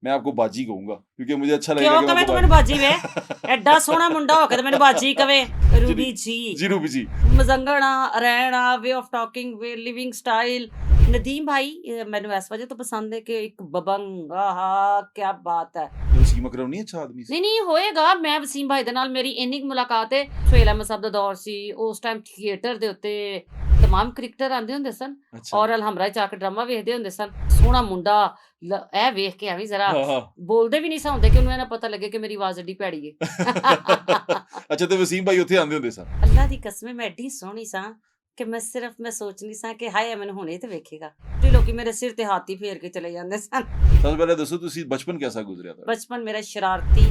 मैं आपको बाजी कहूंगा क्योंकि मुझे अच्छा लगेगा क्यों कि कवे मैं तू आपको मैनू बाजी वे एडा सोहना मुंडा हो के ते मैनू बाजी कवे जी रूबी जी जी रूबी जी मजंगना रहना way of talking way living style Nadeem भाई मैनू इस वजह तो पसंद है कि एक बबंग आहा क्या बात है वसीम अकरम नहीं अच्छा आदमी सी? नहीं ਹੋਏਗਾ ਮੈਂ ਵਸੀਮ ਭਾਈ ਦੇ ਨਾਲ ਮੇਰੀ ਇੰਨੀ ਕੁ ਮੁਲਾਕਾਤ ਹੈ ਸੁਹੇਲ ਅਹਿਮਦ ਸਾਹਿਬ ਦਾ ਦੌਰ ਸੀ ਉਸ ਟਾਈਮ ਥੀਏਟਰ ਦੇ ਉੱਤੇ तमाम ਕ੍ਰਿਕਟਰ ਆਉਂਦੇ ਹੁੰਦੇ ਸਨ अच्छा ਔਰ ਅਲਹਮਰਾ ਚ ਆ ਕੇ ਡਰਾਮਾ ਵੇਖਦੇ ਹੁੰਦੇ ਸਨ ਸੋਹਣਾ ਮੁੰਡਾ ਇਹ ਵੇਖ ਕੇ ਐਵੇਂ ਜ਼ਰਾ हाँ हाँ ਬੋਲਦੇ ਵੀ ਨਹੀਂ ਸਨ ਹੁੰਦੇ ਕਿ ਉਹਨੂੰ ਇਹ ਨਾ ਪਤਾ ਲੱਗੇ ਕਿ ਮੇਰੀ ਆਵਾਜ਼ ਏਡੀ ਭੈੜੀ ਹੈ अच्छा तो वसीम भाई उत्थे आंदे हुंदे सन ਅੱਲਾ ਦੀ ਕਸਮ ਮੈਂ ਐਡੀ ਸੋਹਣੀ ਸਾਂ ਕਿ ਮੈਂ ਸਿਰਫ ਮੈਂ ਸੋਚਣੀ ਸਾਂ ਕਿ ਹਾਏ ਮੈਨੂੰ ਹੁਣੇ ਤੇ ਵੇਖੇਗਾ ਤੇ ਲੋਕੀ ਮੇਰੇ ਸਿਰ ਤੇ ਹੱਥ ਹੀ ਫੇਰ ਕੇ ਚਲੇ ਜਾਂਦੇ ਸਨ सबसे पहले दसो तुसी बचपन कैसा गुजरिया था ਬਚਪਨ ਮੇਰਾ ਸ਼ਰਾਰਤੀ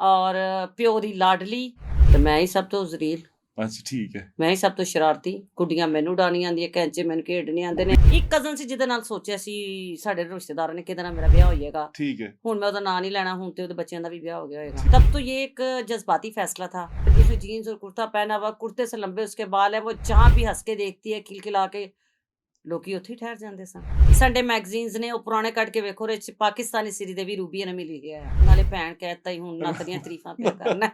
ਔਰ ਪਿਓ ਦੀ ਲਾਡਲੀ ਤੇ ਮੈਂ ਹੀ ਸਭ ਤੋਂ ਜ਼ਰੀਲ अच्छा ठीक है ਮੈਂ ਹੀ ਸਭ ਤੋਂ ਸ਼ਰਾਰਤੀ ਕੁੜੀਆਂ ਮੈਨੂੰ ਉਡਾਣੀਆਂ ਆਉਂਦੀਆਂ ਕੈਂਚੇ ਮੈਨੂੰ ਖੇਡਣੇ ਆਉਂਦੇ ਨੇ ਇੱਕ ਕਜ਼ਨ ਸੀ ਜਿਹਦੇ ਨਾਲ ਸੋਚਿਆ ਸੀ ਸਾਡੇ ਰਿਸ਼ਤੇਦਾਰਾਂ ਨੇ ਕਿਹਦੇ ਨਾਲ ਮੇਰਾ ਵਿਆਹ ਹੋ ਜਾਏਗਾ ठीक है ਹੁਣ ਮੈਂ ਉਹਦਾ ਨਾਂ ਨਹੀਂ ਲੈਣਾ ਹੁਣ ਤੇ ਉਹਦੇ ਬੱਚਿਆਂ ਦਾ ਵੀ ਵਿਆह हो गया होगा तब तो ये एक जज्बाती फैसला था फिर उसने जीन्स और कुर्ता पहना हुआ कुर्ते से लंबे उसके बाल है वो जहाँ भी हंस के देखती है खिलखिला के ਲੋਕੀ ਉੱਥੇ ਹੀ ਠਹਿਰ ਜਾਂਦੇ ਸਨ ਸੰਡੇ ਮੈਗਜ਼ੀਨਸ ਨੇ ਉਹ ਪੁਰਾਣੇ ਕੱਢ ਕੇ ਵੇਖੋ ਉਹਦੇ ਚ ਪਾਕਿਸਤਾਨੀ ਸਿਰੀ ਦੇ ਵੀ ਰੂਬੀ ਨੇ ਮਿਲ ਗਿਆ ਹੈ। ਨਾਲੇ ਭੈਣ ਕਹਿਤਾ ही हूँ नत ਦੀਆਂ ਤਾਰੀਫਾਂ ਪਿਆ करना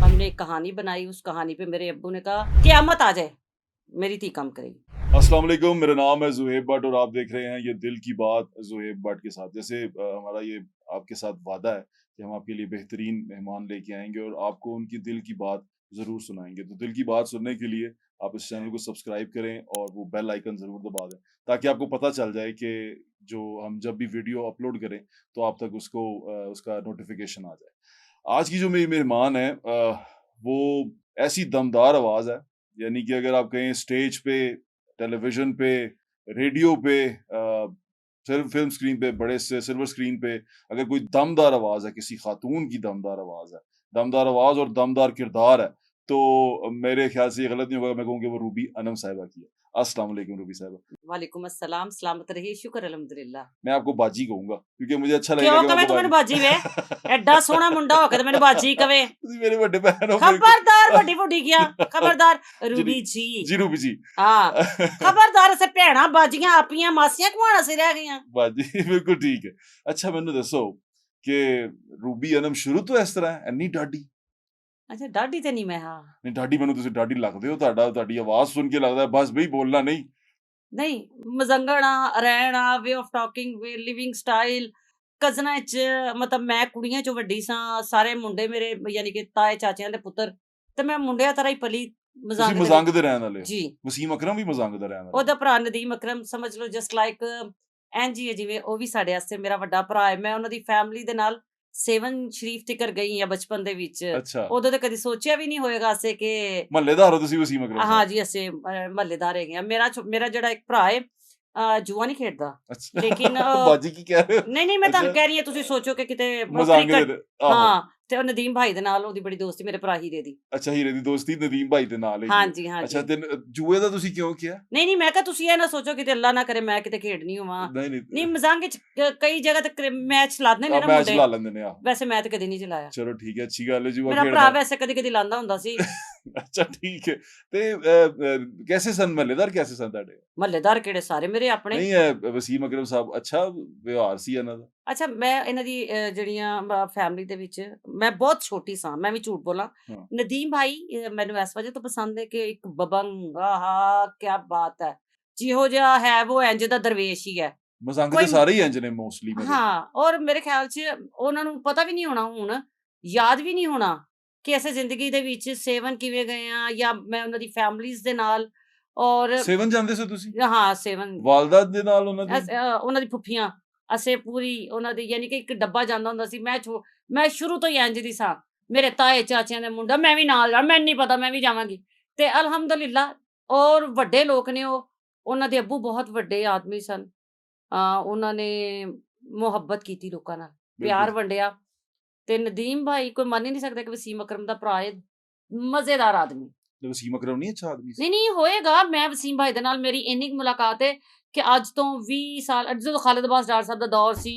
हमने एक कहानी बनाई उस कहानी पे मेरे अब्बू ने कहा क़यामत आ जाए मेरी धी काम करेगी अस्सलाम वालेकुम मेरा नाम है ज़ुहैब भट्ट और आप देख रहे हैं ये दिल की बात ज़ुहैब भट्ट के साथ जैसे हमारा ये आपके साथ वादा है कि हम आपके लिए बेहतरीन मेहमान लेके आएंगे और आपको उनकी दिल की बात ज़रूर सुनाएंगे तो दिल की बात सुनने के लिए आप इस चैनल को सब्सक्राइब करें और वो बेल आइकन ज़रूर दबा दें ताकि आपको पता चल जाए कि जो हम जब भी वीडियो अपलोड करें तो आप तक उसको उसका नोटिफिकेशन आ जाए आज की जो मेरी मेहमान है वो ऐसी दमदार आवाज़ है यानी कि अगर आप कहें स्टेज पे टेलीविजन पे रेडियो पे फिल्म स्क्रीन पे बड़े से सिल्वर स्क्रीन पे अगर कोई दमदार आवाज़ है किसी खातून की दमदार आवाज़ है दमदार आवाज़ और दमदार किरदार है तो मेरे ख्याल से ये गलत नहीं होगा मैं कहूँ कि वो रूबी अनम साहिबा की है अस्सलाम वालेकुम रूबी साहिबा वालेकुम अस्सलाम सलामत रहिए शुक्र अल्हम्दुलिल्लाह मैं आपको बाजी कहूंगा क्योंकि मुझे अच्छा क्यों लगेगा कि मैं कवे आपको तू मैनू बाजी वे एडा सोहना मुंडा हो के ते मैनू बाजी कवे ਤੁਸੀਂ ਮੇਰੇ ਵੱਡੇ ਭੈਣ ਹੋ ਮੇਰੇ ਕੋਲ खबरदार ਵੱਡੀ ਫੁੱਡੀ ਗਿਆ ਖਬਰਦਾਰ ਰੂਬੀ ਜੀ ਜੀ रूबी जी ਹਾਂ ਖਬਰਦਾਰ ਸੇ ਭੈਣਾ ਬਾਜੀਆਂ ਆਪੀਆਂ ਮਾਸੀਆਂ ਕੁਆਣਾ ਸੇ ਰਹਿ ਗਈਆਂ ਬਾਜੀ ਬਿਲਕੁਲ ਠੀਕ ਹੈ ਅੱਛਾ ਮੈਨੂੰ ਦੱਸੋ ਕਿ ਰੂਬੀ ਅਨਮ ਸ਼ੁਰੂ ਤੋਂ ਇਸ ਤਰ੍ਹਾਂ ਹੈ ਇੰਨੀ ਡਾਢੀ ਅੱਛਾ ਡਾਢੀ ਤੇ ਨਹੀਂ ਮੈਂ ਹਾਂ ਨਹੀਂ ਡਾਢੀ ਮੈਨੂੰ ਤੁਸੀਂ ਡਾਢੀ ਲੱਗਦੇ ਹੋ ਤੁਹਾਡੀ ਆਵਾਜ਼ ਸੁਣ ਕੇ ਲੱਗਦਾ ਬਸ ਬਈ ਬੋਲਣਾ ਨਹੀਂ ਨਹੀਂ ਮਜ਼ੰਗਣਾ ਰਹਿਣਾ way of talking way living style ਕਜ਼ਨਾਂ ਚ ਮਤਲਬ ਮੈਂ ਕੁੜੀਆਂ ਚੋਂ ਵੱਡੀ ਸਾਂ ਸਾਰੇ ਮੁੰਡੇ ਮੇਰੇ ਯਾਨੀ ਕਿ ਤਾਏ ਚਾਚਿਆਂ ਦੇ ਪੁੱਤਰ ਤੇ ਮੈਂ ਮੁੰਡਿਆਂ ਤਰ੍ਹਾਂ ਹੀ ਪਲੀ ਤੁਸੀਂ ਮਜ਼ੰਗ ਦੇ ਮਜ਼ੰਗ ਵਿੱਚ ਦੇ ਰਹਿਣ ਵਾਲੇ ਹੋ ਜੀ ਵਸੀਮ ਅਕਰਮ ਵੀ ਮਜ਼ੰਗ ਦਾ ਰਹਿਣ ਵਾਲਾ ਉਹਦਾ ਭਰਾ ਨਦੀਮ ਅਕਰਮ ਸਮਝ ਲਓ ਜਸਟ ਲਾਈਕ ਐਨਜੀ ਹੈ ਜਿਵੇਂ ਉਹ ਵੀ ਸਾਡੇ ਵਾਸਤੇ ਮੇਰਾ ਵੱਡਾ ਭਰਾ ਹੈ ਮੈਂ ਉਹਨਾਂ ਦੀ ਫੈਮਿਲੀ ਦੇ ਨਾਲ ਸੇਵਨ ਸ਼ਰੀਫ ਤਿਕਰ ਗਈ ਆ ਬਚਪਨ ਦੇ ਵਿੱਚ ਅੱਛਾ ਉਦੋਂ ਤਾਂ ਕਦੀ ਸੋਚਿਆ ਵੀ ਨਹੀਂ ਹੋਏਗਾ ਅਸੀਂ ਕਿ ਮਹੱਲੇਦਾਰ ਹੋ ਤੁਸੀਂ ਵਸੀਮ ਅਕਰਮ ਹਾਂ ਸਾਹਿਬ ਜੀ ਅਸੀਂ ਮਹੱਲੇਦਾਰ ਹੈਗੇ ਆ ਮੇਰਾ ਜਿਹੜਾ ਇੱਕ ਭਰਾ ਹੈ ਜੂਆ ਨਹੀਂ ਖੇਡਦਾ ਅੱਛਾ ਲੇਕਿਨ ਬਾਜੀ ਕੀ ਕਹਿ ਰਹੇ ਹੋ ਨਹੀਂ ਮੈਂ ਤੁਹਾਨੂੰ ਅੱਛਾ ਕਹਿ ਰਹੀ ਹਾਂ ਤੁਸੀਂ ਸੋਚੋ ਕਿ ਕਿਤੇ ਮਜ਼ਾਕ ਦੇ ਕ੍ਰਿਕਟ ਆਹੋ ਹਾਂ ਤੇ ਉਹ ਨਦੀਮ ਭਾਈ ਦੇ ਨਾਲ ਉਹਦੀ ਬੜੀ ਦੋਸਤੀ ਮੇਰੇ ਭਰਾ ਹੀਰੇ ਦੀ ਅੱਛਾ ਹੀਰੇ ਦੀ ਦੋਸਤੀ ਨਦੀਮ ਭਾਈ ਦੇ ਨਾਲ ਹੈਗੀ ਹੈ ਹਾਂਜੀ ਅੱਛਾ ਹਾਂਜੀ ਤੇ ਜੂਏ ਦਾ ਤੁਸੀਂ ਕਿਉਂ ਕਿਹਾ ਨਹੀਂ ਮੈਂ ਕਿਹਾ ਤੁਸੀਂ ਇਹ ਨਾ ਸੋਚੋ ਕਿਤੇ ਅੱਲਾ ਨਾ ਕਰੇ ਮੈਂ ਕਿਤੇ ਖੇਡਣੀ ਹੋਵਾਂ ਨਹੀਂ ਨਹੀਂ ਨਹੀਂ ਮਜ਼ਾਕ ਚ ਕਈ ਜਗ੍ਹਾ ਤੇ ਮੈਚ ਲਾਉਂਦੇ ਨੇ ਆ ਨਾ ਮੈਚ ਮੁੰਡੇ ਲਾ ਲੈਂਦੇ ਨੇ ਆ ਵੈਸੇ ਮੈਂ ਤਾਂ ਕਦੀ ਨਹੀਂ ਚਲਾਇਆ ਚਲੋ ਠੀਕ ਹੈ ਅੱਛੀ ਗੱਲ ਹੈ ਜੂਆ ਮੇਰਾ ਭਰਾ ਖੇਡਣਾ ਵੈਸੇ ਕਦੀ ਲਾਉਂਦਾ ਹੁੰਦਾ ਸੀ ਅੱਛਾ ਠੀਕ ਹੈ ਤੇ ਕੈਸੇ ਸਨ ਮਹੱਲੇਦਾਰ ਕੈਸੇ ਸਨ ਤੁਹਾਡੇ ਮਹੱਲੇਦਾਰ ਕਿਹੜੇ ਸਾਰੇ ਮੇਰੇ ਆਪਣੇ ਨਹੀਂ ਵਸੀਮ ਅਕਰਮ ਸਾਹਿਬ ਅੱਛਾ ਵਿਵਹਾਰ ਸੀ ਇਹਨਾਂ ਦਾ ਅੱਛਾ ਮੈਂ ਇਹਨਾਂ ਦੀ ਜਿਹੜੀਆਂ ਫੈਮਿਲੀ ਦੇ ਵਿੱਚ ਮੈਂ ਬਹੁਤ ਛੋਟੀ ਸਾਂ ਮੈਂ ਵੀ ਝੂਠ ਬੋਲਾਂ ਹਾਂ ਨਦੀਮ ਭਾਈ ਮੈਨੂੰ ਇਸ ਵਜ੍ਹਾ ਤੋਂ ਪਸੰਦ ਹੈ ਕਿ ਇੱਕ ਬਬੰਗ ਆਹਾ ਕੀ ਬਾਤ ਹੈ ਜਿਹੋ ਜਿਹਾ ਹੈ ਉਹ ਇੰਜ ਦਾ ਦਰਵੇਸ਼ ਹੀ ਹੈ ਮਜ਼ੰਗ ਤੇ ਕੋਈ ਸਾਰੇ ਹੀ ਇੰਜ ਨੇ ਮੋਸਟਲੀ ਮੇਰੇ ਹਾਂ ਔਰ ਮੇਰੇ ਖਿਆਲ 'ਚ ਉਹਨਾਂ ਨੂੰ ਪਤਾ ਵੀ ਨਹੀਂ ਹੋਣਾ ਹੁਣ ਯਾਦ ਵੀ ਨਹੀਂ ਹੋਣਾ ਕਿ ਅਸੀਂ ਜ਼ਿੰਦਗੀ ਦੇ ਵਿੱਚ ਸੇਵਨ ਕਿਵੇਂ ਗਏ ਆ ਜਾਂ ਮੈਂ ਉਹਨਾਂ ਦੀ ਫੈਮਲੀਜ਼ ਦੇ ਨਾਲ ਔਰ ਸੇਵਨ ਜਾਂਦੇ ਸੀ ਤੁਸੀਂ ਹਾਂ ਸੇਵਨ ਵਾਲਦਾ ਦੇ ਨਾਲ ਉਹਨਾਂ ਦੀ ਉਹਨਾਂ ਦੀ ਫੁੱਫੀਆਂ ਅਸੀਂ ਪੂਰੀ ਉਹਨਾਂ ਦੀ ਯਾਨੀ ਕਿ ਇੱਕ ਡੱਬਾ ਜਾਂਦਾ ਹੁੰਦਾ ਸੀ ਮੈਂ ਸ਼ੁਰੂ ਤੋਂ ਹੀ ਇੰਜ ਦੀ ਸਾਂ ਮੇਰੇ ਤਾਏ ਚਾਚਿਆਂ ਦੇ ਮੁੰਡਾ ਮੈਂ ਵੀ ਨਾਲ ਜਾ ਮੈਨੂੰ ਨਹੀਂ ਪਤਾ ਮੈਂ ਵੀ ਜਾਵਾਂਗੀ ਤੇ ਅਲਹਮਦੁਲਿਲਾ ਔਰ ਵੱਡੇ ਲੋਕ ਨੇ ਉਹਨਾਂ ਦੇ ਅੱਬੂ ਬਹੁਤ ਵੱਡੇ ਆਦਮੀ ਸਨ ਉਹਨਾਂ ਨੇ ਮੁਹੱਬਤ ਕੀਤੀ ਲੋਕਾਂ ਨਾਲ ਪਿਆਰ ਬਿਲਕੁਲ ਵੰਡਿਆ ਤੇ ਨਦੀਮ ਭਾਈ ਕੋਈ ਮੰਨ ਹੀ ਨਹੀਂ ਸਕਦਾ ਕਿ ਵਸੀਮ ਅਕਰਮ ਦਾ ਭਰਾ ਹੈ ਮਜ਼ੇਦਾਰ ਆਦਮੀ ਤੇ ਵਸੀਮ ਅਕਰਮ ਨਹੀਂ ਅੱਛਾ ਆਦਮੀ ਸੀ ਨਹੀਂ ਹੋਏਗਾ ਮੈਂ ਵਸੀਮ ਭਾਈ ਦੇ ਨਾਲ ਮੇਰੀ ਇੰਨੀ ਕੁ ਮੁਲਾਕਾਤ ਹੈ ਕਿ ਅੱਜ ਤੋਂ 20 ਸਾਲ ਜਦੋਂ ਖਾਲਿਦ ਅਬਾਸ ਡਾਰ ਸਾਹਿਬ ਦਾ ਦੌਰ ਸੀ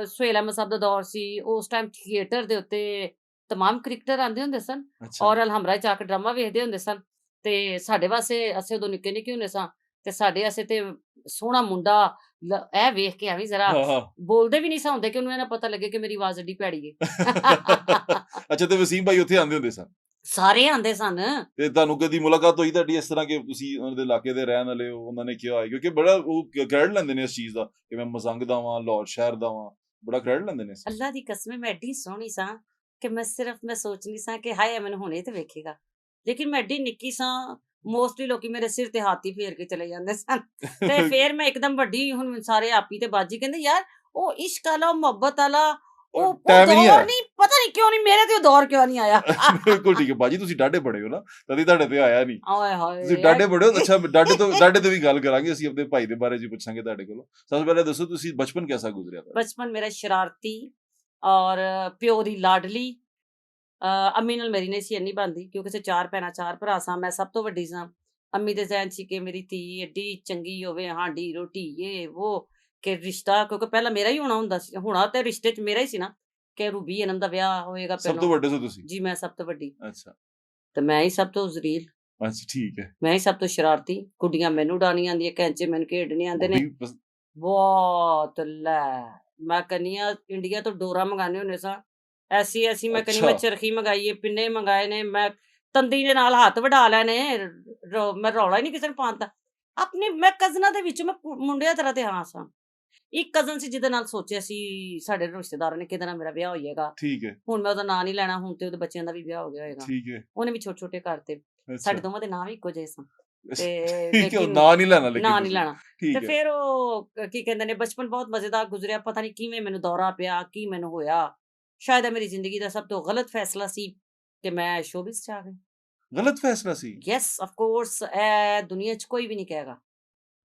ਸੁਹੇਲ ਅਹਿਮਦ ਸਾਹਿਬ ਦਾ ਦੌਰ ਸੀ ਉਸ ਟਾਈਮ ਥੀਏਟਰ ਦੇ ਉੱਤੇ तमाम ਕ੍ਰਿਕਟਰ ਆਉਂਦੇ ਹੁੰਦੇ ਸਨ ਅੱਛਾ ਔਰ ਅਲਹਮਰਾ ਚ ਆ ਕੇ ਡਰਾਮਾ ਵੇਖਦੇ ਹੁੰਦੇ ਸਨ ਤੇ ਸਾਡੇ ਵਾਸਤੇ ਅਸੀਂ ਉਦੋਂ ਨਿੱਕੇ ਨਿੱਕੇ ਹੁੰਦੇ ਸਾਂ ਤੇ ਸਾਡੇ ਵਾਸਤੇ ਤੇ ਸੋਹਣਾ ਮੁੰਡਾ ਇਹ ਵੇਖ ਕੇ ਐਵੇਂ ਜ਼ਰਾ हाँ, हाँ। ਬੋਲਦੇ ਵੀ ਨਹੀਂ ਸਾਂ ਹੁੰਦੇ ਕਿ ਉਹਨੂੰ ਇਹ ਨਾ ਪਤਾ ਲੱਗੇ ਕਿ ਮੇਰੀ ਆਵਾਜ਼ ਐਡੀ ਭੈੜੀ ਏ। ਅੱਛਾ ਤੇ ਵਸੀਮ ਭਾਈ ਉੱਥੇ ਆਉਂਦੇ ਹੁੰਦੇ ਸਨ? ਸਾਰੇ ਆਂਦੇ ਸਨ। ਤੇ ਤੁਹਾਨੂੰ ਕਦੀ ਮੁਲਾਕਾਤ ਹੋਈ ਤੁਹਾਡੀ ਇਸ ਤਰ੍ਹਾਂ ਕਿ ਤੁਸੀਂ ਉਹਨਾਂ ਦੇ ਇਲਾਕੇ ਦੇ ਰਹਿਣ ਵਾਲੇ ਹੋ, ਉਹਨਾਂ ਨੇ ਕਿਹਾ ਹੋਏ ਕਿਉਂਕਿ ਬੜਾ ਉਹ ਕ੍ਰੈਡਿਟ ਲੈਂਦੇ ਨੇ ਇਸ ਚੀਜ਼ ਦਾ ਕਿ ਮੈਂ ਮਜ਼ੰਗ ਦਾ ਵਾਂ, ਲਾਹੌਰ ਸ਼ਹਿਰ ਦਾ ਵਾਂ, ਬੜਾ ਕ੍ਰੈਡਿਟ ਲੈਂਦੇ ਨੇ ਇਸ ਚੀਜ਼ ਅੱਲਾ ਦੀ ਕਸਮ ਹੈ ਮੈਂ ਐਡੀ ਸੋਹਣੀ ਸਾਂ ਕਿ ਮੈਂ ਸੋਚਦੀ ਸਾਂ ਕਿ ਹਾਏ ਮੈਨੂੰ ਹੁਣੇ ਤੇ ਵੇਖੇਗਾ। ਲੇਕਿਨ ਮੈਂ ਐਡੀ ਨਿੱਕੀ ਸਾਂ, ਮੋਸਟਲੀ ਲੋਕੀ ਮੇਰੇ ਸਿਰ ਤੇ ਹੱਥ ਹੀ ਫੇਰ ਕੇ ਚਲੇ ਜਾਂਦੇ ਸਨ। ਤੇ ਦਾ। ਫੇਰ ਮੈਂ ਇੱਕਦਮ ਵੱਡੀ ਹੁਣ ਸਾਰੇ ਆਪੀ ਤੇ ਬਾਜੀ ਕਹਿੰਦੇ ਯਾਰ ਉਹ ਇਸ਼ਕ ਆਲਾ, ਉਹ ਮੁਹੱਬਤ ਆਲਾ, और ਉਹ टाइम ही नहीं ਦੌਰ आया। ਨਹੀਂ, ਪਤਾ ਨਹੀਂ ਕਿਉਂ ਨਹੀਂ ਮੇਰੇ ਤੇ ਉਹ ਦੌਰ ਕਿਉਂ ਨਹੀਂ ਆਇਆ। ਬਿਲਕੁਲ ਠੀਕ ਹੈ ਬਾਜੀ ਤੁਸੀਂ ਡਾਢੇ ਬੜੇ ਹੋ ਨਾ ਤਦੀ ਤੁਹਾਡੇ ਤੇ ਆਇਆ ਨਹੀਂ ਆਏ ਤੁਸੀਂ ਹਾਏ ਡਾਢੇ ਬੜੇ ਹੋ ਅੱਛਾ ਡਾਢੇ ਤੋਂ ਵੀ ਗੱਲ ਕਰਾਂਗੇ ਅਸੀਂ ਆਪਣੇ ਭਾਈ ਦੇ ਬਾਰੇ ਜੀ ਪੁੱਛਾਂਗੇ ਤੁਹਾਡੇ ਕੋਲੋਂ ਸਭ ਤੋਂ ਪਹਿਲਾਂ ਦੱਸੋ ਤੁਸੀਂ ਬਚਪਨ कैसा गुजरिया था ਬਚਪਨ ਮੇਰਾ ਸ਼ਰਾਰਤੀ ਔਰ ਪਿਓ ਦੀ ਲਾਡਲੀ। ਅੰਮੀ ਨਾਲ ਮੇਰੀ ਨਹੀਂ ਸੀ ਇੰਨੀ ਬਣਦੀ ਕਿਉਂਕਿ ਅਸੀਂ 4 ਭੈਣਾਂ 4 ਭਰਾ ਸਾਂ, ਮੈਂ ਸਭ ਤੋਂ ਵੱਡੀ ਸਾਂ। ਅੰਮੀ ਦੇ ਜ਼ਹਿਨ ਸੀ ਕਿ ਮੇਰੀ ਧੀ ਐਡੀ ਚੰਗੀ ਹੋਵੇ, ਹਾਂਡੀ ਰੋਟੀ ਯੇ ਵੋ, ਕਿ ਰਿਸ਼ਤਾ ਕਿਉਂਕਿ ਪਹਿਲਾਂ ਮੇਰਾ ਹੀ ਹੋਣਾ ਹੁੰਦਾ ਸੀ, ਹੋਣਾ ਤੇ ਰਿਸ਼ਤੇ 'ਚ ਮੇਰਾ ਹੀ ਸੀ ਨਾ ਕਿ ਰੂਬੀ ਅਨਮ ਦਾ ਵਿਆਹ ਹੋਏਗਾ ਸਭ ਤੋਂ ਪਹਿਲੋਂ। ਵੱਡੇ ਸੋ ਤੁਸੀਂ ਜੀ ਮੈਂ ਸਭ ਤੋਂ ਵੱਡੀ ਅੱਛਾ ਤੇ ਮੈਂ ਹੀ ਸਭ ਤੋਂ ਜ਼ਰੀਲ, ਅੱਛਾ ਠੀਕ ਹੈ ਮੈਂ ਹੀ ਸਭ ਤੋਂ ਸ਼ਰਾਰਤੀ। ਕੁੜੀਆਂ ਮੈਨੂੰ ਉਡਾਣੀਆਂ ਆਉਂਦੀਆਂ, ਕੈਂਚੇ ਮੈਨੂੰ ਖੇਡਣੇ ਆਉਂਦੇ ਨੇ। ਬੜੀ ਬਹੁਤ ਲੈ ਮੈਂ ਕਹਿੰਦੀ ਹਾਂ ਇੰਡੀਆ ਤੋਂ ਡੋਰਾ ਮੰਗਾਉਂਦੇ ਹੁੰਦੇ ਸਾਂ, ਐਸੀ ਮੈਂ ਕਹਿੰਦੀ ਅੱਛਾ ਮੈਂ ਚਰਖੀ ਮੰਗਾਈ ਏ, ਪਿੰਨੇ ਮੰਗਾਏ ਨੇ, ਮੈਂ ਤੰਦੀ ਦੇ ਨਾਲ ਹੱਥ ਵਡਾ ਲੈਣੇ। ਮੈਂ ਰੌਲਾ ਹੀ ਨਹੀਂ ਕਿਸੇ ਨੂੰ ਪਾਉਣ ਦਿੱਤਾ। ਆਪਣੇ ਮੈਂ ਕਜ਼ਨਾਂ ਦੇ ਵਿੱਚ ਮੈਂ ਮੁੰਡਿਆਂ ਤਰ੍ਹਾਂ ਤੇ ਹਾਂ ਸਾਂ। ਇੱਕ ਕਜ਼ਨ ਸੀ ਜਿਹਦੇ ਨਾਲ ਸੋਚਿਆ ਸੀ ਸਾਡੇ ਰਿਸ਼ਤੇਦਾਰਾਂ ਨੇ ਕਿਹਦੇ ਨਾਲ ਮੇਰਾ ਵਿਆਹ ਹੋ ਜਾਏਗਾ। ਠੀਕ ਹੈ ਹੁਣ ਮੈਂ ਉਹਦਾ ਨਾਂ ਨਹੀਂ ਲੈਣਾ, ਹੁਣ ਤੇ ਉਹਦੇ ਬੱਚਿਆਂ ਦਾ ਵੀ ਵਿਆਹ ਹੋ ਗਿਆ ਹੋਏਗਾ। ਠੀਕ ਹੈ ਉਹਨੇ ਵੀ ਛੋਟੇ ਛੋਟੇ ਕਰਤੇ, ਅੱਛਾ ਸਾਡੇ ਦੋਵਾਂ ਦੇ ਨਾਂ ਵੀ ਇੱਕੋ ਜਿਹੇ ਸਨ। ਤੇ ਠੀਕ ਹੈ ਉਹ ਲੇਕਿਨ ਨਾਂ ਨਹੀਂ ਲੈਣਾ ਲੇਕਿਨ ਨਾਂ ਨਹੀਂ ਤੁਸੀਂ ਲੈਣਾ। ਤੇ ਠੀਕ ਹੈ ਫਿਰ ਉਹ ਕੀ ਕਹਿੰਦੇ ਨੇ ਬਚਪਨ ਬਹੁਤ ਮਜ਼ੇਦਾਰ ਗੁਜ਼ਰਿਆ, ਪਤਾ ਨਹੀਂ ਕਿਵੇਂ ਮੈਨੂੰ ਦੌਰਾ ਪਿਆ, ਕੀ ਮੈਨੂੰ ਹੋਇਆ। ਸ਼ਾਇਦ ਇਹ ਮੇਰੀ ਜ਼ਿੰਦਗੀ ਦਾ ਸਭ ਤੋਂ ਗਲਤ ਫੈਸਲਾ ਸੀ ਕਿ ਮੈਂ ਸ਼ੋਬਿਜ਼ 'ਚ ਆ ਗਈ। ਗਲਤ ਫੈਸਲਾ ਸੀ ਯੈਸ ਆਫ ਕੋਰਸ ਇਹ ਦੁਨੀਆ 'ਚ ਕੋਈ ਵੀ ਨਹੀਂ ਕਹੇਗਾ।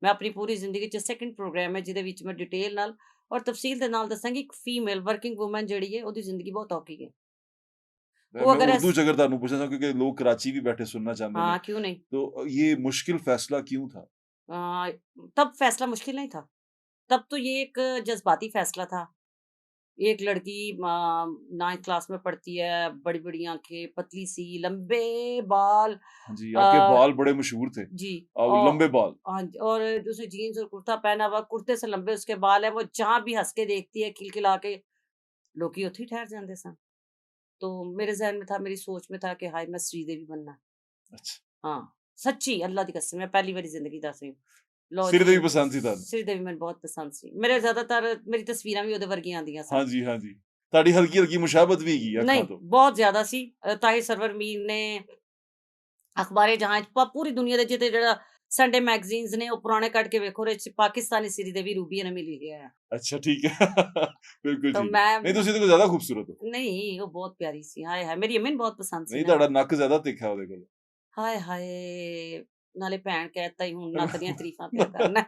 ਮੈਂ ਆਪਣੀ ਪੂਰੀ ਜ਼ਿੰਦਗੀ 'ਚ ਸੈਕੰਡ ਪ੍ਰੋਗਰਾਮ ਹੈ ਜਿਹਦੇ ਵਿੱਚ ਮੈਂ ਡਿਟੇਲ ਨਾਲ ਔਰ ਤਫਸੀਲ ਦੇ ਨਾਲ ਦੱਸਾਂਗੀ ਇੱਕ ਫੀਮੇਲ ਵਰਕਿੰਗ ਵੂਮਨ ਜਿਹੜੀ ਹੈ ਉਹਦੀ ਜ਼ਿੰਦਗੀ ਬਹੁਤ ਔਖੀ ਹੈ। ਉਹ मैं ਅਗਰ उर्दू च अगर ਤੁਹਾਨੂੰ ਪੁੱਛਣਾ ਚਾਹਾਂ क्योंकि लोग कराची भी बैठे सुनना चाहते हैं हाँ क्यों नहीं। तो ये मुश्किल फैसला क्यों था अ, तब फैसला मुश्किल नहीं था। तब तो ये एक जज़्बाती फ़ैसला था। एक लड़की 9th क्लास में पढ़ती है, बड़ी-बड़ी आँखें, पतली-सी, लंबे बाल। हाँ जी आपके अ, बाल बड़े मशहूर थे जी और औ लंबे बाल हाँ जी, और उसने जीन्स और कुर्ता पहना हुआ, कुर्ते से लंबे उसके बाल हैं, वो जहाँ भी हँस के देखती है, खिलखिला के, लोग उत्थे ही ठहर जांदे सन। तो मेरे ज़हन में था, मेरी सोच में था कि हाय मैं श्रीदेवी बनना है। अच्छा हाँ, सच्ची अल्लाह दी कसम मैं पहली बारी ज़िंदगी दस रही हूँ। ਲਓ सिर ਜੀ, भी पसंद थी ਤੁਹਾਨੂੰ श्रीदेवी ਮੈਨੂੰ ਬਹੁਤ ਪਸੰਦ ਸੀ। ਮੇਰੇ ਜ਼ਿਆਦਾਤਰ ਮੇਰੀ ਤਸਵੀਰਾਂ ਵੀ ਉਹਦੇ ਵਰਗੀਆਂ ਆਉਂਦੀਆਂ ਸਨ। हाँ जी हाँ जी ਤੁਹਾਡੀ ਹਲਕੀ ਹਲਕੀ ਮੁਸ਼ਾਬਤ ਵੀ ਹੈਗੀ ਅੱਖਾਂ ਨਹੀਂ, ਤੋਂ ਬਹੁਤ ਜ਼ਿਆਦਾ ਸੀ। ਤਾਹਿਰ ਸਰਵਰ ਮੀਰ ਨੇ ਅਖਬਾਰੇ ਜਹਾਂ 'ਚ ਪੂਰੀ ਦੁਨੀਆ ਦੇ ਜਿੱਤੇ ਜਿਹੜਾ ਸੰਡੇ ਮੈਗਜ਼ੀਨਸ ਨੇ ਉਹ ਪੁਰਾਣੇ ਕੱਢ ਕੇ ਵੇਖੋ ਉਹਦੇ 'ਚ ਪਾਕਿਸਤਾਨੀ श्रीदेवी रूबी ने मिली गया है। अच्छा ठीक है बिल्कुल तो ठीक मैं नहीं ਤੁਸੀਂ ਤੇ ਜ਼ਿਆਦਾ ਖੂਬਸੂਰਤ ਹੋ ਨਹੀਂ ਉਹ ਬਹੁਤ ਪਿਆਰੀ ਸੀ। ਹਾਏ ਹਾਏ ਮੇਰੀ ਅੰਮੀ ਨੂੰ ਬਹੁਤ ਪਸੰਦ ਸੀ ਨਹੀਂ ਨਾ। ਤੁਹਾਡਾ ਨੱਕ ਜ਼ਿਆਦਾ ਤਿੱਖਾ ਉਹਦੇ ਕੋਲ ਹਾਏ ਹਾਏ ਨਾਲੇ ਭੈਣ ਕਹਿਤਾ ਹੀ ਹੁਣ ਨੱਕ ਦੀਆਂ ਤਾਰੀਫਾਂ ਪਿਆ ਕਰਨਾ।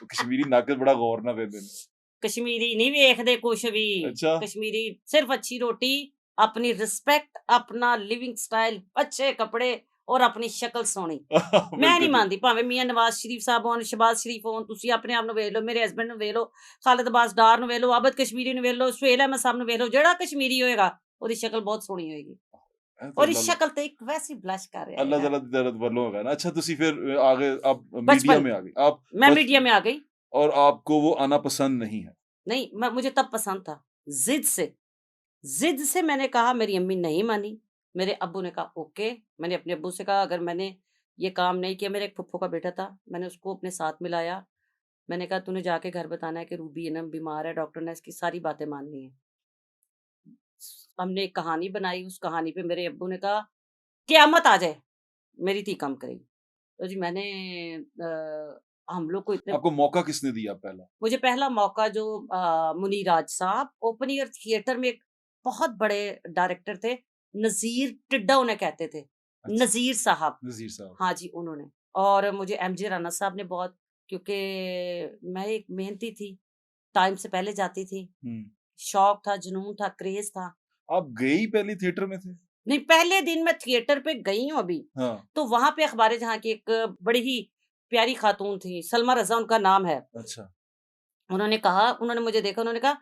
ਉਹ ਕਸ਼ਮੀਰੀ ਨੱਕ ਬੜਾ ਗੌਰ ਨਾਲ ਪੈਂਦੇ ਨੇ ਕਸ਼ਮੀਰੀ ਨਹੀਂ ਵੇਖਦੇ ਕੁਛ ਵੀ। ਅੱਛਾ कश्मीरी सिर्फ अच्छी रोटी, अपनी रिस्पेक्ट, अपना लिविंग स्टाइल, अच्छे कपड़े और ਆਪਣੀ ਸ਼ਕਲ ਸੋਹਣੀ। ਮੈਂ ਨਹੀਂ ਬਿਲਕੁਲ ਠੀਕ ਮੰਨਦੀ ਭਾਵੇਂ ਮੀਆਂ ਨਵਾਜ਼ ਸ਼ਰੀਫ ਸਾਹਿਬ ਹੋਣ, ਸ਼ਹਬਾਜ਼ ਸ਼ਰੀਫ ਹੋਣ, ਤੁਸੀਂ ਆਪਣੇ ਆਪ ਨੂੰ ਵੇਖ ਲਓ, ਮੇਰੇ ਹਸਬੈਂਡ ਨੂੰ ਵੇਖ ਲਓ, ਖਾਲਿਦ ਅਬਾਸ ਡਾਰ ਨੂੰ ਵੇਖ ਲਓ, ਆਬਦ ਕਸ਼ਮੀਰੀ ਨੂੰ ਵੇਖ ਲਓ, ਸੁਹੇਲ ਅਹਿਮਦ ਸਾਹਿਬ ਨੂੰ ਵੇਖ ਲਓ, ਜਿਹੜਾ ਕਸ਼ਮੀਰੀ ਹੋਏਗਾ ਉਹਦੀ ਸ਼ਕਲ ਬਹੁਤ ਸੋਹਣੀ ਹੋਏਗੀ। ਇਹ ਤਾਂ ਔਰ ਇਸ ਅੱਲਾ ਸ਼ਕਲ ਤੇ ਇੱਕ ਵੈਸੇ ਬਲਸ਼ ਕਰ ਰਿਹਾ अल्लाह ਹੈਗਾ। ताला की तरफ वर्लों होगा ना अच्छा तुसी फिर आगे आप मीडिया बचपन में आ गई आप मैं बच मीडिया में आ गई। और आपको वो आना पसंद नहीं है नहीं मुझे तब पसंद था, जिद से मैंने कहा, मेरी अम्मी नहीं मानी। मेरे अब्बू ने कहा ओके। मैंने अपने अब्बू से कहा अगर मैंने ये काम नहीं किया, मेरे एक फुफ्फो का बेटा था, मैंने उसको अपने साथ मिलाया। मैंने कहा तूने जाके घर बताना है कि रूबी अनम बीमार है, डॉक्टर ने इसकी सारी बातें माननी है। हमने एक कहानी बनाई, उस कहानी पे मेरे अब्बू ने कहा क़यामत आ जाए मेरी धी काम करेगी। तो जी मैंने हम लोग को इतने आपको मौका किसने दिया पहला मुझे पहला मौका जो मुनीराज साहब ओपन एयर थिएटर में एक बहुत बड़े डायरेक्टर थे, नज़ीर टिड्डा उन्हें कहते थे, अच्छा नज़ीर साहब। नजीर साहब हाँ जी, उन्होंने। और मुझे एमजे राना साहब ने बहुत, क्योंकि मैं एक मेहनती थी, टाइम से पहले जाती थी, हम्म शौक था, जुनून था, क्रेज़ था। आप गए ही पहली थिएटर में थे नहीं, पहले दिन मैं थिएटर पे गई हूँ अभी, हाँ तो वहाँ पे अखबार जहाँ की एक बड़ी ही प्यारी खातून थी, सलमा रज़ा उनका नाम है। अच्छा उन्होंने कहा, उन्होंने मुझे देखा, उन्होंने कहा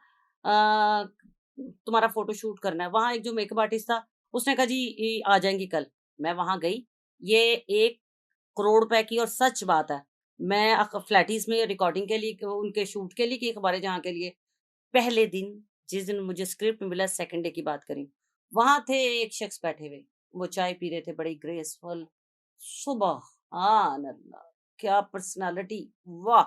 तुम्हारा फ़ोटो शूट करना है। वहाँ एक जो मेकअप आर्टिस्ट था, उसने कहा जी ये आ जाएँगी कल। मैं वहाँ गई, ये 1 करोड़ रुपए की और सच बात है, मैं फ्लैटीज़ में रिकॉर्डिंग के लिए उनके शूट के लिए की अखबार जहाँ के लिए पहले दिन जिस दिन मुझे स्क्रिप्ट मिला सेकंड डे की बात करें, वहाँ थे एक शख्स बैठे हुए, वो चाय पी रहे थे बड़ी ग्रेसफुल, सुबहान अल्लाह! क्या पर्सनैलिटी, वाह!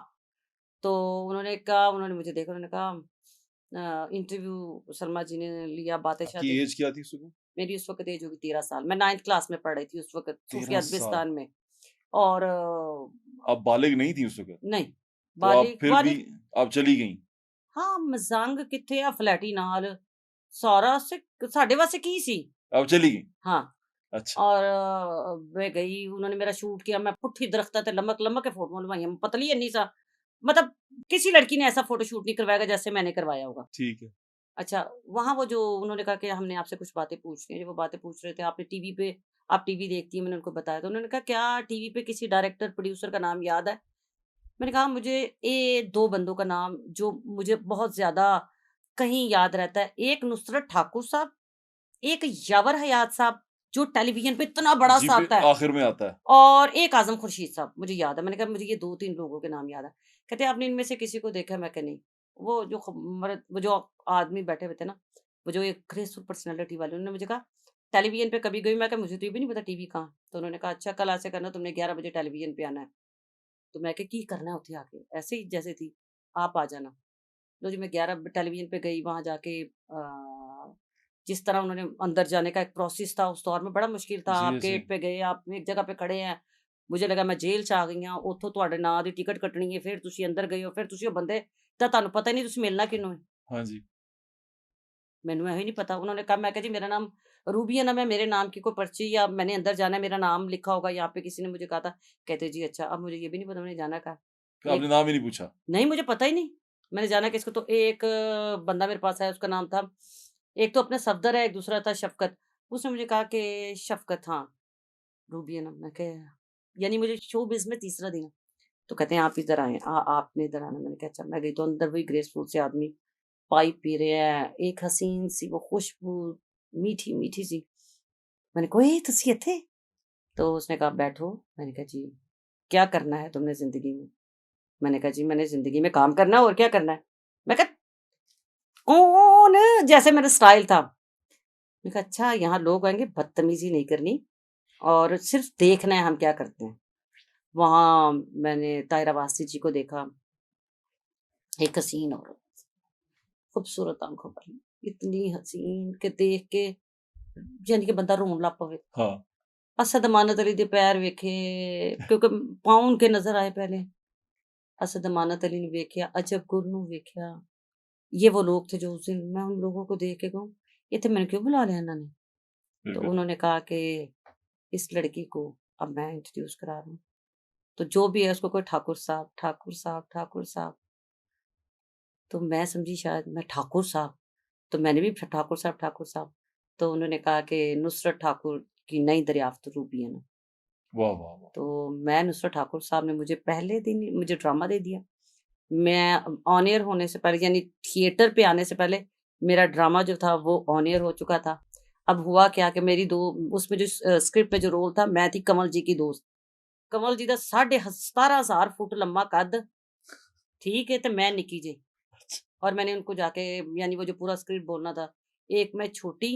तो उन्होंने मुझे देखा, उन्होंने कहा इंटरव्यू शर्मा जी ने लिया, आपकी बातें-शातें, एज क्या थी उस वक़्त? मेरी उस वक़्त एज होगी 13 साल, मैं 9th क्लास में पढ़ रही थी उस वक़्त 13 सूफिया साल। अदबिस्तान में और आप बालिग नहीं थी उस वक़्त? नहीं, तो आप फिर भी बालिग आप चली गईं। हाँ, मज़ंग कित्थे आ फ्लैटी नाल, सारा साढ़े वास्ते की सी? आप चली गईं। हाँ। अच्छा, और मैं गई, उन्होंने मेरा शूट किया, मैं पुट्ठी दरख्ता ते लमक-लमक के फोटोआं लवाइयां, पतली इन्नी सा, मतलब किसी लड़की ने ऐसा फ़ोटो शूट नहीं करवाएगा जैसे मैंने करवाया होगा। ठीक है। अच्छा, वहाँ वो जो उन्होंने कहा कि हमने आपसे कुछ बातें पूछनी है, जब वो बातें पूछ रहे थे, आपने टीवी पे आप टीवी देखती हैं, मैंने उनको बताया, तो उन्होंने कहा, "क्या टीवी पे किसी डायरेक्टर, प्रोड्यूसर का नाम याद है?" मैंने कहा, "मुझे ये 2 बंदों का नाम जो मुझे बहुत ज़्यादा कहीं याद रहता है, एक नुसरत ठाकुर साहब, एक यावर हयात साहब, जो टेलीविज़न पे इतना बड़ा जी सा पे आता है, आखिर में आता है। और एक आज़म खुर्शीद साहब, मुझे याद है।" मैंने कहा, "मुझे ये 2-3 लोगों के नाम याद है।" कहते, "आपने इनमें से किसी को देखा है?" मैं कहा, "नहीं।" वो जो आदमी बैठे हुए थे ना, वो जो एक ग्रेसफुल पर्सनैलिटी वाले, उन्होंने मुझे कहा, "टेलीविज़न पे कभी गई?" मैं कहा, "मुझे तो ये भी नहीं पता टीवी कहाँ है?" तो उन्होंने कहा, "अच्छा, कल ऐसे करना, तुमने 11 बजे टेलीविज़न पे आना है।" तो मैं कहा, "की करना है उत्थे आके?" ऐसे ही जैसे थी, "आप आ जाना।" लो जी, मैं 11 टेलीविज़न पे गई, वहाँ जाके जिस तरह उन्होंने अंदर जाने का एक प्रोसेस था, उस दौर में बड़ा मुश्किल था। आप जी, जी। गेट पे गए, आप एक जगह पे खड़े हैं, मुझे लगा मैं जेल 'ਚ आ गई हाँ, ਉੱਥੋਂ ਤੁਹਾਡੇ ਨਾਂ ਦੀ ਟਿਕਟ ਕੱਟਣੀ ਹੈ, ਫਿਰ ਤੁਸੀਂ ਅੰਦਰ ਗਏ ਹੋ, ਫਿਰ ਤੁਸੀਂ ਉਹ ਬੰਦੇ ਤਾਂ ਤੁਹਾਨੂੰ ਪਤਾ ਹੀ ਨਹੀਂ ਤੁਸੀਂ ਮਿਲਣਾ ਕਿਹਨੂੰ ਹੈ। हाँ जी। ਮੈਨੂੰ ਇਹੋ ਹੀ नहीं पता। उन्होंने कहा, मैं कहा, "जी मेरा नाम रूबी है ना, मैं मेरे नाम की कोई पर्ची या मैंने अंदर जाना है, मेरा नाम लिखा होगा यहाँ पे किसी ने मुझे कहा था।" कहते, "जी अच्छा।" अब मुझे ये भी नहीं पता मैंने जाना कहाँ है। आपने एक नाम ही नहीं पूछा। नहीं, मुझे पता ही नहीं, मैंने जाना किसको, तो एक बंदा मेरे पास आया, उसका नाम था, एक तो अपना सफदर है, एक दूसरा था शफ़क़त। उसने मुझे कहा कि शफ़क़त, हाँ, रूबी है ना? मैं कहा, यानी मुझे शोबिज़ में तीसरा दिन है। तो कहते हैं, "आप इधर आएँ, आपने इधर आना।" मैंने कहा, "अच्छा।" मैं गई तो अंदर वही ग्रेसफुल से आदमी पाइप पी रहे हैं, एक हसीन सी वो खुशबू, मीठी-मीठी सी। मैंने कहा, "ओए तुसी इत्थे?" तो उसने कहा, "बैठो।" मैंने कहा, "जी, क्या करना है तुमने ज़िंदगी में?" मैंने कहा, "जी, मैंने ज़िंदगी में काम करना है और क्या करना है?" मैं कहा, "कौन?" जैसे मेरा स्टाइल था। मैंने कहा, "अच्छा, यहाँ लोग आएँगे, बदतमीज़ी नहीं करनी और सिर्फ़ देखना है हम क्या करते हैं।" वहाँ मैंने ताहिरा वासी जी को देखा, एक हसीन औरत, खूबसूरत आँखों वाली, इतनी हसीन कि देख के यानी कि बंदा रोन लग पवे। हाँ। असद अमानत अली दे पैर वेखे, क्योंकि पाँव उनके नज़र आए पहले। असद अमानत अली ने वेख्या, अजब गुल नूं वेख्या। ये वो लोग थे जो उस दिन मैं उन लोगों को देख के कहूँ, इत्थे मैनू क्यों बुला लिया इन्होंने? तो बिल्कुल। उन्होंने कहा कि इस लड़की को अब मैं इंट्रोड्यूस करा रहा हूँ। तो जो भी है उसको कोई ठाकुर साहब, ठाकुर साहब, ठाकुर साहब। तो मैं समझी शायद मैं ठाकुर साहब, तो मैंने भी ठाकुर साहब, ठाकुर साहब। तो उन्होंने कहा कि नुसरत ठाकुर की नई दरियाफ़्त रूबी है ना। वाह, वाह, वाह! तो मैं नुसरत ठाकुर साहब ने मुझे पहले दिन ही मुझे ड्रामा दे दिया। मैं ऑन एयर होने से पहले, यानी थिएटर पे आने से पहले मेरा ड्रामा जो था वो ऑन एयर हो चुका था। अब हुआ क्या कि मेरी दो उसमें जो स्क्रिप्ट में जो रोल था, मैं थी कमल जी की दोस्त। कमल जी दा 17,500 फुट लम्बा कद, ठीक है, ते मैं निक्की जी। अच्छा। और मैंने उनको जाके, यानी वो जो पूरा स्क्रिप्ट बोलना था, एक मैं छोटी,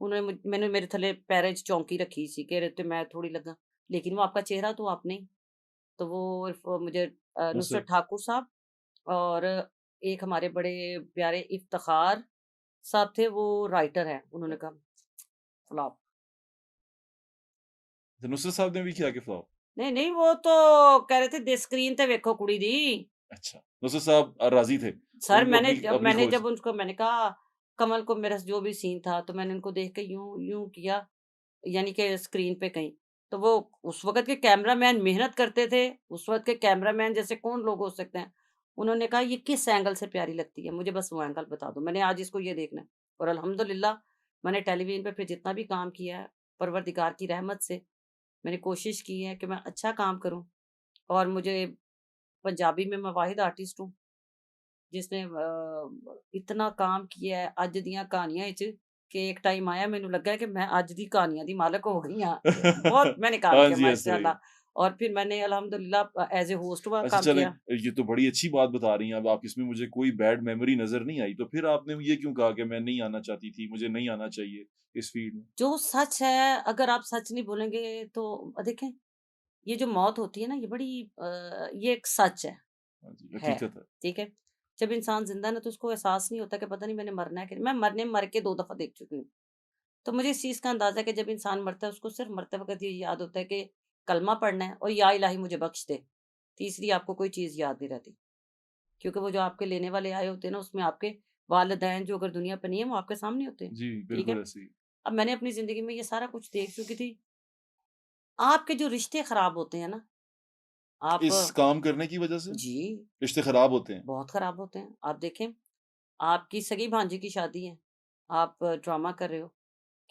उन्होंने मैंने मेरे थल्ले पैरें 'ਚ चौंकी रखी सी कि ते मैं थोड़ी लगा, लेकिन वो आपका चेहरा तो आपने ही। तो वो मुझे नुसरत नुसरत। ठाकुर साहब और एक हमारे बड़े प्यारे इफ्तिखार साहब थे, वो राइटर हैं। उन्होंने कहा, "फ्लॉप।" तो नुसरत साहब ने भी किया कि फ्लॉप? नहीं, नहीं, वो तो कह रहे थे, "दे स्क्रीन ते वेखो कुड़ी दी।" अच्छा, नुसरत साहब राज़ी थे। सर, उनको अपनी अपनी मैंने खोज जब उनको मैंने कहा, कमल को मेरा जो भी सीन था, तो मैंने उनको देख के यूँ यूँ किया, यानी कि स्क्रीन पे कहीं। तो वो उस वक़्त के कैमरामैन मेहनत करते थे, उस वक़्त के कैमरामैन जैसे कौन लोग हो सकते हैं? उन्होंने कहा, "ये किस एंगल से प्यारी लगती है? मुझे बस वो एंगल बता दो, मैंने आज इसको ये देखना है।" और अल्हम्दुलिल्लाह मैंने टेलीविज़न पे फिर जितना भी काम किया है, परवरदिगार की रहमत से मैंने कोशिश की है कि मैं अच्छा काम करूँ। और मुझे पंजाबी में मैं वाहिद आर्टिस्ट हूँ जिसने इतना काम किया है ਅੱਜ ਦੀਆਂ ਕਹਾਣੀਆਂ ਵਿੱਚ कि एक टाइम आया, मैनू लगा कि मैं ਅੱਜ ਦੀ कहानियां दी मालक हो गई हाँ। बहुत मैंने काम हाँ किया जी, हँस रही माशाल्लाह। हैं। और फिर मैंने अल्हम्दुलिल्लाह एज़ ए होस्ट वहाँ अच्छा काम चलें, किया। ये तो बड़ी अच्छी बात बता रही हैं अब आप, इसमें मुझे कोई बैड मेमोरी नज़र नहीं आई, तो फिर आपने ये क्यों कहा कि मैं नहीं आना चाहती थी, मुझे नहीं आना चाहिए इस फ़ील्ड में? जो सच है, अगर आप सच नहीं बोलेंगे तो देखें, ये जो मौत होती है ना, ये बड़ी ये एक सच हाँ जी, है, हकीकत है। ठीक है? जब इंसान ज़िंदा है ना, तो उसको एहसास नहीं होता कि पता नहीं मैंने मरना है कि नहीं। मैं मर के 2 दफ़ा देख चुकी हूँ। तो मुझे इस चीज़ का अंदाज़ा है कि जब इंसान मरता है, उसको सिर्फ़ मरते वक़्त ये याद होता है कि कलमा पढ़ना है और या इलाही मुझे बख्श दे। तीसरी आपको कोई चीज़ याद नहीं रहती। क्योंकि वो जो आपके लेने वाले आए होते हैं ना, उसमें आपके वालिदैन जो अगर दुनिया पे नहीं है, वो आपके सामने होते हैं, जी, ठीक बिल्कुल है? ऐसे ही। अब मैंने अपनी ज़िंदगी में ये सारा कुछ देख चुकी थी। आपके जो रिश्ते ख़राब होते हैं ना, आप इस काम करने की वज़ह से जी, रिश्ते खराब होते हैं। बहुत ख़राब होते हैं। आप देखें, आपकी सगी भांजी की शादी है, आप ड्रामा कर रहे हो,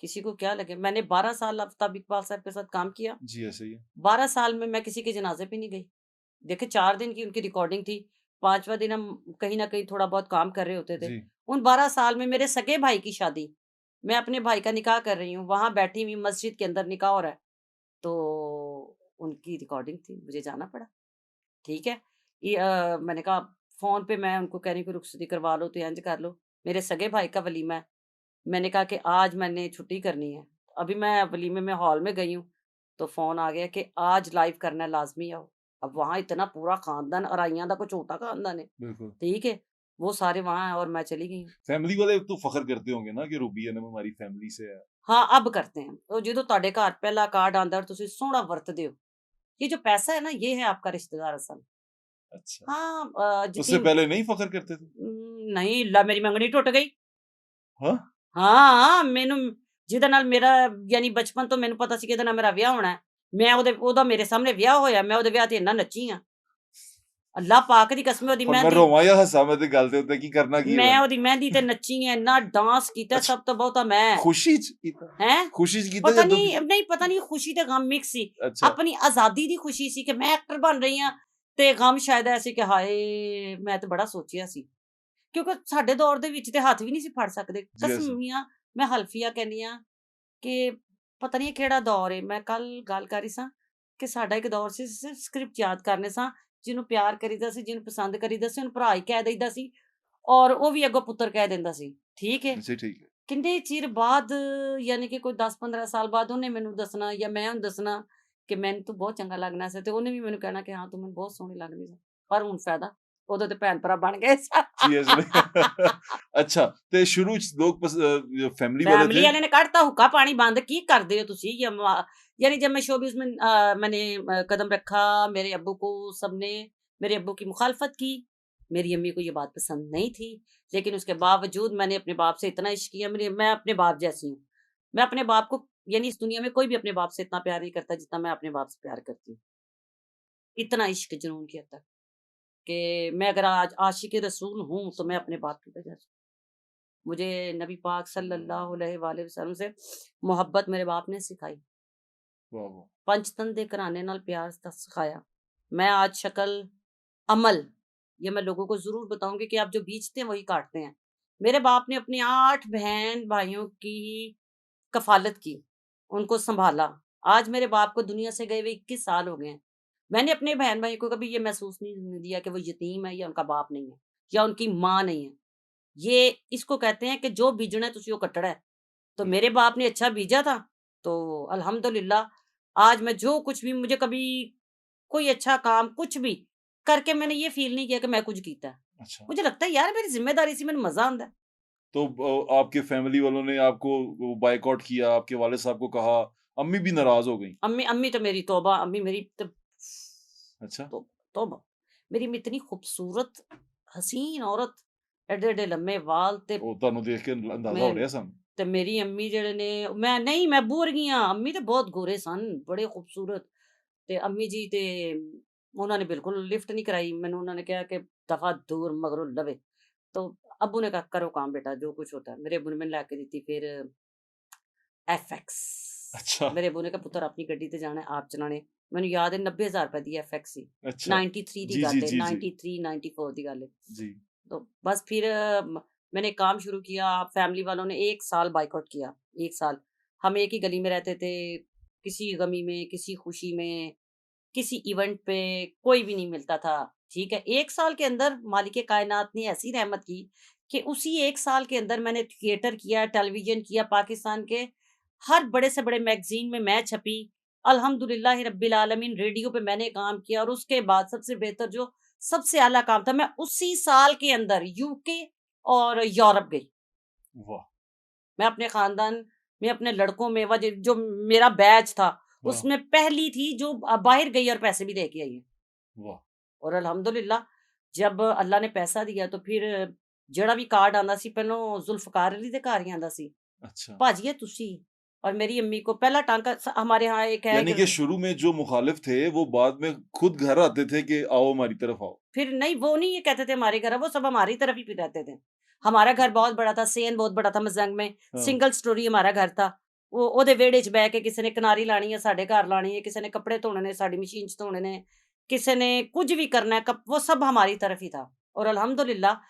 किसी को क्या लगे? मैंने 12 साल आफ्ताब इकबाल साहब के साथ काम किया। जी, ऐसे ही है। 12 साल में मैं किसी के जनाज़े पे नहीं गई। देखिए 4 दिन की उनकी रिकॉर्डिंग थी, 5वाँ दिन हम कहीं न कहीं थोड़ा बहुत काम कर रहे होते थे। जी, उन 12 साल में मेरे सगे भाई की शादी, मैं अपने भाई का निकाह कर रही हूँ, वहाँ बैठी हुई मस्जिद के अंदर निकाह हो रहा है, तो उनकी रिकॉर्डिंग थी, मुझे जाना पड़ा, ठीक है? मैंने कहा फ़ोन पे मैं उनको कह रही हूँ कि रुख़सती करवा लो तो इंज कर लो, मेरे सगे भाई का वलीमा है। मैंने कहा कि आज मैंने छुट्टी करनी है। अभी मैं वलीमे में हॉल में गई हूँ, तो फ़ोन आ गया कि आज लाइव करना है, लाज़मी आओ। अब वहाँ इतना पूरा खानदान अराइयाँ दा कोई छोटा खानदान है, बिल्कुल। ठीक है? वो सारे वहाँ हैं और मैं चली गई हूँ। फैमिली वाले तो फ़ख्र करते होंगे ना कि रूबी अनम हमारी फैमिली से है। हाँ, अब करते हैं। तो ਜਦੋਂ ਤੁਹਾਡੇ ਘਰ ਪਹਿਲਾ ਕਾਰਡ ਆਂਦਾ ਔਰ ਤੁਸੀਂ ਸੋਹਣਾ ਵਰਤਦੇ ਹੋ, ये जो पैसा है ना, ये है आपका रिश्तेदार असल। अच्छा, हाँ उससे जितनी पहले नहीं फ़ख्र करते थे? नहीं ला मेरी मंगनी टुट गई। हाँ? ਹਾਂ, ਮੈਨੂੰ ਜਿਹਦੇ ਨਾਲ ਮੇਰਾ ਯਾਨੀ ਬਚਪਨ ਤੋਂ ਮੈਨੂੰ ਪਤਾ ਸੀ ਕਿ ਇਹਦੇ ਨਾਲ ਮੇਰਾ ਵਿਆਹ ਹੋਣਾ ਹੈ। ਮੈਂ ਉਹਦਾ ਮੇਰੇ ਸਾਹਮਣੇ ਵਿਆਹ ਹੋਇਆ, ਮੈਂ ਉਹਦੇ ਵਿਆਹ ਤੇ ਇੰਨਾ ਨੱਚੀ ਆ। ਅੱਲਾ ਪਾਕ ਦੀ ਕਸਮ ਉਹਦੀ ਹੁਣ ਮੈਂ ਮਹਿੰਦੀ ਰੋਵਾਂ ਜਾਂ ਹੱਸਾਂ ਮੈਂ ਤੇ ਗੱਲ ਦੇ ਉੱਤੇ ਕੀ ਕਰਨਾ ਕੀ ਹੈ ਮੈਂ ਹੁਣ? ਉਹਦੀ ਮਹਿੰਦੀ ਤੇ ਨੱਚੀ ਆ, ਇੰਨਾ ਡਾਂਸ ਕੀਤਾ ਅੱਛਾ, ਸਭ ਤੋਂ ਬਹੁਤਾ ਮੈਂ। ਖੁਸ਼ੀ 'ਚ ਕੀਤਾ? ਹੈਂ? ਖੁਸ਼ੀ 'ਚ ਕੀਤਾ ਪਤਾ ਜਾਂ ਦੁੱਖ ਨਹੀਂ 'ਚ? ਨਹੀਂ ਪਤਾ ਨਹੀਂ ਖੁਸ਼ੀ ਤੇ ਗਮ ਮਿਕਸ ਸੀ। ਅੱਛਾ, ਆਪਣੀ ਆਜ਼ਾਦੀ ਦੀ ਖੁਸ਼ੀ ਸੀ ਕਿ ਮੈਂ ਐਕਟਰ ਬਣ ਰਹੀ ਹਾਂ ਤੇ ਗਮ ਸ਼ਾਇਦ ਐ ਸੀ ਕਿ ਹਾਏ! ਮੈਂ ਤੇ ਬੜਾ ਸੋਚਿਆ ਸੀ। ਕਿਉਂਕਿ ਸਾਡੇ ਦੌਰ ਦੇ ਵਿੱਚ ਤੇ ਹੱਥ ਵੀ ਨਹੀਂ ਸੀ ਫੜ ਸਕਦੇ। ਜੀ ਐਸੇ ਕਸਮੀਆਂ ਮੈਂ ਹਲਫੀਆ ਕਹਿੰਦੀ ਆ ਕਿ ਪਤਾ ਨਹੀਂ ਇਹ ਕਿਹੜਾ ਦੌਰ ਏ। ਮੈਂ ਕੱਲ੍ਹ ਗੱਲ ਕਰ ਰਹੀ ਸਾਂ ਕਿ ਸਾਡਾ ਇੱਕ ਦੌਰ ਸੀ ਸਿਰਫ ਸਕ੍ਰਿਪਟ ਯਾਦ ਕਰਨੇ ਸਾਂ, ਜਿਹਨੂੰ ਪਿਆਰ ਕਰੀਦਾ ਸੀ, ਜਿਹਨੂੰ ਪਸੰਦ ਕਰੀਦਾ ਸੀ, ਉਹਨੂੰ ਭਰਾ ਹੀ ਕਹਿ ਦਈਦਾ ਸੀ ਔਰ ਉਹ ਵੀ ਅੱਗੋਂ ਪੁੱਤਰ ਕਹਿ ਦਿੰਦਾ ਸੀ, ਠੀਕ ਏ। ਜੀ ਠੀਕ ਹੈ। ਕਿੰਨੇ ਚਿਰ ਬਾਅਦ ਯਾਨੀ ਕਿ ਕੋਈ 10-15 ਸਾਲ ਬਾਅਦ ਉਹਨੇ ਮੈਨੂੰ ਦੱਸਣਾ ਜਾਂ ਮੈਂ ਉਹਨੂੰ ਦੱਸਣਾ ਕਿ ਮੈਨੂੰ ਤੂੰ ਬਹੁਤ ਚੰਗਾ ਲੱਗਣਾ ਸੀ ਤੇ ਉਹਨੇ ਵੀ ਮੈਨੂੰ ਕਹਿਣਾ ਕਿ ਹਾਂ ਤੂੰ ਮੈਨੂੰ ਬਹੁਤ ਸੋਹਣੀ ਲੱਗਦੀ ਸੀ। ਪਰ ਹੁਣ ਫਾਇਦਾ, ਉਦੋਂ ਤੇ ਭੈਣ-ਭਰਾ ਬਣ ਗਏ ਸਾਂ। ਜੀ ਐਸੇ ਨਹੀਂ ਅੱਛਾ ਤੇ ਸ਼ੁਰੂ 'ਚ ਲੋग फैमिली वाले फैमिली थे? वाले ने काटता हुक्का पानी बंद की करदे हो तुसी यानी जब मैं शोबिज़ में मैंने कदम रखा मेरे अब्बू को सबने मेरे अब्बू की मुखालफत की। मेरी अम्मी को ये बात पसंद नहीं थी, लेकिन उसके बावजूद मैंने अपने बाप से इतना इश्क किया मैं अपने बाप जैसी हूँ। मैं अपने बाप को यानी इस दुनिया में कोई भी अपने बाप से इतना प्यार नहीं करता जितना मैं अपने बाप से प्यार करती हूँ। इतना इश्क जुनून की हद तक कि मैं अगर आज आशिक़ रसूल हूँ, तो मैं अपने बाप की वजह से। मुझे नबी पाक सल्लल्लाहु अलैहि वसल्लम से मोहब्बत मेरे बाप ने सिखाई। वाह, वाह! पंचतन दे घराने नाल प्यार सिखाया। मैं आज शक्ल, अमल ये मैं लोगों को ज़रूर बताऊँगी कि आप जो बीजते हैं वही काटते हैं। मेरे बाप ने अपनी 8 बहन-भाइयों की कफ़ालत की, उनको सँभाला। आज मेरे बाप को दुनिया से गए हुए 21 साल हो गए हैं। मैंने अपने बहन-भाइयों को कभी ये महसूस नहीं होने दिया कि वो यतीम है या उनका बाप नहीं है या उनकी माँ नहीं है। ये इसको कहते हैं कि जो बीजना है तुसी वो कट्टड़ा है। तो बिल्कुल। मेरे बाप ने अच्छा बीजा था, तो अल्हम्दुलिल्लाह आज मैं जो कुछ भी मुझे कभी कोई अच्छा काम कुछ भी करके मैंने ये फ़ील नहीं किया कि मैं कुछ कीता है। अच्छा, मुझे लगता है यार मेरी ज़िम्मेदारी सी मैनू मज़ा आंदा है। तो आपके फैमिली वालों ने आपको वो बॉयकॉट किया, आपके वालिद साहब को कहा, अम्मी भी नाराज़ हो गईं। अम्मी अम्मी तो मेरी तौबा अम्मी मेरी अच्छा, तो तौबा मेरी अम्मी इतनी खूबसूरत हसीन औरत, एडे-एडे लम्मे वाल ते ਉਹ ਤੁਹਾਨੂੰ ਦੇਖ ਕੇ ਅੰਦਾਜ਼ਾ मैं ਹੋ ਰਿਹਾ ਸਾਨੂੰ। ਤੇ ਮੇਰੀ ਅੰਮੀ ਜਿਹੜੇ ਨੇ ਮੈਂ ਨਹੀਂ ਮੈਂ ਬੂਰ ਗਈ ਹਾਂ ਅੰਮੀ ਤੇ ਬਹੁਤ ਗੋਰੇ ਸਨ ਬੜੇ ਖੂਬਸੂਰਤ ਤੇ ਅੰਮੀ ਜੀ ਤੇ ਉਹਨਾਂ ਨੇ ਬਿਲकुल ਲਿਫਟ नहीं कराई ਮੈਨੂੰ ਉਹਨਾਂ ਨੇ ਕਿਹਾ ਕਿ ਦਫਾ ਦੂਰ ਮਗਰੋਂ ਲਵੇ तो अब्बू ने कहा करो काम बेटा जो कुछ होता है मेरे अब्बू ने मैंने ला के दी थी फिर एफएक्स अच्छा, मेरे अब्बू ने कहा पुत्र अपनी गड्डी ते जाना है आप चलाने ਮੈਨੂੰ ਯਾਦ ਹੈ 90000 ਰੁਪਏ ਦੀ एफएक्स ਸੀ अच्छा। 93 ਦੀ जी, जी, ਗੱਲ ਹੈ जी, जी। 93 94 ਦੀ ਗੱਲ है जी, तो बस फिर मैंने काम शुरू किया फैमिली वालों ने 1 साल बॉयकॉट किया 1 साल हम एक ही गली में रहते थे किसी गमी में किसी खुशी में किसी इवेंट पे कोई भी नहीं मिलता था, ठीक है? 1 साल के अंदर मालिके कायनात ने ऐसी रहमत की कि उसी 1 साल के अंदर मैंने थिएटर किया, टेलीविज़न किया, पाकिस्तान के हर बड़े से बड़े मैगज़ीन में मैं छपी। अल्हम्दुलिल्लाहि रब्बिल आलमीन रेडियो पे मैंने काम किया और उसके बाद सबसे बेहतर जो सबसे आला काम था, मैं उसी साल के अंदर यूके और यूरोप गई। वाह! मैं अपने ख़ानदान में, अपने लड़कों में जो मेरा बैच था, वाह! उसमें पहली थी जो बाहर गई और पैसे भी दे के आई है। वाह! और अल्हम्दुलिल्लाह जब अल्लाह ने पैसा दिया तो फिर ਜਿਹੜਾ ਵੀ ਕਾਰਡ ਆਂਦਾ ਸੀ ਪਹਿਲੋਂ ਜ਼ੁਲਫਕਾਰ ਅਲੀ ਦੇ ਘਰ ਹੀ ਆਂਦਾ ਸੀ। अच्छा। ਭਾਜੀ ਇਹ ਤੁਸੀਂ और मेरी अम्मी को पहला टांका हमारे यहाँ एक है यानी कि कि शुरू में जो मुखालिफ थे, वो बाद में खुद घर आते थे कि आओ हमारी तरफ आओ। फिर नहीं वो नहीं ये कहते थे हमारे घर, वो सब हमारी तरफ ही फिर रहते थे। हमारा घर बहुत बड़ा था, सेन बहुत बड़ा था मजंग में, हाँ। सिंगल स्टोरी हमारा घर था। ਉਹ ਉਹਦੇ ਵਿਹੜੇ 'ਚ ਬਹਿ ਕੇ ਕਿਸੇ ਨੇ ਕਿਨਾਰੀ ਲਾਣੀ ਹੈ, ਸਾਡੇ ਘਰ ਲਾਣੀ ਹੈ, ਕਿਸੇ ने कपड़े धोने ने, साड़ी मशीन 'ਚ धोने ने, किसी ने कुछ भी करना है, वो सब हमारी तरफ ही था। और अल्हम्दुलिल्लाह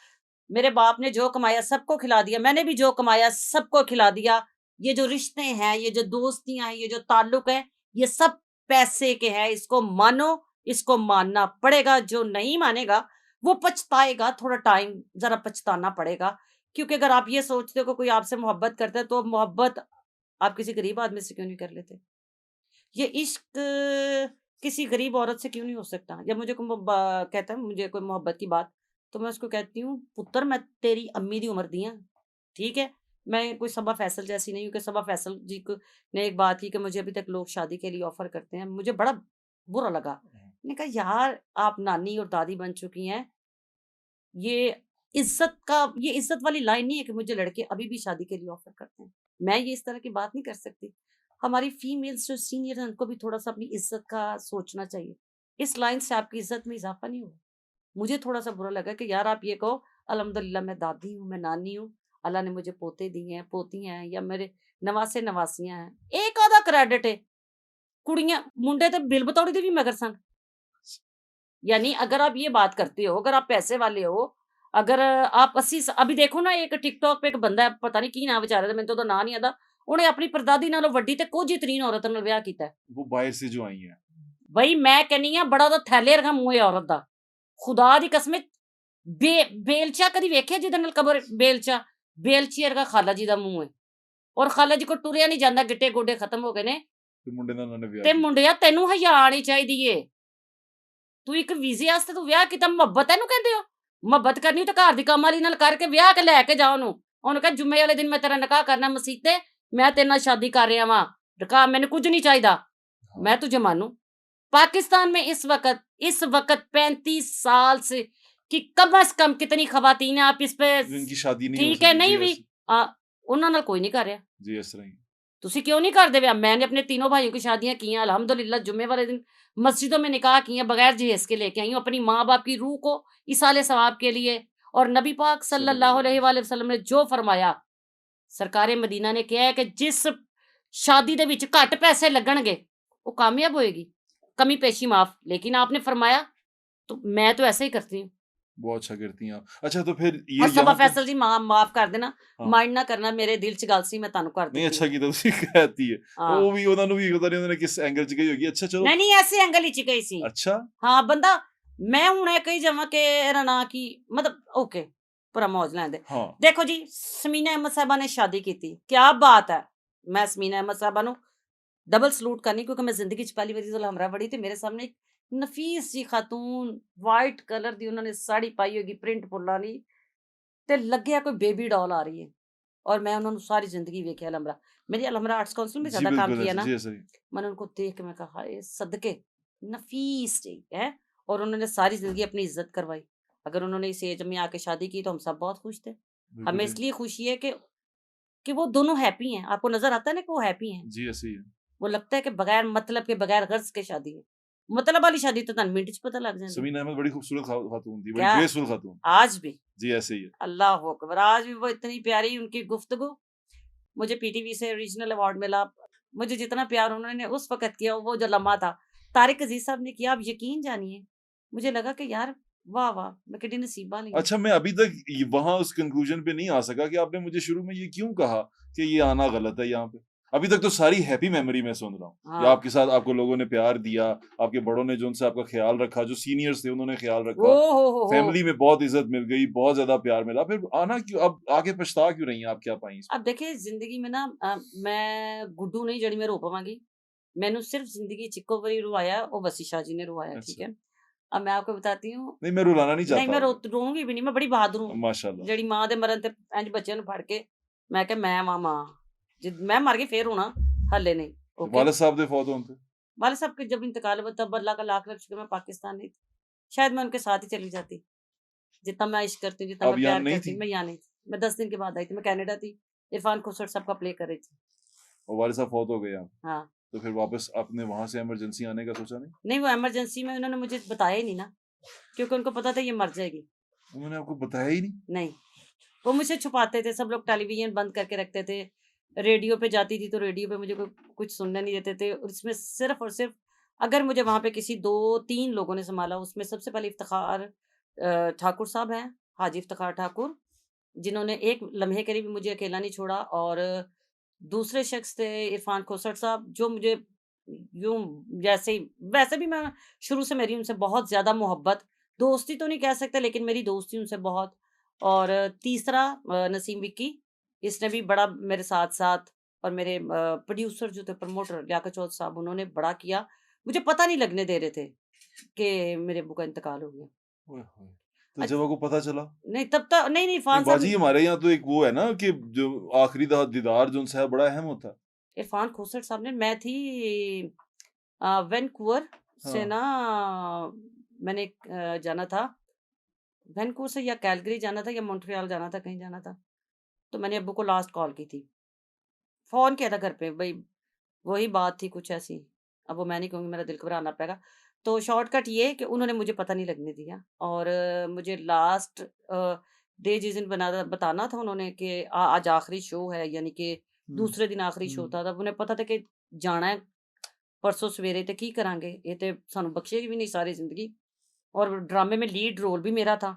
मेरे बाप ने जो कमाया सबको खिला दिया, मैंने भी जो कमाया सबको खिला दिया। ये जो रिश्ते हैं, ये जो दोस्तियाँ हैं, ये जो ताल्लुक है, ये सब पैसे के हैं। इसको मानो, इसको मानना पड़ेगा। जो नहीं मानेगा वो पछताएगा, थोड़ा टाइम ज़रा पछताना पड़ेगा। क्योंकि अगर आप ये सोचते हो कि कोई आपसे मोहब्बत करता है, तो मोहब्बत आप किसी गरीब आदमी से क्यों नहीं कर लेते? ये इश्क किसी गरीब औरत से क्यों नहीं हो सकता? जब मुझे कोई कहता है मुझे कोई मोहब्बत की बात, तो मैं उसको कहती हूँ, पुत्तर मैं तेरी अम्मी दी उम्र दी हाँ, ठीक है? मैं कोई सबा फैसल जैसी नहीं हूँ कि सबा फैसल जी को ने एक बात की कि मुझे अभी तक लोग शादी के लिए ऑफ़र करते हैं। मुझे बड़ा बुरा लगा। मैंने कहा यार आप नानी और दादी बन चुकी हैं, ये ये इज़्ज़त वाली लाइन नहीं है कि मुझे लड़के अभी भी शादी के लिए ऑफ़र करते हैं। मैं ये इस तरह की बात नहीं कर सकती। हमारी फीमेल्स जो सीनियर हैं उनको भी थोड़ा-सा अपनी इज़्ज़त का सोचना चाहिए। इस लाइन से आपकी इज़्ज़त में इज़ाफ़ा नहीं होगा। मुझे थोड़ा-सा बुरा लगा कि यार आप ये कहो अल्हम्दुलिल्लाह मैं दादी हूँ, मैं नानी हूँ, अल्लाह ने मुझे पोते दिए हैं, पोती हैं या मेरे नवासे-नवासियाँ हैं। एक आधा क्रेडिट है, कुड़ियाँ मुंडे ते बिल बतौड़ी दे भी मगर सन। यानी अगर आप ये बात करते हो, अगर आप पैसे वाले हो, अगर आप 80 स अभी देखो ना एक टिकटॉक पे एक बंदा है, पता नहीं की नाम बेचारे दा, मैनूं तो ओहदा नां नहीं आंदा। ਉਹਨੇ ਆਪਣੀ ਪਰਦਾਦੀ ਨਾਲੋਂ ਵੱਡੀ ਤੇ ਕੋਝੀ-ਤਰੀਨ ਔਰਤ ਨਾਲ ਵਿਆਹ ਕੀਤਾ ਹੈ। वो बाहर से जो आई हैं। ਬਈ ਮੈਂ ਕਹਿੰਨੀ ਆ ਬੜਾ ਉਹਦਾ ਥੈਲੇ ਵਰਗਾ ਮੂੰਹ ਹੈ ਔਰਤ ਦਾ। ਖੁਦਾ ਦੀ ਕਸਮ ਏ ਬੇਲਚਾ ਕਦੀ ਵੇਖਿਆ ਜਿਹਦੇ ਨਾਲ ਕਬਰ ਬੇਲਚਾ? ਬੇਲਚੀ ਵਰਗਾ ਖਾਲਾ ਜੀ ਦਾ ਮੂੰਹ ਹੈ। ਔਰ ਖਾਲਾ ਜੀ ਕੋਲ ਟੁਰਿਆ ਨਹੀਂ ਜਾਂਦਾ, ਗਿੱਟੇ ਗੋਡੇ ਖਤਮ ਹੋ ਗਏ ਨੇ। ਤੇ ਮੁੰਡੇ ਨਾਲ ਉਹਨਾਂ ਨੇ ਵਿਆਹ ਤੇ ਕੀਤਾ। ਮੁੰਡਿਆ ਤੈਨੂੰ ਹਯਾ ਆਣੀ ਚਾਹੀਦੀ ਏ। ਤੂੰ ਇੱਕ ਵੀਜ਼ੇ ਵਾਸਤੇ ਤੂੰ ਵਿਆਹ ਕੀਤਾ, ਮੁਹੱਬਤ ਇਹਨੂੰ ਕਹਿੰਦੇ ਹੋ? ਮੁਹੱਬਤ ਕਰਨੀ ਤਾਂ ਘਰ ਦੀ ਕੰਮ ਵਾਲੀ ਨਾਲ ਕਰਕੇ ਵਿਆਹ ਕੇ ਲੈ ਕੇ ਜਾ ਉਹਨੂੰ। ਉਹਨੂੰ ਕਹਿ ਜੁਮੇ ਵਾਲੇ ਦਿਨ ਮੈਂ ਤੇਰਾ ਨਿਕਾਹ ਕਰਨਾ ਮਸੀਤ ਤੇ, ਮੈਂ ਤੇਰੇ ਨਾਲ शादी कर रहा वां, निकाह मैंने कुछ नहीं चाहिदा, मैं तुझे मानूं। पाकिस्तान में इस वक़्त 35 साल से कि कम से कम कितनी ख़वातीन हैं आप इस पे जिनकी शादी नहीं हो ठीक है सकी। नहीं जी हुई ऐसे ਉਹਨਾਂ ਨਾਲ ਕੋਈ ਨਹੀਂ ਕਰ ਰਿਹਾ। जी इस तरह ही। ਤੁਸੀਂ क्यों नहीं करते विआह? मैंने अपने तीनों भाइयों की शादियाँ की हैं अल्हम्दुलिल्लाह, जुम्मे वाले दिन मस्जिदों में निकाह किए हैं, बगैर जहेज़ के लेके आई हूँ, अपनी माँ-बाप की रूह को इसाले सवाब के लिए। और नबी पाक सल्लल्लाहु अलैहि वसल्लम ने जो फरमाया, सरकारे मदीना ने कहा है कि जिस शादी दे विच घट पैसे लगणगे वो कामयाब होएगी, कमी पेशी माफ। लेकिन आपने फरमाया तो मैं तो ऐसे ही करती हूँ। बहुत अच्छा करती हैं आप। अच्छा तो फिर ये और सबा यहाँ पे फैसल जी माफ कर देना, हाँ। माइंड ना करना, मेरे दिल च गल सी मैं तुहानू कर नहीं दित्ती अच्छा है। ਕੀਤਾ ਤੁਸੀਂ ਕਹਿਤੀ ਹੈ। हाँ ਉਹ ਵੀ ਉਹਨਾਂ ਨੂੰ ਵੀ ਪਤਾ ਨਹੀਂ ਉਹਨਾਂ ਨੇ ਕਿਸ ਐਂਗਲ 'ਚ ਗਈ ਹੋਗੀ। ਅੱਛਾ ਚਲੋ। नहीं नहीं ऐसे एंगल ही गई सी। अच्छा। हाँ बंदा मैं हुण ਇਹ ਕਹੀ ਜਾਵਾਂ ਕਿ ਇਹਦਾ ਨਾਂ ਕੀ मतलब ओके पूरा मौज ਲੈਣ ਦੇ। हाँ। देखो जी समीना अहमद साहबा ने शादी की थी, क्या बात है। मैं समीना अहमद साहबा ਨੂੰ डबल सलूट करनी क्योंकि मैं जिंदगी च पहली बारी जुल हमरा बड़ी ते मेरे सामने एक नफीस जी खातून वाइट कलर दी उन्होंने साड़ी पाई होगी प्रिंट फुल्ला नी ते लग्या कोई बेबी डॉल आ रही है। और मैं उन्होंने सारी जिंदगी वेख्या अलमरा, मेरी अलमरा आर्ट्स काउंसिल में जी ज्यादा काम बिल्कुल किया ऐसे ना, जी ऐसे ही। मैंने उनको देख के मैं कहा हाय सदके नफीस जी है। और उन्होंने सारी जिंदगी अपनी इज्जत करवाई। अगर उन्होंने इस एज में आके शादी की तो हम सब बहुत खुश थे। बिल्कुल हमें सही। इसलिए खुशी है कि वो दोनों हैप्पी हैं। आपको नजर आता है ना कि वो हैप्पी हैं। जी ऐसे ही है। वो लगता है कि बगैर मतलब के बगैर गर्ज के शादी है। मतलब वाली शादी तो तुहानू मिंट च पता लग जाती। समीना अहमद बड़ी खूबसूरत खातून थी, बड़ी क्या ग्रेसफुल खातून। आज भी जी ऐसे ही है। अल्लाह अकबर, आज भी वो इतनी प्यारी उनकी गुफ्तगू। मुझे पीटीवी से रीजनल अवार्ड मिला। मुझे जितना प्यार उन्होंने उस वक्त किया वो जो लम्हा था तारिक अजीज साहब ने किया, आप यकीन जानिए मुझे लगा कि यार वाह वाह मैं कितनी नसीबा नहीं हूँ। अच्छा मैं अभी तक वहां उस कंक्लूजन पे नहीं आ सका कि आपने मुझे शुरू में ये क्यों कहा कि ये आना गलत है यहाँ पे। अभी तक तो सारी हैप्पी मेमोरी मैं सुन रहा हूँ कि हाँ। आपके साथ आपको लोगों ने प्यार दिया, आपके बड़ों ने जो उनसे आपका ख्याल रखा, जो सीनियर्स थे उन्होंने ख्याल रखा, ओह हो! फैमिली में बहुत इज़्ज़त मिल गई, बहुत ज़्यादा प्यार मिला, फिर आना क्यों अब आके पछता क्यों रही हैं, आप क्या पाई इसमें? अब देखिए ज़िंदगी में ना मैं गुड्डू नहीं जड़ी मैं रो पावांगी। मैंने सिर्फ़ ज़िंदगी च इक्को वारी रुवाया, वो वसी शाह जी ने रुवाया, ठीक अच्छा। है? अब मैं आपको बताती हूँ नहीं, मैं रुलाना नहीं नहीं चाहता मैं आपको। रोऊँगी भी नहीं, मैं बड़ी बहादुर हूँ। माशाल्लाह। ਜਿਹੜੀ ਮਾਂ ਦੇ ਮਰਨ ਤੇ ਇੰਝ ਬੱਚਿਆਂ ਨੂੰ ਫੜ ਕੇ ਮੈਂ ਕਿਹਾ ਮੈਂ ਵਾਂ ਮਾਂ। जब मैं मर गई फिर रोना, हल्ले नहीं, तो ओके? वालिद साहब दे फौत होन ते? वालिद साहब के जब इंतकाल हुआ तब अल्लाह का लाख लाख शुक्र मैं पाकिस्तान नहीं थी। शायद मैं उनके साथ ही चली जाती। जितना मैं इश्क करती हूँ, जितना आप मैं यहाँ प्यार नहीं करती थी? हूँ, मैं यहाँ नहीं थी। मैं 10 दिन के बाद आई थी, मैं कनाडा थी। इरफान खोसर साहब का प्ले कर रही थी। और वालिद साहब फौत हो गए यहाँ, हाँ। तो फिर वापस आपने वहाँ से इमरजेंसी आने का सोचा नहीं? नहीं वो इमरजेंसी में उन्होंने मुझे बताया ही नहीं ना, क्योंकि उनको पता था ये मर जाएगी। उन्होंने आपको बताया ही नहीं? नहीं, वो मुझसे छुपाते थे, सब लोग टेलीविज़न बंद करके रखते थे। रेडियो पे जाती थी तो रेडियो पे मुझे कुछ सुनने नहीं देते थे और इसमें सिर्फ़ और सिर्फ़ अगर मुझे वहाँ पे किसी 2-3 लोगों ने सँभाला, उसमें सबसे पहले इफ्तिख़ार ठाकुर साहब हैं, हाजी इफ्तिख़ार ठाकुर, जिन्होंने एक लम्हे के लिए भी मुझे अकेला नहीं छोड़ा और दूसरे शख़्स थे इरफ़ान खोसर साहब, जो मुझे यूँ जैसे ही वैसे भी मैं शुरू से मेरी उनसे बहुत ज़्यादा मोहब्बत, दोस्ती तो नहीं कह सकते लेकिन मेरी दोस्ती उनसे बहुत और तीसरा नसीम विक्की, इसने भी बड़ा मेरे साथ-साथ और मेरे प्रोड्यूसर जो थे प्रमोटर लियाकत चौधरी साहब उन्होंने बड़ा किया। मुझे पता नहीं लगने दे रहे थे कि मेरे अब्बू का इंतकाल हो गया। ओए होए! तो अच जब आपको पता चला? नहीं तब तो नहीं नहीं इरफ़ान बाजी साहब हमारे यहाँ तो एक वो है ना कि जो आखिरी दीदार जो उनसे है बड़ा अहम होता है। इरफ़ान खोसर साहब ने मैं थी वैनकूवर से हाँ। ना मैंने जाना था, वैनकूवर से या कैलगरी जाना था या मॉन्ट्रियल जाना था, कहीं जाना था। तो मैंने अब्बू को लास्ट कॉल की थी। फ़ोन किया था घर पे भई वही बात थी कुछ ऐसी। अब वो मैं नहीं कहूँगी मेरा दिल घबराना पड़ेगा। तो शॉर्टकट ये कि उन्होंने मुझे पता नहीं लगने दिया और मुझे लास्ट डे जिस दिन बताना था उन्होंने कि आज आखिरी शो है यानी कि हुँ, दूसरे दिन आखिरी शो हुँ। था। तब उन्हें पता था कि जाना है परसों सवेरे ते की करांगे? ये ते सानू बख्शेगी भी नहीं सारी ज़िंदगी और ड्रामे में लीड रोल भी मेरा था।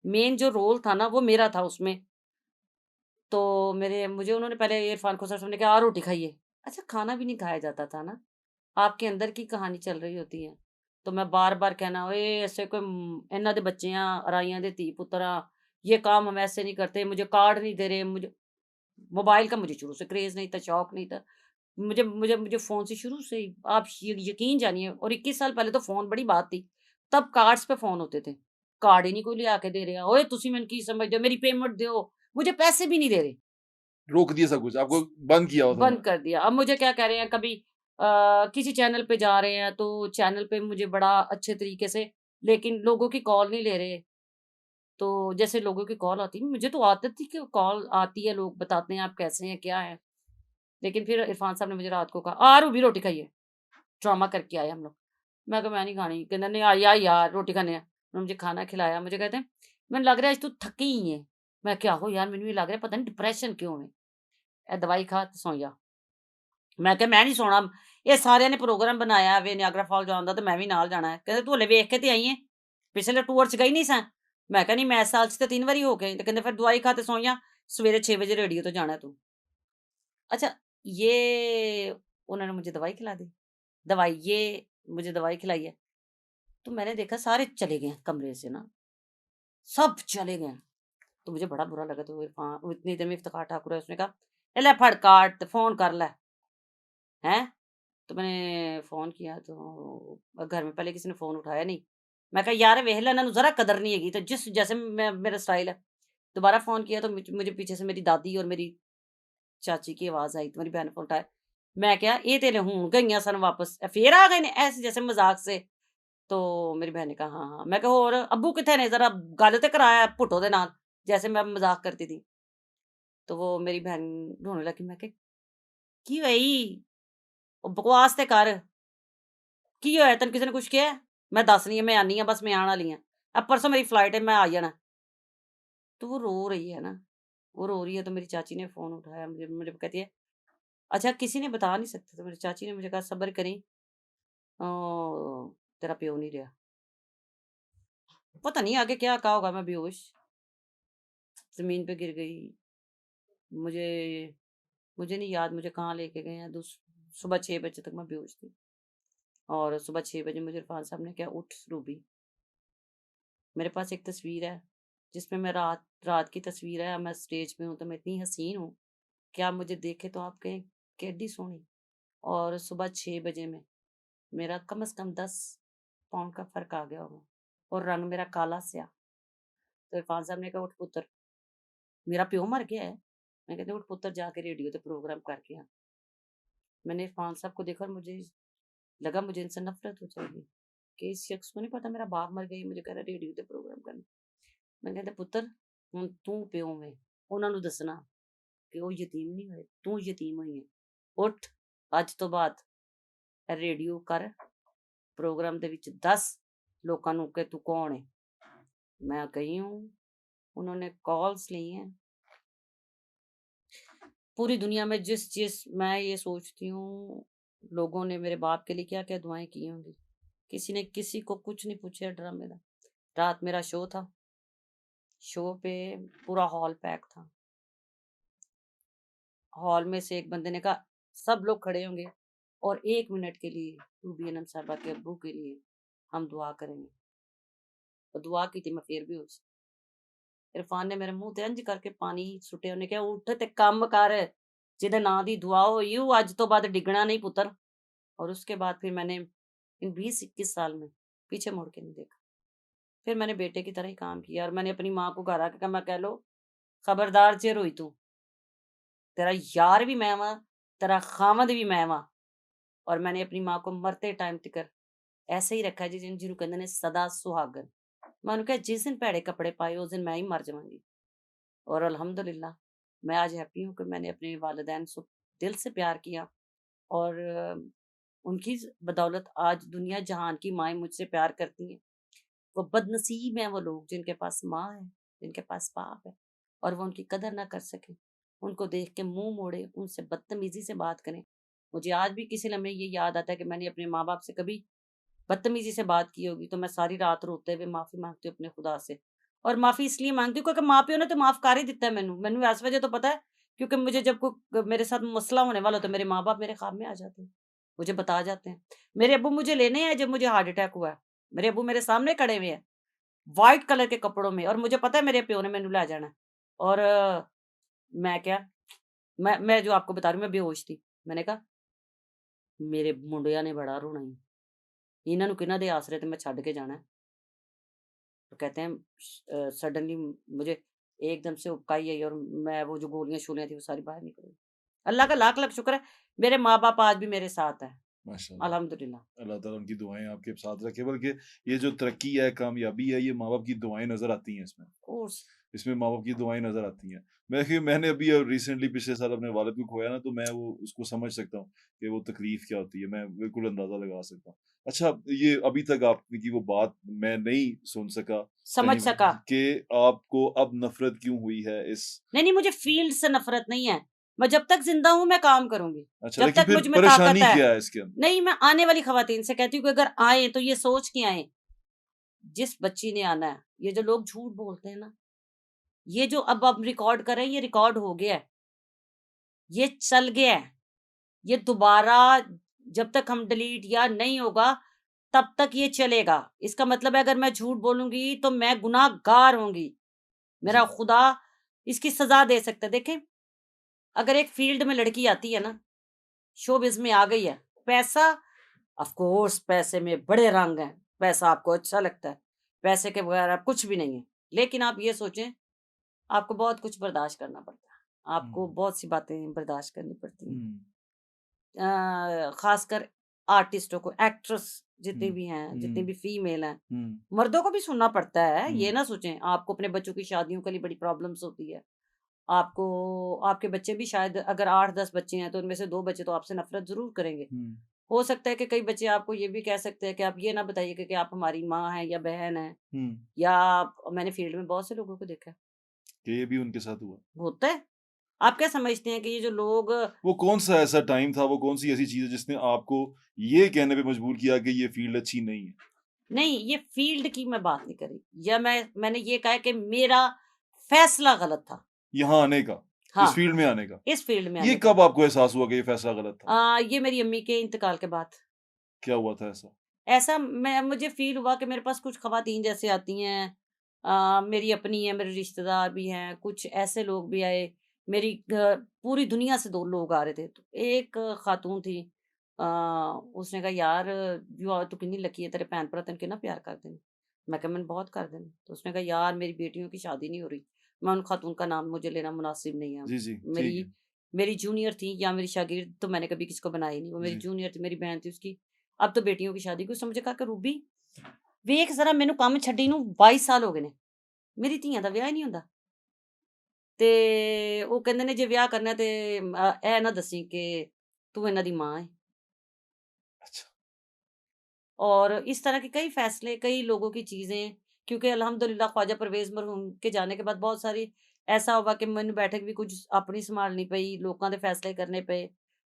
मेन जो रोल था ना वो मेरा था उसमें। तो मेरे मुझे उन्होंने पहले इरफ़ान खोसर साहब ने कहा, "आ रोटी खाइए।" अच्छा खाना भी नहीं खाया जाता था ना। आपके अंदर की कहानी चल रही होती है। तो मैं बार-बार कहना, "ओए ऐसे कोई इन्हां दे बच्चे आ, अराइयां दे धी पुत्तर आ, ये काम हम ऐसे नहीं करते, मुझे कार्ड नहीं दे रहे।" मुझे मोबाइल का मुझे शुरू से क्रेज़ नहीं था, शौक नहीं था। मुझे मुझे मुझे फ़ोन से शुरू से ही आप यकीन जानिए और 21 साल पहले तो फ़ोन बड़ी बात थी। तब कार्ड्स पे फ़ोन होते थे। कार्ड ही नहीं कोई लिया के दे रिहा। "ओए तुसी मैनू की समझदे हो? मेरी पेमेंट देओ।" मुझे पैसे भी नहीं दे रहे। रोक दिया सब कुछ, आपको बंद किया हुआ था बंद उन्होंने। कर दिया। अब मुझे क्या कह रहे हैं कभी किसी चैनल पे जा रहे हैं तो चैनल पे मुझे बड़ा अच्छे तरीके से लेकिन लोगों की कॉल नहीं ले रहे। तो जैसे लोगों की कॉल आती है मुझे तो आदत थी कि कॉल आती है, लोग बताते हैं आप कैसे हैं, क्या हैं। लेकिन फिर इरफान साहब ने मुझे रात को कहा, "आ रूबी रोटी खाइए।" ड्रामा करके आए हम लोग। मैं कहा, "मैं नहीं खानी।" कहंदा, "नहीं आ यार रोटी खाने आ।" उन्होंने मुझे खाना खिलाया। मुझे कहते हैं, "मैनू लग रहा है आज तू थकी ही है।" मैं क्या हो यार मैनू ये लग रहा है पता नहीं डिप्रेशन क्यों है। "ए दवाई खा ते सौ जा।" मैं ਕਿਹਾ ਮੈਂ ਨਹੀਂ ਸੌਣਾ ਇਹ ਸਾਰਿਆਂ ਨੇ ਪ੍ਰੋਗਰਾਮ ਬਣਾਇਆ ਵੇ ਨਿਆਗਰਾ ਫਾਲ ਜਾਣ ਦਾ ਤੇ ਮੈਂ ਵੀ ਨਾਲ ਜਾਣਾ ਹੈ ਕਹਿੰਦੇ ਤੂੰ ਹਲੇ ਵੇਖ ਕੇ ਤੇ ਆਈ ਹੈ ਪਿਛਲੇ ਟੂਰ 'ਚ ਗਈ ਨਹੀਂ ਸਾਂ ਮੈਂ ਕਿਹਾ ਨਹੀਂ ਮੈਂ ਇਸ ਸਾਲ 'ਚ ਤੇ 3 ਵਾਰੀ ਹੋ ਕੇ ਆਈ ਤੇ ਕਹਿੰਦੇ ਫਿਰ ਦਵਾਈ ਖਾ ਤੇ ਸੌਂ ਜਾ सवेरे 6 बजे रेडियो तो जाना है तू अच्छा ये उन्होंने मुझे दवाई खिला दी दवाई ये मुझे दवाई खिलाई है तो मैंने देखा सारे चले गए हैं कमरे से ना सब चले गए हैं। तो मुझे बड़ा बुरा लगा तो इरफान वो इतनी देर में इफ्तिखार ठाकुर है उसने कहा "ए ले फड़ काट ते फोन कर ले हैं तो मैंने फ़ोन किया तो घर में पहले किसी ने फ़ोन उठाया नहीं। मैं कहा यार वेख लै इन्हां नूं ज़रा कदर नहीं हैगी। तो जिस जैसे मैं मेरा स्टाइल है, दोबारा फ़ोन किया तो मुझे पीछे से मेरी दादी और मेरी चाची की आवाज़ आई तो मेरी बहन ने फ़ोन उठाया। मैं कहा ये ते हुण गईयां सन वापस फिर आ गए ने ऐसे जैसे मज़ाक से। तो मेरी बहन ने कहा हाँ, हाँ। मैं कहा होर अब्बू कित्थे ने ज़रा गल ते कराया भुट्टो दे नाल जैसे मैं मज़ाक करती थी। तो वो मेरी बहन रोने लगी। मैं कहा की होई? ओ बकवास ते कर। की होया तैनूं किसी ने कुछ कहा है? मैं दसनी आं मैं आनी आं बस मैं आन वाली आं। अब परसों मेरी फ्लाइट है मैं आ जाना। तो वो रो रही है ना, वो रो रही है तो मेरी चाची ने फ़ोन उठाया मुझे मुझे कहती है, "अच्छा किसी ने बता नहीं सकते?" तो मेरी चाची ने मुझे कहा, "सब्र करी तेरा प्यो नहीं रहा।" पता नहीं आगे क्या कहा होगा मैं बेहोश ज़मीन पे गिर गई। मुझे मुझे नहीं याद मुझे कहाँ लेके गए हैं। सुबह 6 बजे तक मैं बेहोश थी और सुबह 6 बजे मुझे इरफान साहब ने कहा, "उठ रूबी।" मेरे पास एक तस्वीर है, जिसमें मैं रात रात की तस्वीर है, मैं स्टेज पे हूँ, तो मैं इतनी हसीन हूँ कि आप मुझे देखें तो आप कहें, "केड्डी सोहनी।" और सुबह 6 बजे में मेरा कम से कम 10 पाउंड का फ़र्क आ गया होगा और रंग मेरा काला स्या। तो इरफान साहब ने कहा, "उठ पुत्तर।" मेरा प्यो मर गया है। मैं कहती, "उठ पुत्तर, जाके रेडियो ते प्रोग्राम करके आ।" मैंने इरफान साहब को देखा और मुझे लगा मुझे इनसे नफ़रत हो जाएगी, कि इस शख्स को नहीं पता मेरा बाप मर गया, ये मुझे कह रहा है रेडियो ते प्रोग्राम करना। मैं कहते, "पुत्तर, ਹੁਣ ਤੂੰ ਪਿਓ ਵੇਂ, ਉਹਨਾਂ ਨੂੰ ਦੱਸਣਾ ਕਿ ਉਹ ਯਤੀਮ ਨਹੀਂ ਹੋਏ, ਤੂੰ ਯਤੀਮ ਹੋਈ ਹੈ। ਉੱਠ, ਅੱਜ ਤੋਂ ਬਾਅਦ ਰੇਡੀਓ ਕਰ, ਪ੍ਰੋਗਰਾਮ ਦੇ ਵਿੱਚ ਦੱਸ ਲੋਕਾਂ ਨੂੰ ਕਿ ਤੂੰ कौन है।" मैं गई हूँ, उन्होंने कॉल्स ली हैं। पूरी दुनिया में जिस मैं ये सोचती हूँ, लोगों ने मेरे बाप के लिए क्या-क्या दुआएँ की होंगी। किसी ने किसी को कुछ नहीं पूछा ड्रामेदार। रात मेरा शो था, शो पे पूरा हॉल पैक था। हॉल में से एक बंदे ने कहा, "सब लोग खड़े होंगे और 1 मिनट के लिए रूबी अनम साहबा के अब्बू के लिए हम दुआ करेंगे।" और दुआ की थी मैं फिर भी उस इरफान ने मेरे मुँह ते इंज करके पानी सुੱਟਿਆ, ਉਹਨੇ ਕਿਹਾ, "ਉੱਠ ਤੇ ਕੰਮ कर, ਜਿਹਦੇ ਨਾਂ ਦੀ दुआ होई हूँ, ਅੱਜ ਤੋਂ ਬਾਅਦ डिगना नहीं पुत्र।" और उसके बाद फिर मैंने इन 20-21 साल में पीछे मुड़ के नहीं देखा। फिर मैंने बेटे की तरह ही काम किया और मैंने अपनी माँ को घर आके कहा, मैं कह लो, खबरदार जे रोई तू, तेरा यार भी मैं वां, तेरा खामद भी मैं वां। और मैंने अपनी माँ को मरते टाइम तिकर ऐसे ही रखा है जी जिन ਜਿਹਨੂੰ ਕਹਿੰਦੇ ਨੇ सदा सुहागन। मैं ਉਹਨੂੰ ਕਿਹਾ, जिस दिन भैड़े कपड़े पाए उस दिन मैं ही मर जाऊंगी। और अल्हम्दुलिल्लाह मैं आज हैप्पी हूँ कि मैंने अपने वालिदैन से दिल से प्यार किया और उनकी बदौलत आज दुनिया जहान की माएँ मुझसे प्यार करती हैं। वो बदनसीब हैं वो लोग जिनके पास माँ है, जिनके पास बाप है और वो उनकी कदर ना कर सकें। उनको देख के मुँह मोड़े, उनसे बदतमीज़ी से बात करें। मुझे आज भी किसी लम्हे ये याद आता है कि मैंने अपने माँ-बाप से कभी बदतमीज़ी से बात की होगी, तो मैं सारी रात रोते हुए माफ़ी माँगती हूँ अपने खुदा से। और माफ़ी इसलिए माँगती हूँ क्योंकि माँ-प्यो ने तो माफ़ कर ही दिता है मैनू इस वजह तो पता है क्योंकि मुझे जब कोई मेरे साथ मसला होने वाला होता है, मेरे माँ-बाप मेरे ख्वाब में आ जाते हैं, मुझे बता जाते हैं। मेरे अब्बू मुझे लेने आए जब मुझे हार्ट अटैक हुआ है, मेरे अब्बू मेरे सामने खड़े हुए हैं, व्हाइट कलर के कपड़ों में और मुझे पता है मेरे प्यो ने मैनू लै जाना है। और मैं क्या मैं जो आपको बता रही हूँ मैं बेहोश थी। मैंने कहा, "मेरे मुंडिਆਂ ने बड़ा रोना ਈ, इन्हां नू किन्हां दे आसरे ते मैं छड्ड के जाना है।" तो कहते हैं सडनली मुझे एकदम से उबकाई आई और मैं वो जो गोलियाँ-शोलियाँ थी वो सारी बाहर निकल गई। अल्लाह का लाख-लाख शुक्र है, मेरे माँ-बाप आज भी मेरे साथ हैं, माशाल्लाह। अल्हम्दुलिल्लाह। अल्लाह ताला उनकी दुआएँ आपके साथ रखे, बल्कि ये जो तरक्की है, कामयाबी है, ये माँ-बाप की दुआएँ नज़र आती हैं इसमें। कोर्स इसमें माँ-बाप की दुआएँ नज़र आती हैं। मैंने अभी रिसेंटली पिछले साल अपने वालिद को खोया ना, तो मैं वो उसको समझ सकता हूँ कि वो तकलीफ़ क्या होती है, मैं बिल्कुल अंदाज़ा लगा सकता हूँ। अच्छा, ये अभी तक आपकी वो बात मैं नहीं सुन सका समझ कहीं सका। कि आपको अब नफ़रत क्यों हुई है इस नहीं, मुझे फ़ील्ड से नफ़रत नहीं है। मैं जब तक ज़िंदा हूँ मैं काम करूँगी, अच्छा, जब लेकिन तक फिर मुझ में ताकत परेशानी है। क्या है इसके अंदर? नहीं, मैं आने वाली ख़वातीन से कहती हूँ कि अगर आएँ तो ये सोच के आएँ, जिस बच्ची ने आना है, ये जो लोग झूठ बोलते हैं ना, ये जो अब हम रिकॉर्ड कर रहे हैं, ये रिकॉर्ड हो गया है, ये चल गया है। ये दोबारा जब तक हम डिलीट या नहीं होगा, तब तक ये चलेगा। इसका मतलब है अगर मैं झूठ बोलूँगी तो मैं गुनहगार होंगी। मेरा जी। खुदा इसकी सज़ा दे सकता है। देखें, अगर एक फ़ील्ड में लड़की आती है ना, शोबिज़ में आ गई है, पैसा ऑफ़ कोर्स पैसे में बड़े रंग हैं, पैसा आपको अच्छा लगता है, पैसे के बगैर आप कुछ भी नहीं है। लेकिन आप ये सोचें, आपको बहुत कुछ बर्दाश्त करना पड़ता है। आपको हुँ, बहुत सी बातें बर्दाश्त करनी पड़ती हैं। हुँ, खासकर आर्टिस्टों को, एक्ट्रेस जितनी हुँ, भी हैं, जितनी हुँ, भी फीमेल हैं, हुँ, मर्दों को भी सुनना पड़ता है। हुँ। ये ना सोचें, आपको अपने बच्चों की शादियों के लिए बड़ी प्रॉब्लम्स होती है। आपको आपके बच्चे भी शायद अगर 8-10 बच्चे हैं, तो उनमें से 2 बच्चे तो आपसे नफ़रत ज़रूर करेंगे। हुँ, हो सकता है कि कई बच्चे आपको ये भी कह सकते हैं कि आप ये ना बताइए कि आप हमारी माँ हैं या बहन हैं हुँ, या मैंने फ़ील्ड में बहुत से लोगों को देखा है, कि ये भी उनके साथ हुआ। होता है। आप क्या समझते हैं कि ये जो लोग वो कौन-सा ऐसा टाइम था, वो कौन-सी ऐसी चीज़ है जिसने आपको ये कहने पे मजबूर किया कि ये फ़ील्ड अच्छी नहीं है? नहीं, ये फ़ील्ड की मैं बात नहीं कर रही या मैंने ये कहा है कि मेरा फ़ैसला गलत था। यहाँ आने का? हाँ, इस फ़ील्ड में आने का। इस फ़ील्ड में ये आने का। कब आपको एहसास हुआ कि ये फ़ैसला गलत था? ये मेरी अम्मी के इंतकाल के बाद। क्या हुआ था ऐसा? ऐसा मैं मुझे फ़ील हुआ कि मेरे पास कुछ ख़वातीन जैसे आती हैं, मेरी अपनी हैं, मेरे रिश्तेदार भी हैं, कुछ ऐसे लोग भी आए। मेरी पूरी दुनिया से 2 लोग आ रहे थे। तो एक ख़ातून थी, अ, उसने कहा यार तू किन्नी लकी है, तेरे भैन-भरा तैਨੂੰ किन्ना प्यार करदे ने। मैं कहा मैनू बहुत करदे ने। तो उसने कहा यार मेरी बेटियों की शादी नहीं हो रही। मैं उन ख़ातून का नाम मुझे लेना मुनासिब नहीं है। जी, जी, मेरी ठीक है। मेरी जूनियर थी या मेरी शागिर्द तो मैंने कभी किसी को बनाया ही नहीं। वो मेरी जी, जूनियर थी, मेरी बहन थी उसकी अब तो बेटियों की शादी। उसने मुझे कहा कि रूबी ਵੇਖ ਜ਼ਰਾ ਮੈਨੂੰ ਕੰਮ ਛੱਡੀ ਨੂੰ 22 ਸਾਲ ਹੋ ਗਏ ਨੇ। ਮੇਰੀ ਧੀਆਂ ਦਾ ਵਿਆਹ ਹੀ ਨਹੀਂ ਹੁੰਦਾ। ਤੇ ਉਹ ਕਹਿੰਦੇ ਨੇ ਜੇ ਵਿਆਹ ਕਰਨਾ ਤੇ ਇਹ ਨਾ ਦੱਸੀ ਕਿ ਤੂੰ ਇਹਨਾਂ ਦੀ ਮਾਂ ਹੈ। अच्छा। और इस तरह के कई फैसले, कई लोगों की चीज़ें, क्योंकि अल्हम्दुलिल्लाह ख्वाजा परवेज़ मरहूम के जाने के बाद बहुत सारी ऐसा हुआ कि मैनू बैठक भी कुछ अपनी संभालनी पई, लोगों के फैसले करने पे।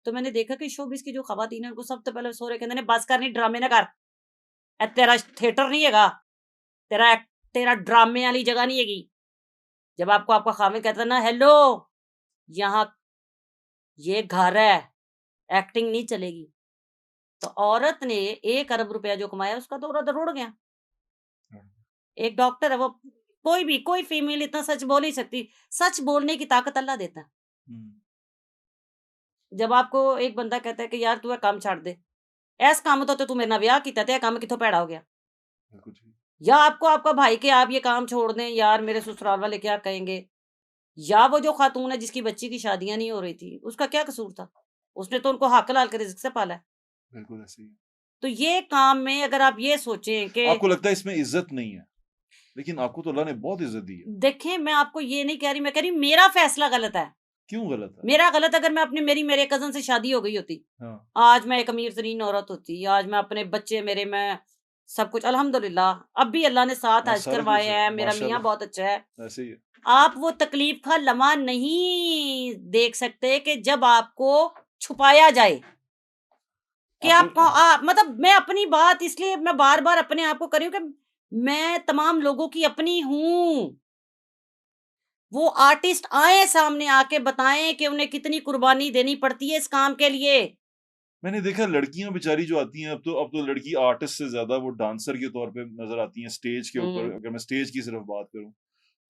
तो मैंने देखा कि शोबिज़ की जो ख़वातीन हैं उनको सब तो पहले सहुरे कहंदे ने बस कर नी ड्रामे ना कर। ਇਹ तेरा थिएटर नहीं हैगा, तेरा ड्रामे वाली जगह नहीं हैगी। जब आपको आपका ख़ाविंद कहता है ना हेलो, यहाँ ये घर है, एक्टिंग नहीं चलेगी। तो औरत ने 1 अरब रुपया जो कमाया उसका तो रुड़ गया। हाँ, एक डॉक्टर है वो कोई फीमेल इतना सच बोल नहीं सकती। सच बोलने की ताकत अल्लाह देता है। हुँ, जब आपको एक बंदा कहता है कि यार तू ये काम छੱਡ दे। इस काम तो तू मेरे नाल ब्याह कीता ते ये काम कित्थों भैड़ा हो गया? बिल्कुल ठीक। या आपको आपका भाई कि आप ये काम छोड़ दें, यार मेरे ससुराल वाले क्या कहेंगे? या वो जो खातून है जिसकी बच्ची की शादियाँ नहीं हो रही थी, उसका क्या कसूर था? उसने तो उनको हक हलाल के रिज़्क से पाला है। बिल्कुल ऐसे ही है। तो ये काम में अगर आप ये सोचें कि आपको लगता है इसमें इज़्ज़त नहीं है, लेकिन आपको तो अल्लाह ने बहुत इज़्ज़त दी है। देखें, मैं आपको ये नहीं कह रही, मैं कह रही मेरा फैसला गलत है। क्यों गलत है? मेरा गलत अगर मैं अपने मेरे कज़न से शादी हो गई होती, हाँ, आज मैं एक अमीर-तरीन औरत होती, आज मैं अपने बच्चे मेरे मैं सब कुछ अल्हम्दुलिल्लाह, अब भी अल्लाह ने साथ हाँ, हज सारा करवाए कुछ है, हैं, मेरा मियाँ माशाल्लाह, बहुत अच्छा है। ऐसे ही है। आप वो तकलीफ का लम्हा नहीं देख सकते कि जब आपको छुपाया जाए, कि आपने आपको मतलब मैं अपनी बात इसलिए मैं बार-बार अपने आप को कर रही हूँ कि मैं तमाम लोगों की अपनी हूँ। वो आर्टिस्ट आएँ सामने आके बताएँ कि उन्हें कितनी कुर्बानी देनी पड़ती है इस काम के लिए। मैंने देखा लड़कियाँ बेचारी जो आती हैं, अब तो लड़की आर्टिस्ट से ज़्यादा वो डांसर के तौर पे नज़र आती हैं स्टेज के ऊपर, हुँ। अगर मैं स्टेज की सिर्फ़ बात करूँ,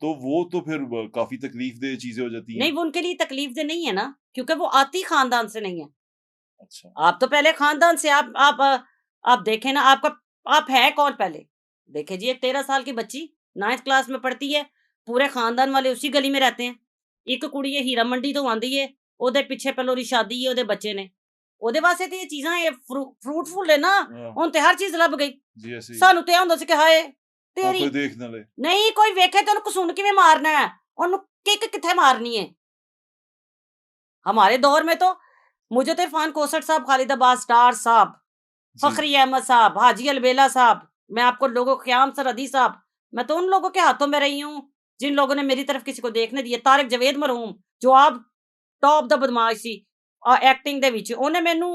तो वो तो फिर ब काफ़ी तकलीफ़देह चीज़ें हो जाती नहीं, हैं। वो उनके लिए तकलीफ़देह नहीं है ना, क्योंकि वो आती ख़ानदान से नहीं है। अच्छा, आप तो पहले ख़ानदान से आप देखें ना आपका आप हैं कौन पहले? देखिए जी, एक 13 साल की बच्ची 9th क्लास में पढ़ती है, पूरे ख़ानदान वाले उसी गली में रहते हैं। एक कुड़ी है हीरा मंडी तो आंदी है, ओदे पीछे पहले ओदी शादी है, ओदे बच्चे ने। ओदे वास्ते ते ये चीज़ां ये फ्रूटफुल है ना, हाँ, हुण ते हर चीज़ लभ गई। जी ऐसे ही है। सानू ते एह हुंदा सी कि हाए हाँ, तेरी कोई देख ना ले। नहीं कोई वेखे ते ओनू घसुंन किवें मारना है, ओनू किक कित्थे मारनी है। हमारे दौर में तो मुझे तो इरफान कोसट साहब, खालिद अब्बास डार साहब, जी, फ़खरी अहमद साहब, हाजी अलबेला साहब, मैं आपको लोगों क़याम सरहदी साहब, मैं तो उन लोगों के हाथों में रही हूँ, जिन लोगों ने मेरी तरफ किसी को देखने दिए। तारिक जवेद मरहूम, जो आप टॉप दा बदमाश सी एक्टिंग दे विच, ओने मैनू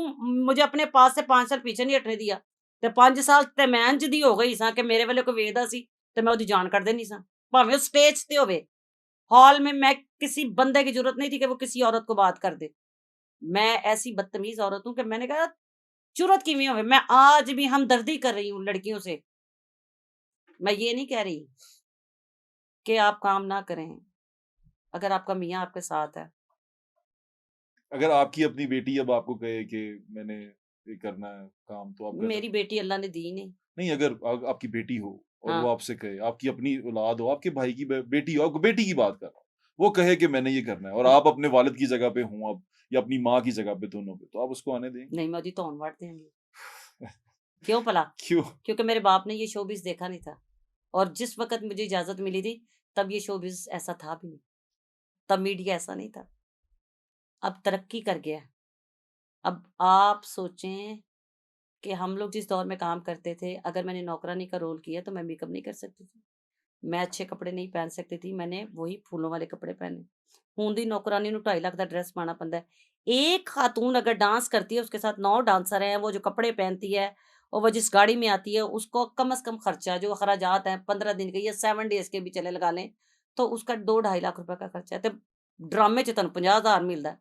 मुझे अपने पास से 5 साल पीछे नहीं हटने दिया। ते 5 साल ते मैं इंज दी हो गई सां कि मेरे वेले कोई वेखदा सी ते मैं ओदी जान कढ देनी सां। भावें ओ स्टेज ते होवे, हॉल में मैं किसी बंदे की ज़रूरत नहीं थी कि वो किसी औरत को बात कर दे। मैं ऐसी बदतमीज़ औरत हूँ कि मैंने कहा ज़रूरत किवें होवे, मैं आज भी हमदर्दी कर रही हूँ लड़कियों से। मैं ये नहीं कह रही कि आप काम ना करें, अगर आपका मियाँ आपके साथ है। अगर आपकी अपनी बेटी अब आपको कहे कि मैंने ये करना है काम, तो आप कर मेरी सकते हैं? बेटी अल्लाह ने दी नहीं। नहीं, अगर आपकी बेटी हो और वो हाँ, आपसे कहे, आपकी अपनी औलाद हो, आपके भाई की बेटी हो, आपको बेटी की बात कर रहा हूँ, वो कहे कि मैंने ये करना है और हुँ, आप अपने वालिद की जगह पे हों अब या अपनी माँ की जगह पे, दोनों पे, तो आप उसको आने देंगे? नहीं मैं ओदी धौन वड़ देंगी। क्यों भला? क्यों? क्योंकि मेरे बाप ने ये शोबिज़ देखा नहीं था और जिस वक़्त मुझे इजाज़त मिली थी, तब ये शोबिज़ ऐसा था भी नहीं, तब मीडिया ऐसा नहीं था। अब तरक्की कर गया है। अब आप सोचें कि हम लोग जिस दौर में काम करते थे, अगर मैंने नौकरानी का रोल किया तो मैं मेकअप नहीं कर सकती थी। मैं अच्छे कपड़े नहीं पहन सकती थी, मैंने वही फूलों वाले कपड़े पहने। हुण दी नौकरानी नूं 2.5 लाख दा ड्रेस पाना पैंदा है। एक खातून अगर डांस करती है, उसके साथ 9 डांसर हैं, वो जो कपड़े पहनती है और वो जिस गाड़ी में आती है, उसको कम से कम खर्चा जो अखराजात हैं 15 दिन के या 7 डेज़ के भी चले लगा लें, तो उसका 2 ढाई लाख रुपए का खर्चा है। तो ਡਰਾਮੇ 'ਚ ਤੁਹਾਨੂੰ 50,000 ਮਿਲਦਾ ਹੈ,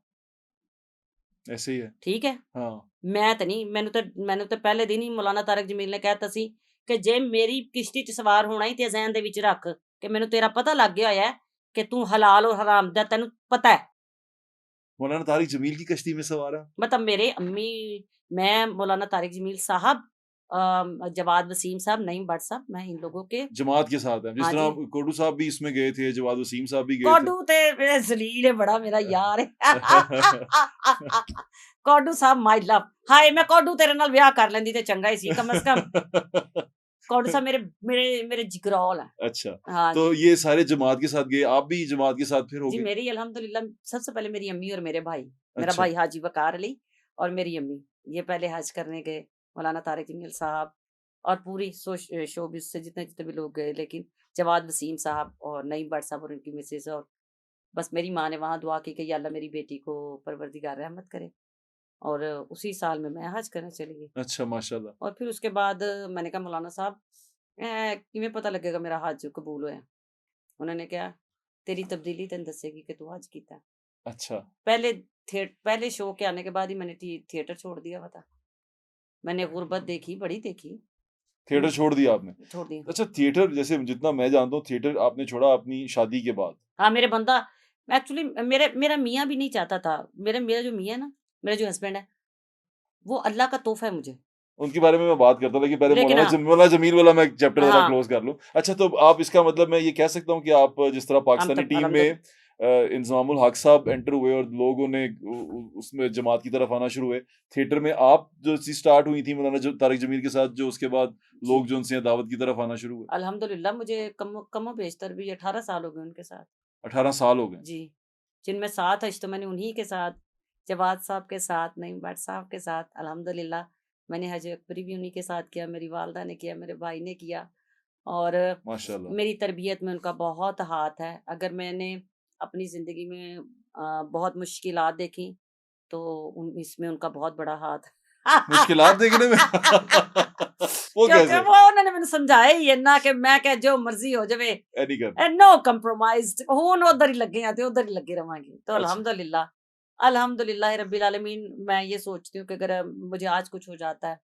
ऐसे ही है। ਠੀਕ ਹੈ। हाँ। ਮੈਂ ਤਾਂ ਨਹੀਂ, ਮੈਨੂੰ ਤਾਂ ਪਹਿਲੇ ਦਿਨ ਹੀ ਮੌਲਾਨਾ ਤਾਰਿਕ ਜਮੀਲ ਨੇ ਕਹਿ ਦਿੱਤਾ ਸੀ ਕਿ ਜੇ ਮੇਰੀ ਕਿਸ਼ਤੀ 'ਚ ਸਵਾਰ ਹੋਣਾ ਹੀ ਤੇ ਜ਼ਹਿਨ ਦੇ ਵਿੱਚ ਰੱਖ ਕਿ ਮੈਨੂੰ ਤੇਰਾ ਪਤਾ ਲੱਗ ਗਿਆ ਹੋਇਆ ਹੈ ਕਿ ਤੂੰ ਹਲਾਲ ਔਰ ਹਰਾਮ ਦਾ ਤੈਨੂੰ ਪਤਾ ਹੈ। मौलाना तारिक जमील की कश्ती में सवार है? मतलब मेरे अम्मी, मैं मौलाना तारिक जमील साहब, जवाद वसीम साहब, नईम भट्ट साहब, मैं इन लोगों के जमात के साथ हैं। जिस हाँ जी। तरह कोडू साहब भी इसमें गए थे, जवाद वसीम साहब भी गए थे। कोडू ते मेरा जलील है, बड़ा मेरा यार है। कोडू साहब माय लव, हाय मैं कोडू तेरे नाल ब्याह कर लेंदी ते चंगा ही सी, कम से कम कोडू साहब मेरे मेरे मेरे जिगरौल है। अच्छा, हाँ तो जी। ये सारे जमात के साथ गए, आप भी जमात के साथ फिर हो जी गए? मेरी अल्हम्दुलिल्लाह सबसे पहले मेरी अम्मी और मेरे भाई, मेरा अच्छा। भाई हाजी वकार अली और मेरी अम्मी, ये पहले हज करने गए, मौलाना तारिक जमील साहब और पूरी शोबिस से जितने जितने भी लोग गए, लेकिन जवाद वसीम साहब और नईम भट्ट साहब और उनकी मिसेज, और बस मेरी माँ ने वहाँ दुआ की कि या अल्लाह मेरी बेटी को परवरदिगार रहमत करे, और उसी साल में मैं हज करने चली गई। अच्छा, माशाल्लाह। और फिर उसके बाद मैंने कहा मौलाना साहब किवें पता लगेगा मेरा हज कबूल होया? उन्होंने कहा तेरी तब्दीली तेन दसेगी कि तू हज कीता है। अच्छा, पहले शो के आने के बाद ही मैंने थिएटर छोड़ दिया हुआ था। मैंने गुर्बत देखी, बड़ी देखी, थिएटर छोड़ दिया आपने? छोड़ दिया। अच्छा, थिएटर जैसे जितना मैं जानता हूँ, थिएटर आपने छोड़ा अपनी शादी के बाद। हाँ, मेरे बंदा एक्चुअली मेरा मियाँ भी नहीं चाहता था। मेरा जो मियाँ है ना, मेरा जो हस्बैंड है, वो अल्लाह का तोहफ़ा है मुझे। उनके बारे में मैं बात करता हूँ, लेकिन पहले लेकिन हाँ, मौलाना जमील वाला मैं चैप्टर ज़रा हाँ, क्लोज़ कर लूँ। अच्छा, तो आप इसका मतलब मैं ये कह सकता हूँ कि आप जिस तरह हम पाकिस्तानी तब टीम में अल्हम्दुलिल्लाह इंज़मामुल हक साहब एंटर हुए और लोगों ने उसमें जमात की तरफ आना शुरू हुए। थिएटर में आप जो चीज़ स्टार्ट हुई थी मौलाना तारिक जमील के साथ, जो उसके बाद जी। लोग जो उनसे दावत की तरफ आना शुरू हुए। अल्हम्दुलिल्लाह मुझे कमो-बेशतर भी 18 साल हो गए उनके साथ। 18 साल हो गए। जी, जिनमें 7 हज तो मैंने उन्हीं के साथ, जवाद साहब के साथ, नईम भट्ट साहब के साथ, अल्हम्दुलिल्लाह मैंने हज अकबरी भी उन्हीं के साथ किया, मेरी वालिदा ने किया, मेरे भाई ने किया, और माशाल्लाह। मेरी तरबियत में उनका बहुत हाथ है। अगर मैंने अपनी ज़िंदगी में बहुत मुश्किलात देखी, तो उन इसमें उनका बहुत बड़ा हाथ मुश्किलात देखने में वो क्योंकि कैसे? वो उन्होंने मैनू समझाया ही है ना कि मैं क्या जो मर्ज़ी हो जावे, नहीं करना। नो कंप्रोमाइज़्ड, हुण उधर ही लगे हैं तो उधर ही लगे रवांगे। तो अच्छा। अल्हम्दुलिल्लाह रब्बिल आलमीन, मैं ये सोचती हूँ कि अगर मुझे आज कुछ हो जाता है,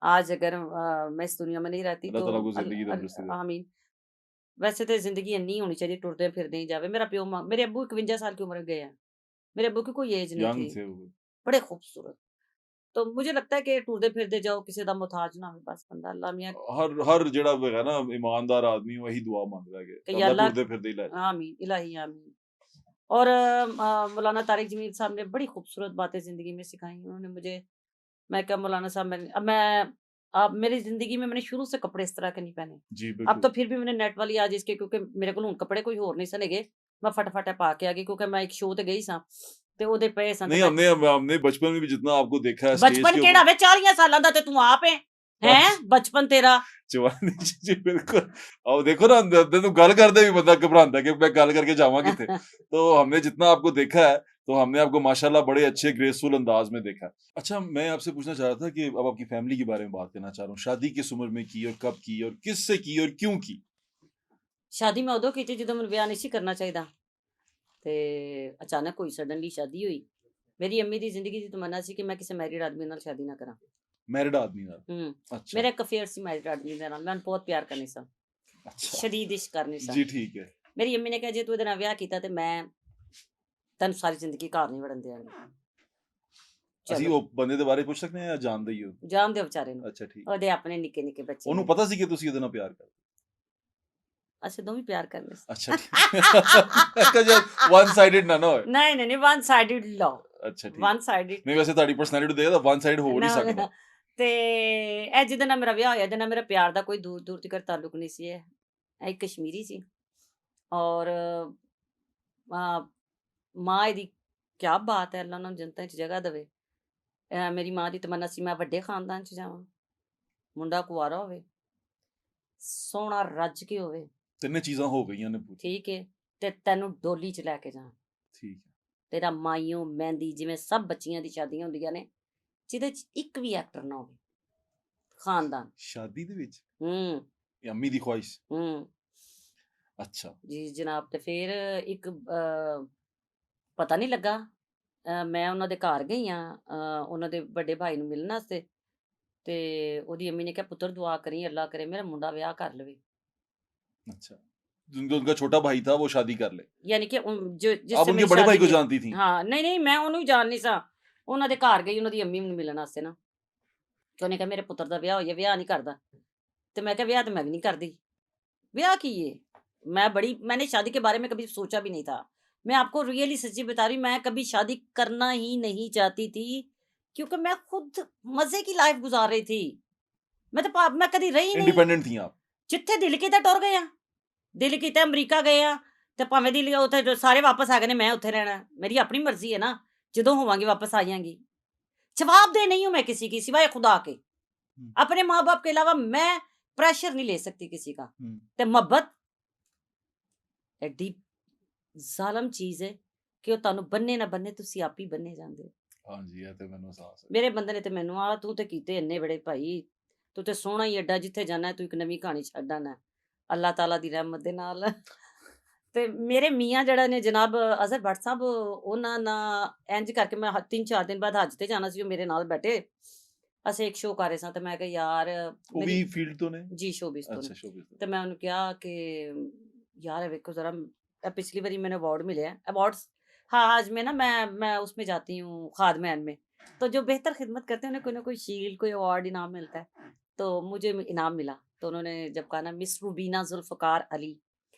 आज अगर मैं इस दुनिया में नहीं रहती अल्लाह तो ताला को अल ज़िंदगी अल तंदुरुस्ती दे। आमीन। वैसे तो ज़िंदगी इन्नी होनी चाहिए टुरदे फिरदे ही जावे। मेरे अब्बू 51 साल की उम्र में गए हैं। मेरे अब्बू की कोई एज नहीं यंग थी, थे वो। बड़े खूबसूरत। तो मुझे लगता है कि टुरदे फिरदे जाओ, किसी दा मोहताज ना होवे, बस बंदा अल्लाह मियां हर जेड़ा है ना ईमानदार आदमी वही दुआ मांगदा है कि कि या अल्लाह अल्लाह, टुरदे फिरदे ही लै जाए। आमीन, इलाही आमीन। और मौलाना तारिक जमील साहब ने बड़ी खूबसूरत बातें ज़िंदगी में सिखाई। उन्होंने मुझे, मैं क्या मौलाना साहब, अब मेरी ज़िंदगी में मैंने शुरू से कपड़े इस तरह के नहीं पहने। जी, अब तो बिल्कुल। फिर भी मैंने नेट वाली आज इसके, क्योंकि मेरे कोल हुण कपड़े कोई होर नहीं सन हैगे, मैं फटाफट पा के आ गई, क्योंकि मैं एक शो ते गई सां ते ओहदे पे सां ते नहीं, मैं हमने बचपन में भी जितना आपको देखा है स्टेज बचपन के केड़ा ऊपर। वे 40 सालां दा ते तू आप है। हैं? बचपन तेरा जवानी जी, जी, बिल्कुल। और देखो ना तैनू गल करदे भी बंदा घबरांदा है कि मैं गल करके जावां किथे। तो हमने जितना आपको देखा है, तो हमने आपको माशाल्लाह बड़े अच्छे ग्रेसफुल अंदाज में देखा है। अच्छा, मैं आपसे पूछना चाह रहा था कि अब आपकी फैमिली के बारे में बात करना चाह रहा हूँ। शादी किस उम्र में की और कब की और किससे की और क्यों की? शादी मैं उਦੋਂ ਕੀਤੀ ਜਦੋਂ ਮੈਨੂੰ ਵਿਆਹ ਨਹੀਂ ਸੀ ਕਰਨਾ ਚਾਹੀਦਾ, ਤੇ ਅਚਾਨਕ ਹੋਈ, ਸਡਨਲੀ ਸ਼ਾਦੀ ਹੋਈ। ਮੇਰੀ ਅੰਮੀ ਦੀ ਜ਼ਿੰਦਗੀ ਦੀ ਤਮੰਨਾ ਸੀ ਕਿ ਮੈਂ ਕਿਸੇ ਮੈਰਿਡ ਆਦਮੀ ਨਾਲ ਸ਼ਾਦੀ ਨਾ ਕਰਾਂ। मैरिड आदमी नाल। ਹੂੰ, अच्छा, ਮੇਰਾ ਇੱਕ ਅਫੇਅਰ ਸੀ ਮੈਰਿਡ ਆਦਮੀ ਦੇ ਨਾਲ, ਮੈਂ ਉਹਨੂੰ ਬਹੁਤ ਪਿਆਰ ਕਰਨੀ ਸਾਂ, अच्छा। ਸ਼ਦੀਦ ਇਸ਼ਕ ਕਰਨੀ ਸਾਂ। जी, ठीक है। ਮੇਰੀ ਅੰਮੀ ਨੇ ਕਿਹਾ ਜੇ ਤੂੰ ਇਹਦੇ ਨਾਲ ਵਿਆਹ ਕੀਤਾ ਤੇ ਮੈਂ ਤੈਨੂੰ ਸਾਰੀ ਜ਼ਿੰਦਗੀ ਘਰ ਨਹੀਂ ਵੜਨ ਦਿਆਂਗੀ। ਅਸੀਂ ਚਲੋ, ਉਹ ਬੰਦੇ ਦੇ ਬਾਰੇ ਪੁੱਛ ਸਕਦੇ ਹਾਂ ਜਾਂ ਜਾਣਦੇ ਹੀ ਹੋ? ਜਾਣ ਦਿਓ ਵਿਚਾਰੇ ਨੂੰ, ਅੱਛਾ, ਠੀਕ। ਉਹਦੇ ਆਪਣੇ ਨਿੱਕੇ ਨਿੱਕੇ ਬੱਚੇ ਉਹਨੂੰ ਨੇ, ਪਤਾ ਸੀ ਕਿ ਤੁਸੀਂ ਉਹਦੇ ਨਾਲ ਪਿਆਰ ਕਰਦੇ? ਅਸੀਂ ਦੋਵੇਂ ਪਿਆਰ ਕਰਨੇ ਸੀ। ਅੱਛਾ, ਠੀਕ। ਮੈਂ ਕਿਹਾ ਜੇ ਵਨ ਸਾਈਡਡ ਨਾ ਹੋਏ। ਨਹੀਂ ਨਹੀਂ ਨਹੀਂ, ਵਨ ਸਾਈਡਡ ਲਵ, ਅੱਛਾ, ਠੀਕ। ਵਨ ਸਾਈਡਡ ਨਹੀਂ ਵੈਸੇ ਤੁਹਾਡੀ ਪਰਸਨੈਲਿਟੀ ਦੇਖਦਾ ਵਨ ਸਾਈਡ ਹੋ ਨਹੀਂ ਨਾ ਸਕਦਾ। ਤੇ ਇਹ ਜਿਹਦੇ ਨਾਲ ਮੇਰਾ ਵਿਆਹ ਹੋਇਆ, ਇਹਦੇ ਨਾਲ ਮੇਰਾ ਪਿਆਰ ਦਾ ਕੋਈ ਦੂਰ ਦੂਰ ਤੀਕਰ ਤਾਲੁਕ ਨਹੀਂ ਸੀ। ਇਹ ਇੱਕ ਕਸ਼ਮੀਰੀ ਸੀ, ਔਰ ਮਾਂ ਇਹਦੀ, ਕਿਆ ਬਾਤ ਹੈ, ਅੱਲਾ ਉਹਨਾਂ ਨੂੰ ਜੰਨਤਾਂ 'ਚ ਜਗ੍ਹਾ ਦੇਵੇ। ਮੇਰੀ ਮਾਂ ਦੀ ਤਮੰਨਾ ਸੀ ਮੈਂ ਵੱਡੇ ਖਾਨਦਾਨ 'ਚ ਜਾਵਾਂ, ਮੁੰਡਾ ਕੁਆਰਾ ਹੋਵੇ, ਸੋਹਣਾ ਰੱਜ ਕੇ ਹੋਵੇ, ਤਿੰਨੇ ਚੀਜ਼ਾਂ ਹੋ ਗਈਆਂ ਨੇ ਪੂਰੀ। ਠੀਕ ਹੈ, ਤੇ ਤੈਨੂੰ ਡੋਲੀ 'ਚ ਲੈ ਕੇ ਜਾਵਾਂ। ਠੀਕ ਹੈ। ਤੇਰਾ ਮਾਈਓ ਮਹਿੰਦੀ, ਜਿਵੇਂ ਸਭ ਬੱਚੀਆਂ ਦੀ ਸ਼ਾਦੀਆਂ ਹੁੰਦੀਆਂ ਨੇ, ਜਿਹਦੇ 'ਚ ਇੱਕ ਵੀ ਐਕਟਰ ਨਾ ਹੋਵੇ, ਖਾਨਦਾਨ। ਸ਼ਾਦੀ ਦੇ ਵਿੱਚ ਹੂੰ, ਇਹ ਅੰਮੀ ਦੀ ਖੁਆਇਸ਼। ਹੂੰ। ਅੱਛਾ। ਜੀ ਜਨਾਬ, ਤੇ ਫਿਰ ਇੱਕ ਪਤਾ ਨਹੀਂ ਲੱਗਾ। ਮੈਂ ਉਹਨਾਂ ਦੇ ਘਰ ਗਈ ਆ, ਉਹਨਾਂ ਦੇ ਵੱਡੇ ਭਾਈ ਨੂੰ ਮਿਲਣ ਵਾਸਤੇ, ਤੇ ਉਹਦੀ ਅੰਮੀ ਨੇ ਕਿਹਾ ਪੁੱਤਰ ਦੁਆ ਕਰੀ ਅੱਲਾ ਕਰੇ ਮੇਰਾ ਮੁੰਡਾ ਵਿਆਹ ਕਰ ਲਵੇ। अच्छा। जो उनका छोटा भाई था वो शादी कर ले। ਯਾਨੀ ਕਿ ਜੋ आप ਜਿਸसे उनके ਮੇਰੀ बड़े भाई ਸ਼ਾਦੀ को ਦੀ, जानती थी? ਹਾਂ ਨਹੀਂ ਨਹੀਂ ਮੈਂ ਉਹਨੂੰ ਹੀ ਜਾਣ ਨਹੀਂ ਸਾਂ। ਉਹਨਾਂ ਦੇ ਘਰ ਗਈ ਉਹਨਾਂ ਦੀ ਅੰਮੀ ਨੂੰ ਮਿਲਣ ਵਾਸਤੇ ਨਾ, ਤੇ ਉਹਨੇ ਕਿਹਾ ਮੇਰੇ ਪੁੱਤਰ ਦਾ ਵਿਆਹ ਹੋਇਆ, ਵਿਆਹ ਨਹੀਂ ਕਰਦਾ। ਤੇ मैं क्या ब्याह तो मैं भी नहीं कर दी। ब्याह की ये मैंने शादी के बारे में कभी सोचा भी नहीं था। मैं आपको रियली सच्ची बता रही हूँ, मैं कभी शादी करना ही नहीं चाहती थी, क्योंकि मैं खुद मजे की लाइफ गुजार रही थी। मैं कभी रही नहीं। इंडिपेंडेंट थी आप? जिथे दिल कीता टुर गए, दिल कीता अमरीका गए ते भावें दिल उत्थे जो सारे वापस आ गए ने, मैं उत्थे रहना, मेरी अपनी मर्जी है ना, जदों होवांगी वापस आ जाएंगी। जवाबदेह नहीं हूं मैं किसी की सिवाय खुदा के। अपने माँ बाप के अलावा मैं प्रेशर नहीं ले सकती किसी का। ते मोहब्बत एडी ਜ਼ਾਲਮ ਚੀਜ਼ ਹੈ ਕਿ ਉਹ ਤੁਹਾਨੂੰ ਬੰਨੇ ਨਾ ਬੰਨੇ, ਤੁਸੀਂ ਆਪ ਹੀ ਬੰਨੇ ਜਾਂਦੇ ਹੋ। ਹਾਂਜੀ, ਇਹ ਤੇ ਮੈਨੂੰ ਅਹਿਸਾਸ ਹੈ। ਮੇਰੇ ਬੰਦੇ ਨੇ ਤੇ ਮੈਨੂੰ ਆ ਤੂੰ ਤੇ ਕੀਤੇ ਇੰਨੇ ਬੜੇ ਭਾਈ, ਤੂੰ ਤੇ ਸੋਹਣਾ ਹੀ ਐਡਾ, ਜਿੱਥੇ ਜਾਣਾ ਤੂੰ ਇੱਕ ਨਵੀਂ ਕਹਾਣੀ ਛੱਡ ਆਣਾ ਅੱਲਾਹ ਤਾਲਾ ਦੀ ਰਹਿਮਤ ਦੇ ਨਾਲ। ਤੇ ਮੇਰੇ ਮੀਆਂ ਜਿਹੜਾ ਨੇ ਜਨਾਬ ਅਜ਼ਹਰ ਭੱਟ ਸਾਹਿਬ, ਉਹਨਾਂ ਨਾਲ ਇੰਜ ਕਰਕੇ ਮੈਂ 3-4 ਦਿਨ ਬਾਅਦ ਹੱਜ ਤੇ ਜਾਣਾ ਸੀ, ਉਹ ਮੇਰੇ ਨਾਲ ਬੈਠੇ, ਅਸੀਂ ਇੱਕ ਸ਼ੋਅ ਕਰ ਰਹੇ ਸਾਂ, ਤੇ ਮੈਂ ਕਿਹਾ ਯਾਰ ਉਹ ਵੀ ਫੀਲਡ ਤੋਂ ਨੇ? ਜੀ ਸ਼ੋਬਿਸ ਤੋਂ ਅੱਛਾ, ਸ਼ੋਬਿਸ ਤੋਂ। ਤੇ ਮੈਂ ਉਹਨੂੰ ਕਿਹਾ ਕਿ यार ਵੇਖੋ ਜ਼ਰਾ, पिछली बारी मैंने अवार्ड मिले हैं, अवार्ड्स, हाँ आज में ना मैं उसमें जाती हूँ खादमैन में, तो जो बेहतर खिदमत करते हैं उन्हें कोई ना कोई शील्ड, कोई अवार्ड इनाम मिलता है। तो मुझे इनाम मिला, तो उन्होंने जब कहा ना मिस रूबीना जुल्फ़िकार अली,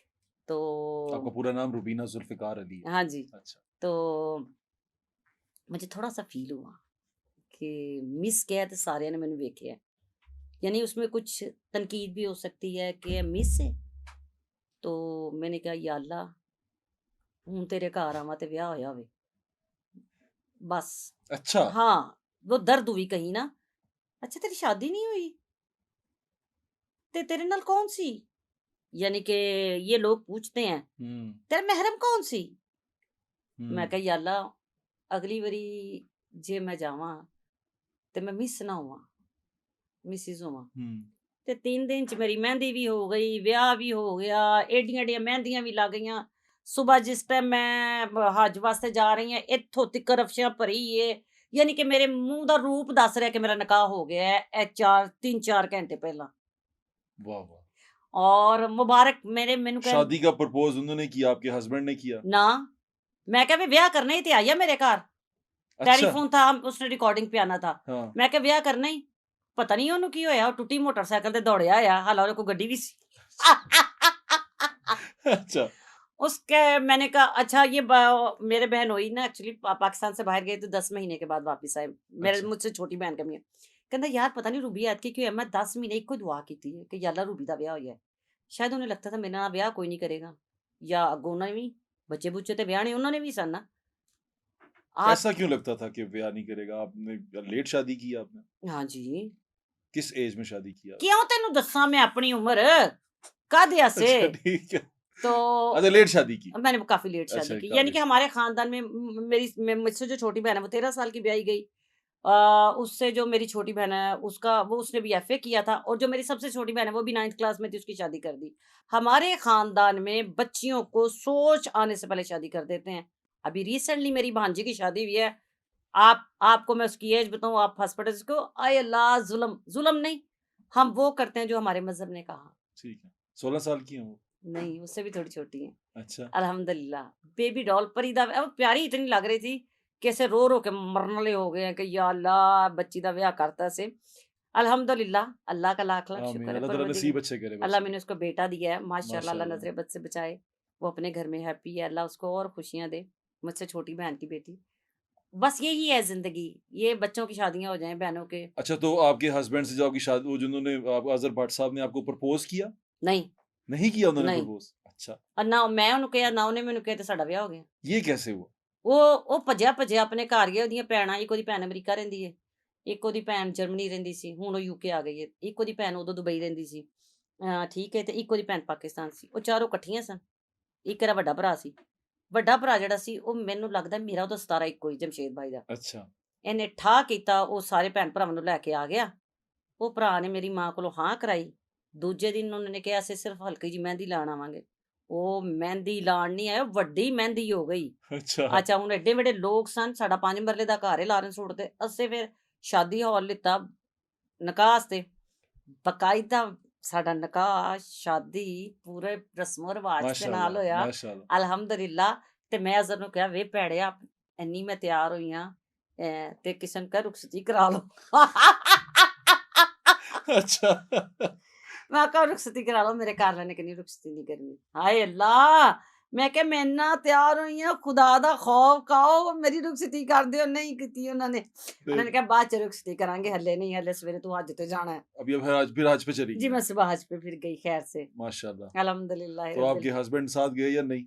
तो आपका पूरा नाम रूबीना जुल्फ़िकार अली है? हाँ जी। अच्छा। तो मुझे थोड़ा सा फील हुआ कि मिस क्या है, तो सारे ने मैंने वेखे है, यानी उसमें कुछ तनकीद भी हो सकती है कि मिस है। तो मैंने कहा या अल्लाह हूँ तेरे घर आवा ते विआह होया होवे बस। अच्छा। हाँ, वो दर्द हुई कहीं ना, अच्छा तेरी शादी नहीं हुई ते तेरे नाल कौन सी, यानी कि ये लोग पूछते हैं तेरा महरम कौन सी। मैं कहा या अल्लाह अगली बारी जे मैं जावा ते मैं मिस ना होवा, मिसिस होवा। ते 3 दिन च मेरी मेहंदी भी हो गई, विआह भी हो गया, एडियां एडियां मेहंदियां भी लग गईयां। सुबह जिस टाइम मैं हज वास्ते जा रही हैं, इत्थों तिक्कर अफशियां भरी है, यानी कि मेरे मूंह दा रूप दस रहा कि मेरा निकाह हो गया है, ए 3-4 घंटे पहला। वाह वाह। और मुबारक मेरे मैनू कह शादी का प्रपोज उन्होंने किया, आपके हस्बैंड ने किया? ना, मैं क्या ब्याह करना ही ते आई है मेरे घर। अच्छा। टेलीफोन था, उसने रिकॉर्डिंग पे आना था। हाँ। मैं क्या ब्याह करना ही, पता नहीं ਉਹਨੂੰ ਕੀ ਹੋਇਆ, ਉਹ ਟੁੱਟੀ ਮੋਟਰਸਾਈਕਲ ਤੇ ਦੌੜਿਆ ਆ, ਹਾਲਾ ਉਹਦੇ ਕੋਲ ਗੱਡੀ ਵੀ ਸੀ। अच्छा। उसके मैंने कहा अच्छा ये मेरे बहन हुई ना, एक्चुअली पाकिस्तान से बाहर गए तो 10 महीने के बाद वापस आए, मेरे अच्छा। मुझसे छोटी बहन कमी है, कहता यार पता नहीं रूबी ऐतकी क्यों है, मैं 10 महीने एक दुआ की थी कि या अल्लाह रूबी का ब्याह हो जाए। शायद उन्हें लगता था मेरे नाल ब्याह कोई नहीं करेगा, या अगों उन्होंने भी बच्चे बुच्चे तो ब्याह नहीं उन्होंने भी सन ना। आप ऐसा क्यों लगता था कि ब्याह नहीं करेगा? आपने लेट शादी की आपने? हाँ जी, किस एज में शादी किया? क्यों तेनू दसा मैं अपनी उम्र कादे आसे। अच्छा ठीक है। तो अच्छा, लेट शादी की? मैंने काफी लेट अच्छा, शादी की, काफी। यानी कि हमारे खानदान में मुझसे जो छोटी बहन है वो 13 साल की ब्याही गई। उससे जो मेरी छोटी बहन है उसका वो उसने भी एफए किया था, और जो मेरी सबसे छोटी बहन है वो भी 9th क्लास में थी, उसकी शादी कर दी। हमारे खानदान में बच्चियों को सोच आने से पहले शादी कर देते हैं। अभी रिसेंटली मेरी भांजी की शादी हुई है, आपको मैं उसकी एज बताऊं, आप हंस पड़े उसको, आय अल्लाह, जुल्म जुल्म नहीं, हम वो करते हैं जो हमारे मजहब ने कहा। ठीक है। 16 साल की हैं वो? नहीं, उससे भी थोड़ी छोटी है। अच्छा। अल्हम्दुलिल्लाह, बेबी डॉल परी दा अब प्यारी इतनी लग रही थी कि ऐसे रो के मरन वाले हो गए हैं कि या अल्लाह बच्ची दा ब्याह करता से। अल्हम्दुलिल्लाह, अल्लाह का लाख लाख आमीन। शुक्र है, अल्लाह ताला परवरदिगार नसीब अच्छे करे अल्लाह बस। मैंने उसको बेटा दिया है, माशाल्लाह, अल्लाह माशाल्लाह। नजर बद से बचाए, वो अपने घर में हैप्पी है, अल्लाह उसको और खुशियां दे, मुझसे छोटी बहन की बेटी। बस यही है जिंदगी, ये बच्चों की शादियां हो जाएं, बहनों के। अच्छा, तो आपके हस्बैंड से जो आपकी शादी, वो जिन्होंने आप अजहर भट्ट साहब ने आपको प्रपोज किया? नहीं, नहीं किया उन्होंने नहीं, प्रपोज? अच्छा। और ना मैं ਉਹਨੂੰ ਕਿਹਾ ਨਾ ਉਹਨੇ ਮੈਨੂੰ ਕਿਹਾ, ਤੇ ਸਾਡਾ ਵਿਆਹ ਹੋ ਗਿਆ। ये कैसे हुआ? ਉਹ ਭੱਜਿਆ ਆਪਣੇ ਘਰ ਗਿਆ, ਉਹਦੀਆਂ ਭੈਣਾਂ, ਇੱਕ ਉਹਦੀ ਭੈਣ ਅਮਰੀਕਾ ਰਹਿੰਦੀ ਹੈ, ਇੱਕ ਉਹਦੀ ਭੈਣ ਜਰਮਨੀ ਰਹਿੰਦੀ ਸੀ, ਹੁਣ ਉਹ ਯੂਕੇ ਆ ਗਈ ਹੈ, ਇੱਕ ਉਹਦੀ ਭੈਣ ਉਦੋਂ ਦੁਬਈ ਰਹਿੰਦੀ ਸੀ, ਠੀਕ ਹੈ, ਤੇ ਇੱਕ ਉਹਦੀ ਭੈਣ ਪਾਕਿਸਤਾਨ ਸੀ, ਉਹ ਚਾਰੋਂ ਇਕੱਠੀਆਂ ਸਨ। ਇੱਕ ਇਹਦਾ ਵੱਡਾ ਭਰਾ ਸੀ, ਵੱਡਾ ਭਰਾ ਜਿਹੜਾ ਸੀ ਉਹ ਮੈਨੂੰ ਲੱਗਦਾ ਮੇਰਾ ਉਹਦਾ 17 ਇੱਕੋ ਹੀ, ਜਮਸ਼ੇਦ ਭਾਈ ਦਾ। अच्छा। ਇਹਨੇ ਠਾ ਕੀਤਾ, ਉਹ ਸਾਰੇ ਭੈਣ ਭਰਾਵਾਂ ਨੂੰ ਲੈ ਕੇ ਆ ਗਿਆ। ਉਹ ਭਰਾ ਨੇ ਮੇਰੀ ਮਾਂ ਕੋਲੋਂ ਹਾਂ ਕਰਾਈ, ਦੂਜੇ ਦਿਨ ਉਹਨਾਂ ਨੇ ਕਿਹਾ ਅਸੀਂ ਸਿਰਫ ਹਲਕੀ ਜਿਹੀ ਮਹਿੰਦੀ ਲਾਉਣ ਆਵਾਂਗੇ, ਉਹ ਮਹਿੰਦੀ ਲਾਣ ਨਹੀਂ ਆਇਆ, ਵੱਡੀ ਮਹਿੰਦੀ ਹੋ ਗਈ। अच्छा। ਅੱਛਾ ਹੁਣ ਐਡੇ ਵੱਡੇ ਲੋਕ ਸਨ, ਸਾਡਾ 5 ਮਰਲੇ ਦਾ ਘਰ ਹੈ ਲਾਰੈਂਸ ਰੋਡ ਤੇ। ਅਸੀਂ ਫਿਰ ਸ਼ਾਦੀ ਹਾਲ ਲਿੱਤਾ ਨਿਕਾਹ ਵਾਸਤੇ, ਬਕਾਇਦਾ ਸਾਡਾ ਨਿਕਾਹ, ਸ਼ਾਦੀ ਪੂਰੇ ਰਸਮੋ ਰਿਵਾਜ ਦੇ ਨਾਲ माशाल्लाह, ਹੋਇਆ, माशाल्लाह। ਅਲਹਮਦੁਲਿਲਾ। ਤੇ ਮੈਂ ਅਜ਼ਰ ਨੂੰ ਕਿਹਾ, ਵੇ ਭੈੜਿਆ, ਇੰਨੀ ਮੈਂ ਤਿਆਰ ਹੋਈ ਆਂ, ਤੇ ਕਿਸੇ ਨੂੰ ਕਹਿ ਰੁਖਸਤੀ ਕਰਾ ਲਓ। अच्छा। ਮੈਂ ਕਿਹਾ ਰੁਖਸਤੀ ਕਰਾ ਲਓ, ਮੇਰੇ ਘਰ ਵਾਲੇ ਨੇ ਕਹਿੰਦੀ ਰੁਖਸਤੀ ਨਹੀਂ ਕਰਨੀ। ਹਾਏ ਅੱਲਾ! ਮੈਂ ਕਿਹਾ ਮੈਂ ਇੰਨਾ ਤਿਆਰ ਹੋਈ ਆਂ, ਖੁਦਾ ਦਾ ਖੌਫ ਖਾਓ, ਮੇਰੀ ਰੁਖਸਤੀ ਕਰ ਦਿਓ। ਨਹੀਂ ਕੀਤੀ ਉਹਨਾਂ ਨੇ। ਉਹਨਾਂ ਨੇ फिर ਕਿਹਾ ਬਾਅਦ ਚ ਰੁਖਸਤੀ ਕਰਾਂਗੇ, ਹੱਲੇ ਨਹੀਂ, हल्ले सवेरे तू हज पे जाना है। अभी अब हज पे चली जी, गई मैं हैं। सुबह हज पे फिर गई खैर से, माशाल्लाह। अल्हम्दुलिल्लाह तो रब्बिल। आपके हस्बैंड साथ गए या नहीं?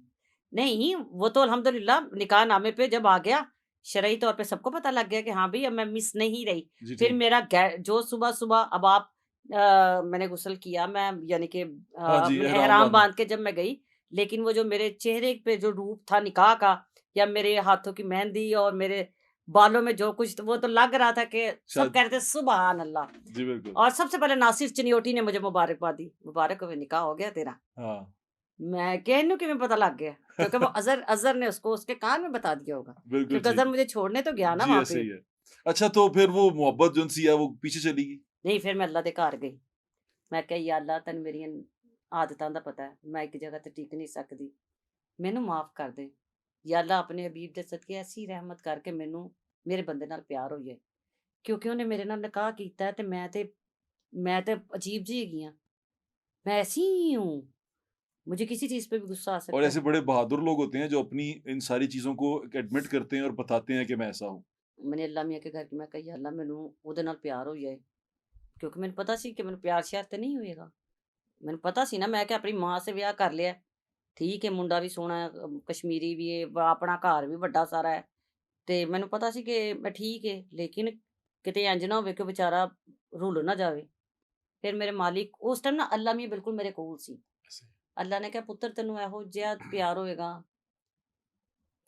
नहीं, वो तो अल्हम्दुलिल्लाह निकाह नामे पे जब आ गया, शरई तौर पे सबको पता लग गया कि हाँ भई, अब मैं मिस नहीं रही। जी, फिर ठीक। मेरा जो सुबह-सुबह अब आप मैंने गुस्ल किया, मैं यानी कि हाँ जी, मैंने एहराम एहराम बाँधना। बाँध के जब मैं गई, लेकिन वो जो मेरे चेहरे पे जो रूप था निकाह का, या मेरे हाथों की मेहंदी और मेरे बालों में जो कुछ, वो तो लग रहा था कि सब शायद। कह रहे थे सुभान अल्लाह। जी, बिल्कुल। और सबसे पहले नासिर चिन्योटी ने मुझे मुबारकबाद दी, मुबारक हो निकाह हो गया तेरा। हाँ। मैं क्या इन्हें किवें पता लग गया? क्योंकि वो अज़र ने उसको उसके कान में बता दिया होगा, बिल्कुल क्योंकि ठीक। अज़र मुझे छोड़ने तो गया ना जी, वहाँ ऐसे पे। ही है। अच्छा, तो फिर वो मोहब्बत जो-सी है वो पीछे चली गई? नहीं, फिर मैं अल्लाह दे घर गई। मैं कहा या अल्लाह, तैनूं मेरियां आदतां दा पता है, मैं एक जगह ते टिक नहीं सकदी, मैनूं माफ़ कर दे। या अल्लाह, अपने हबीब दे सदके ऐसी रहमत करके मैनूं मेरे बंदे नाल प्यार होई है, क्योंकि उहने मेरे नाल निकाह कीता है, ते मैं ते अजीब जी हैगी आं, मैं ऐसी ही हूँ, मुझे किसी चीज़ पे भी गुस्सा आ और सकता ऐसे है। बड़े बहादुर लोग होते हैं जो अपनी इन सारी चीज़ों को एडमिट करते हैं और बताते हैं कि मैं ऐसा हूँ। मैंने अल्लाह मियां के घर की, मैं कहा या अल्लाह, मैनूं ਉਹਦੇ ਨਾਲ ਪਿਆਰ ਹੋਈ ਹੈ, ਕਿਉਂਕਿ ਮੈਨੂੰ ਪਤਾ ਸੀ ਕਿ ਮੈਨੂੰ ਪਿਆਰ ਸ਼ਿਆਰ ਤੇ ਨਹੀਂ ਹੋਏਗਾ। ਮੈਨੂੰ ਪਤਾ ਸੀ ਨਾ, ਮੈਂ ਕਿ ਆਪਣੀ ਮਾਂ ਸੇ ਵਿਆਹ ਕਰ ਲਿਆ, ਠੀਕ ਹੈ, ਮੁੰਡਾ ਵੀ ਸੋਹਣਾ ਹੈ, ਕਸ਼ਮੀਰੀ ਵੀ ਹੈ, ਆਪਣਾ ਘਰ ਵੀ ਵੱਡਾ ਸਾਰਾ ਹੈ, ਤੇ ਮੈਨੂੰ ਪਤਾ ਸੀ ਕਿ ਮੈਂ ਠੀਕ ਹੈ, ਲੇਕਿਨ ਕਿਤੇ ਇੰਜ ਨਾ ਹੋਵੇ ਕਿ ਉਹ ਵਿਚਾਰਾ ਰੁੱਲ ਨਾ ਜਾਵੇ। ਫਿਰ ਮੇਰੇ ਮਾਲਿਕ ਉਸ ਟਾਈਮ ਨਾ, ਅੱਲਾ ਮੀਆਂ ਬਿਲਕੁਲ ਮੇਰੇ ਕੋਲ ਸੀ। ऐसे। ਅੱਲਾ ਨੇ ਕਿਹਾ, ਪੁੱਤਰ ਤੈਨੂੰ ਇਹੋ ਜਿਹਾ ਪਿਆਰ ਹੋਏਗਾ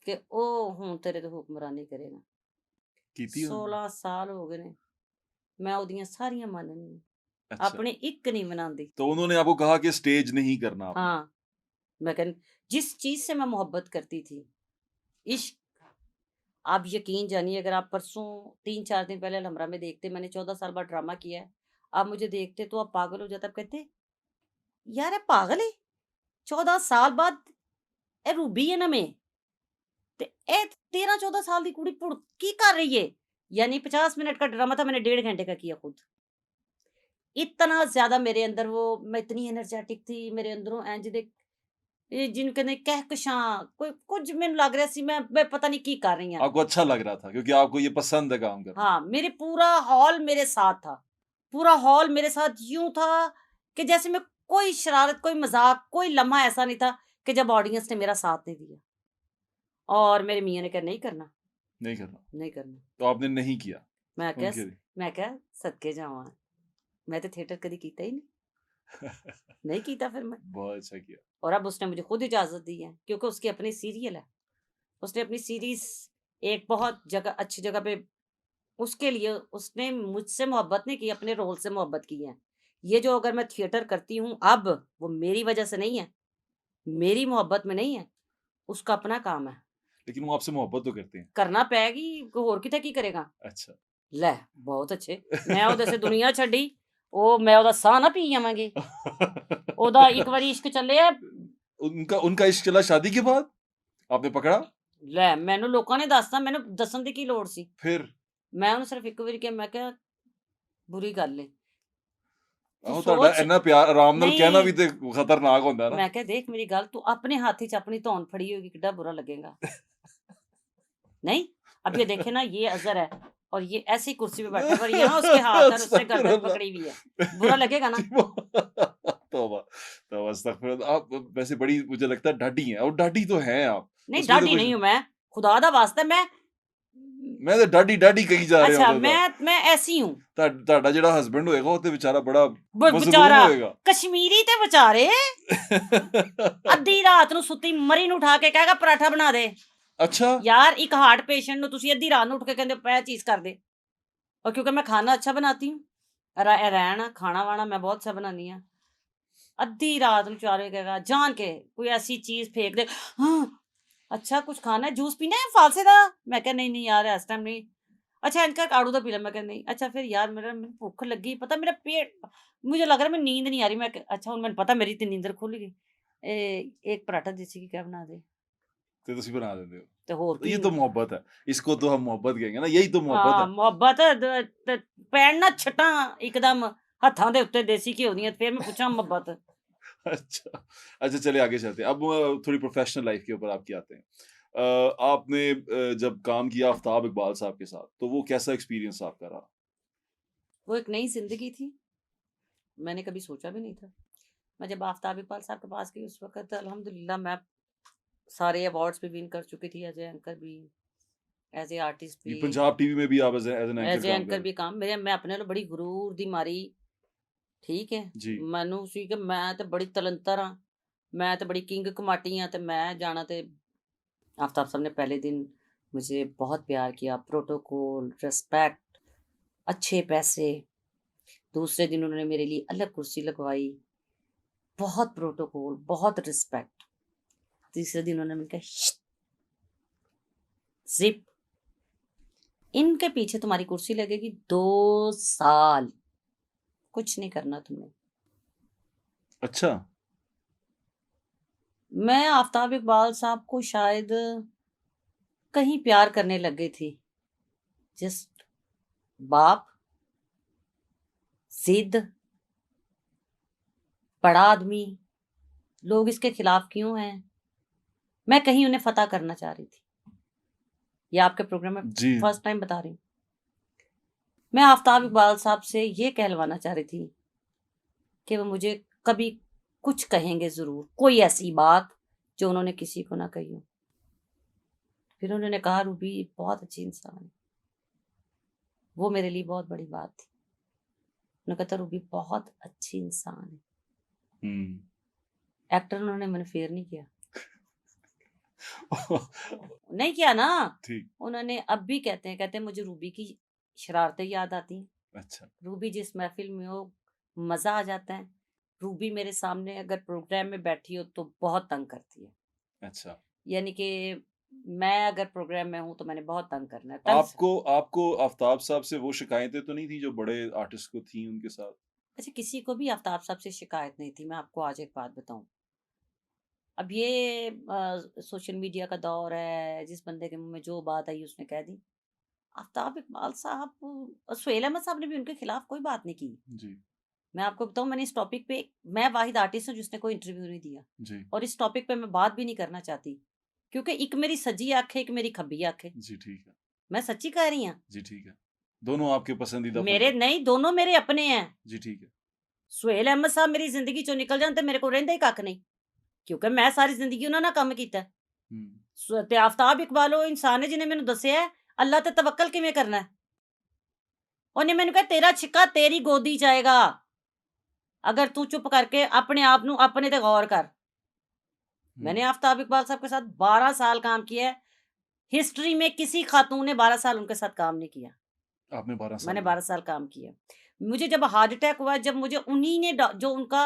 ਕਿ ਉਹ ਹੁਣ ਤੇਰੇ ਤੇ ਹੁਕਮਰਾਨੀ ਕਰੇਗਾ। की थी उन्होंने? 16 ਸਾਲ ਹੋ ਗਏ ਨੇ, ਮੈਂ ਉਹਦੀਆਂ ਸਾਰੀਆਂ ਮੰਨਨੀ ਹਾਂ, अच्छा। अपनी एक नहीं मनाती। तो उन्होंने आपको कहा कि स्टेज नहीं करना आपने? हाँ, मैं कहन जिस चीज़ से मैं मोहब्बत करती थी, इश्क, आप यकीन जानिए, अगर आप परसों 3-4 दिन पहले अलहमरा में देखते, मैंने 14 साल बाद ड्रामा किया है, आप मुझे देखते तो आप पागल हो जाते, आप कहते, यार ये पागल है, 14 साल बाद ਇਹ ਰੂਬੀ ਹੈ ਨਵੇਂ, ਤੇ ਇਹ 13-14 साल की कुड़ी पुड़ की कर रही है। यानी 50 मिनट का ड्रामा था, मैंने 1.5 घंटे का किया खुद। इतना ज़्यादा मेरे अंदर वो, मैं इतनी एनर्जेटिक थी, मेरे अंदरों इंज दे जिन्हों कहते कहकशां, कोई कुछ मैनूं लग रहा सी, मैं पता नहीं की कर रही हां। आपको अच्छा लग रहा था क्योंकि आपको ये पसंद है काम करना। हाँ, मेरे पूरा हॉल मेरे साथ था। पूरा हॉल मेरे साथ यूँ था कि जैसे मैं कोई शरारत, कोई मज़ाक, कोई लम्हा ऐसा नहीं था कि जब ऑडियंस ने मेरा साथ नहीं दिया। और मेरे मियाँ ने कहा नहीं करना, नहीं करना। नहीं करना। तो आपने नहीं किया मैं क्या उनके लिए। मैं क्या सदके जावां, मैं तो थिएटर कदी कीता ही नहीं। नहीं कीता फिर मैं। बहुत अच्छा किया। और अब उसने मुझे खुद इजाज़त दी है, क्योंकि उसकी अपनी सीरियल है। उसने अपनी सीरीज़ एक बहुत जगह, अच्छी जगह पे, उसके लिए उसने मुझसे मोहब्बत नहीं की, अपने रोल से मोहब्बत की है। ये जो अगर मैं थिएटर करती हूँ अब, वो मेरी वज़ह से नहीं है, मेरी मोहब्बत में नहीं है, उसका अपना काम है। लेकिन वो आपसे मोहब्बत तो करते हैं। करना पैगी, कोई होर किते की करेगा। अच्छा। ਲੈ ਬਹੁਤ ਅੱਛੇ, ਮੈਂ ਉਹਦੇ ਸੇ ਦੁਨੀਆ ਛੱਡੀ, ਉਹ ਮੈਂ ਉਹਦਾ ਸਾਹ ਨਾ ਪੀ ਜਾਵਾਂਗੀ। ਉਹਦਾ ਇੱਕ ਵਾਰੀ ਇਸ਼ਕ ਚੱਲਿਆ, उनका उनका इश्क चला शादी के बाद? आपने पकड़ा? ਲੈ ਮੈਨੂੰ ਲੋਕਾਂ ਨੇ ਦੱਸਤਾ, ਮੈਨੂੰ ਦੱਸਣ ਦੀ ਕੀ ਲੋੜ ਸੀ। फिर? ਮੈਂ ਉਹਨੂੰ ਸਿਰਫ ਇੱਕ ਵਾਰੀ ਕਿਹਾ, ਮੈਂ ਕਿਹਾ ਬੁਰੀ ਗੱਲ ਏ। ਤੂੰ ਆਹੋ, ਤੁਹਾਡਾ ਸੋਚ, ਇੰਨਾ ਪਿਆਰ ਆਰਾਮ ਨਾਲ ਕਹਿਣਾ ਵੀ ਨਹੀਂ, ਤੇ ਖਤਰਨਾਕ ਹੁੰਦਾ ਨਾ। ਮੈਂ ਕਿਹਾ ਦੇਖ ਮੇਰੀ ਗੱਲ, ਤੂੰ ਆਪਣੇ ਹੱਥ 'ਚ ਆਪਣੀ ਧੌਣ ਫੜੀ ਹੋਏਗੀ, ਕਿੱਡਾ ਬੁਰਾ लगेगा। नहीं, अब ये देखे ना, ये अज़र है और ये ऐसी कुर्सी पे बैठा है, पर यहाँ उसके हाथ है और उसने गर्दन अस्तगफिरुल्लाह। पकड़ी हुई है, बुरा लगेगा ना। तौबा तौबा, अस्तगफिरुल्लाह। आप वैसे बड़ी, मुझे लगता है डाढ़ी हैं, और डाढ़ी तो हैं आप। नहीं, उसमें तो डाढ़ी कुछ नहीं हूँ मैं, खुदा दा वास्ता। मैं तो डाढ़ी डाढ़ी कही जा रहे अच्छा, होंगे ਤਾਂ। मैं ऐसी हूँ। ਤੁਹਾਡਾ ਜਿਹੜਾ ਹਸਬੰਡ ਹੋਏਗਾ ਉਹ ਤੇ ਵਿਚਾਰਾ ਬੜਾ ਮਜ਼ਲੂਮ बेचारा ਹੋਏਗਾ। कश्मीरी ते बेचारे ਅੱਧੀ ਰਾਤ ਨੂੰ ਸੁੱਤੀ ਮਰੀ ਨੂੰ ਉਠਾ ਕੇ ਕਹੇਗਾ ਪਰਾਠਾ ਬਣਾ ਦੇ। अच्छा। यार एक हार्ट पेशेंट ਨੂੰ ਤੁਸੀਂ ਅੱਧੀ ਰਾਤ ਨੂੰ ਉੱਠ ਕੇ ਕਹਿੰਦੇ ਪੈ ਚੀਜ਼ ਕਰ ਦੇ। और क्योंकि मैं खाना अच्छा बनाती हूँ, रहना खाना वाना मैं बहुत अच्छा बनानी हूँ। ਅੱਧੀ ਰਾਤ ਨੂੰ 4 ਵਜੇ ਕਹੇਗਾ ਜਾਣ ਕੇ ਕੋਈ ਐਸੀ ਚੀਜ਼ ਫੇंक दे हाँ अच्छा कुछ खाना है जूस पीना है फालसे दा मैं कहा नहीं नहीं यार इस टाइम नहीं अच्छा इनका आड़ू दा पी ले मैं कहा नहीं अच्छा फिर यार मेरी भूख लगी पता मेरा पेट मुझे लग रहा है मैं नींद नहीं आ रही मैं अच्छा हुन मैंने पता मेरी तो नींदर खुल गई एक पराठा देसी की क्या बना दे तो ਤੁਸੀਂ बना देते हो। तो होर तो की ये तो मोहब्बत है, इसको तो हम मोहब्बत कहेंगे ना, यही तो मोहब्बत हाँ है। ਮੁਹੱਬਤ ਤੇ ਪੈਣ ਨਾ ਛਟਾਂ ਇੱਕਦਮ ਹੱਥਾਂ ਦੇ ਉੱਤੇ ਦੇਸੀ ਘਿਓ ਦੀਆਂ ਫਿਰ ਮੈਂ ਪੁੱਛਾਂ ਮੁਹੱਬਤ अच्छा, अच्छा चलिए आगे चलते हैं। अब थोड़ी प्रोफ़ेशनल लाइफ़ के ऊपर आपकी आते हैं। आपने जब काम किया आफ्ताब इकबाल साहब के साथ, तो वो कैसा एक्सपीरियंस आपका रहा? वो एक नई जिंदगी थी मैंने कभी सोचा भी नहीं था मैं जब आफ्ताब इकबाल साहब के पास गई उस वक्त अल्हम्दुलिल्लाह मैं सारे अवार्ड्स भी विन कर चुकी थी एज ए एंकर भी एज ए आर्टिस्ट ये भी पंजाब टीवी में भी आप एज़ एन एज एंकर ए काम कर एंकर रहे भी काम मेरे मैं अपने नालों बड़ी गुरूर दी मारी ठीक है जी, मैनू सी कि मैं तो बड़ी तलंतर हाँ मैं तो बड़ी किंग कमाटी हाँ तो मैं जाना तो आफ्ताब साहब ने पहले दिन मुझे बहुत प्यार किया प्रोटोकॉल रिस्पेक्ट अच्छे पैसे दूसरे दिन उन्होंने मेरे लिए अलग कुर्सी लगवाई बहुत प्रोटोकॉल बहुत रिस्पेक्ट तीसरे दिन उन्होंने मुझे कहा जिप इनके पीछे तुम्हारी कुर्सी लगेगी 2 साल कुछ नहीं करना तुमने अच्छा, मैं आफ्ताब इकबाल साहब को शायद कहीं प्यार करने लग गई थी जस्ट बाप जिद बड़ा आदमी लोग इसके खिलाफ क्यों हैं मैं कहीं उन्हें फतह करना चाह रही थी ये आपके प्रोग्राम में जी, फर्स्ट टाइम बता रही हूँ मैं आफ्ताब इकबाल साहब से ये कहलवाना चाह रही थी कि वो मुझे कभी कुछ कहेंगे जरूर कोई ऐसी बात जो उन्होंने किसी को ना कही हो फिर उन्होंने कहा रूबी बहुत अच्छी इंसान है वो मेरे लिए बहुत बड़ी बात थी उन्होंने कहा था रूबी बहुत अच्छी इंसान है हुँ। एक्टर उन्होंने मैंने फेयर नहीं किया नहीं किया ना ठीक, उन्होंने अब भी कहते हैं मुझे रूबी की शरारतें याद आती हैं अच्छा, रूबी जिस महफिल में हो मज़ा आ जाता है रूबी मेरे सामने अगर प्रोग्राम में बैठी हो तो बहुत तंग करती है अच्छा। यानी कि मैं अगर प्रोग्राम में हूँ तो मैंने बहुत तंग करना है तंग आपको आपको आफ्ताब साहब से वो शिकायतें तो नहीं थी जो बड़े आर्टिस्ट को थी उनके साथ? अच्छा किसी को भी आफ्ताब साहब से शिकायत नहीं थी मैं आपको आज एक बात बताऊं अब ये सोशल मीडिया का दौर है जिस बंदे के मुंह में जो बात आई उसने कह दी आफ्ताब इकबाल साहब सुहेल अहमद साहब ने भी उनके खिलाफ कोई बात नहीं की जी, मैं आपको बताऊं मैंने इस टॉपिक पे मैं वाहिद आर्टिस्ट हूँ जिसने कोई इंटरव्यू नहीं दिया जी, और इस टॉपिक पे मैं बात भी नहीं करना चाहती क्योंकि एक मेरी सज्जी आंख है एक मेरी खब्बी आंख है जी, ठीक है। मैं सच्ची कह रही हूँ जी, ठीक है। दोनों आपके पसंदीदा फ़न मेरे नहीं दोनों मेरे अपने हैं जी, ठीक है। सुहेल अहमद साहब मेरी जिंदगी चो निकल जाते मेरे को रहिंदा ही कख नहीं क्योंकि मैं सारी जिंदगी उन्होंने ना काम किया हुँ, ते आफ्ताब इकबाल ਉਹ ਇਨਸਾਨ ਹੈ ਜਿਹਨੇ ਮੈਨੂੰ ਦੱਸਿਆ ਹੈ, ਅੱਲਾ ਤੇ ਤਵੱਕਲ ਕਿਵੇਂ ਕਰਨਾ ਹੈ ਉਹਨੇ ਮੈਨੂੰ ਕਿਹਾ ਤੇਰਾ ਛਿੱਕਾ ਤੇਰੀ ਗੋਦੀ ਚ ਆਏਗਾ अगर तू चुप करके अपने आप ਨੂੰ अपने ਤੇ गौर कर मैंने हुँ। आफ्ताब इकबाल साहब के साथ 12 साल काम किया है हिस्ट्री में किसी खातून ने 12 साल उनके साथ काम नहीं किया आपने 12 साल मैंने किया। 12 साल काम किया मुझे जब हार्ट अटैक हुआ जब मुझे उन्हीं ने जो उनका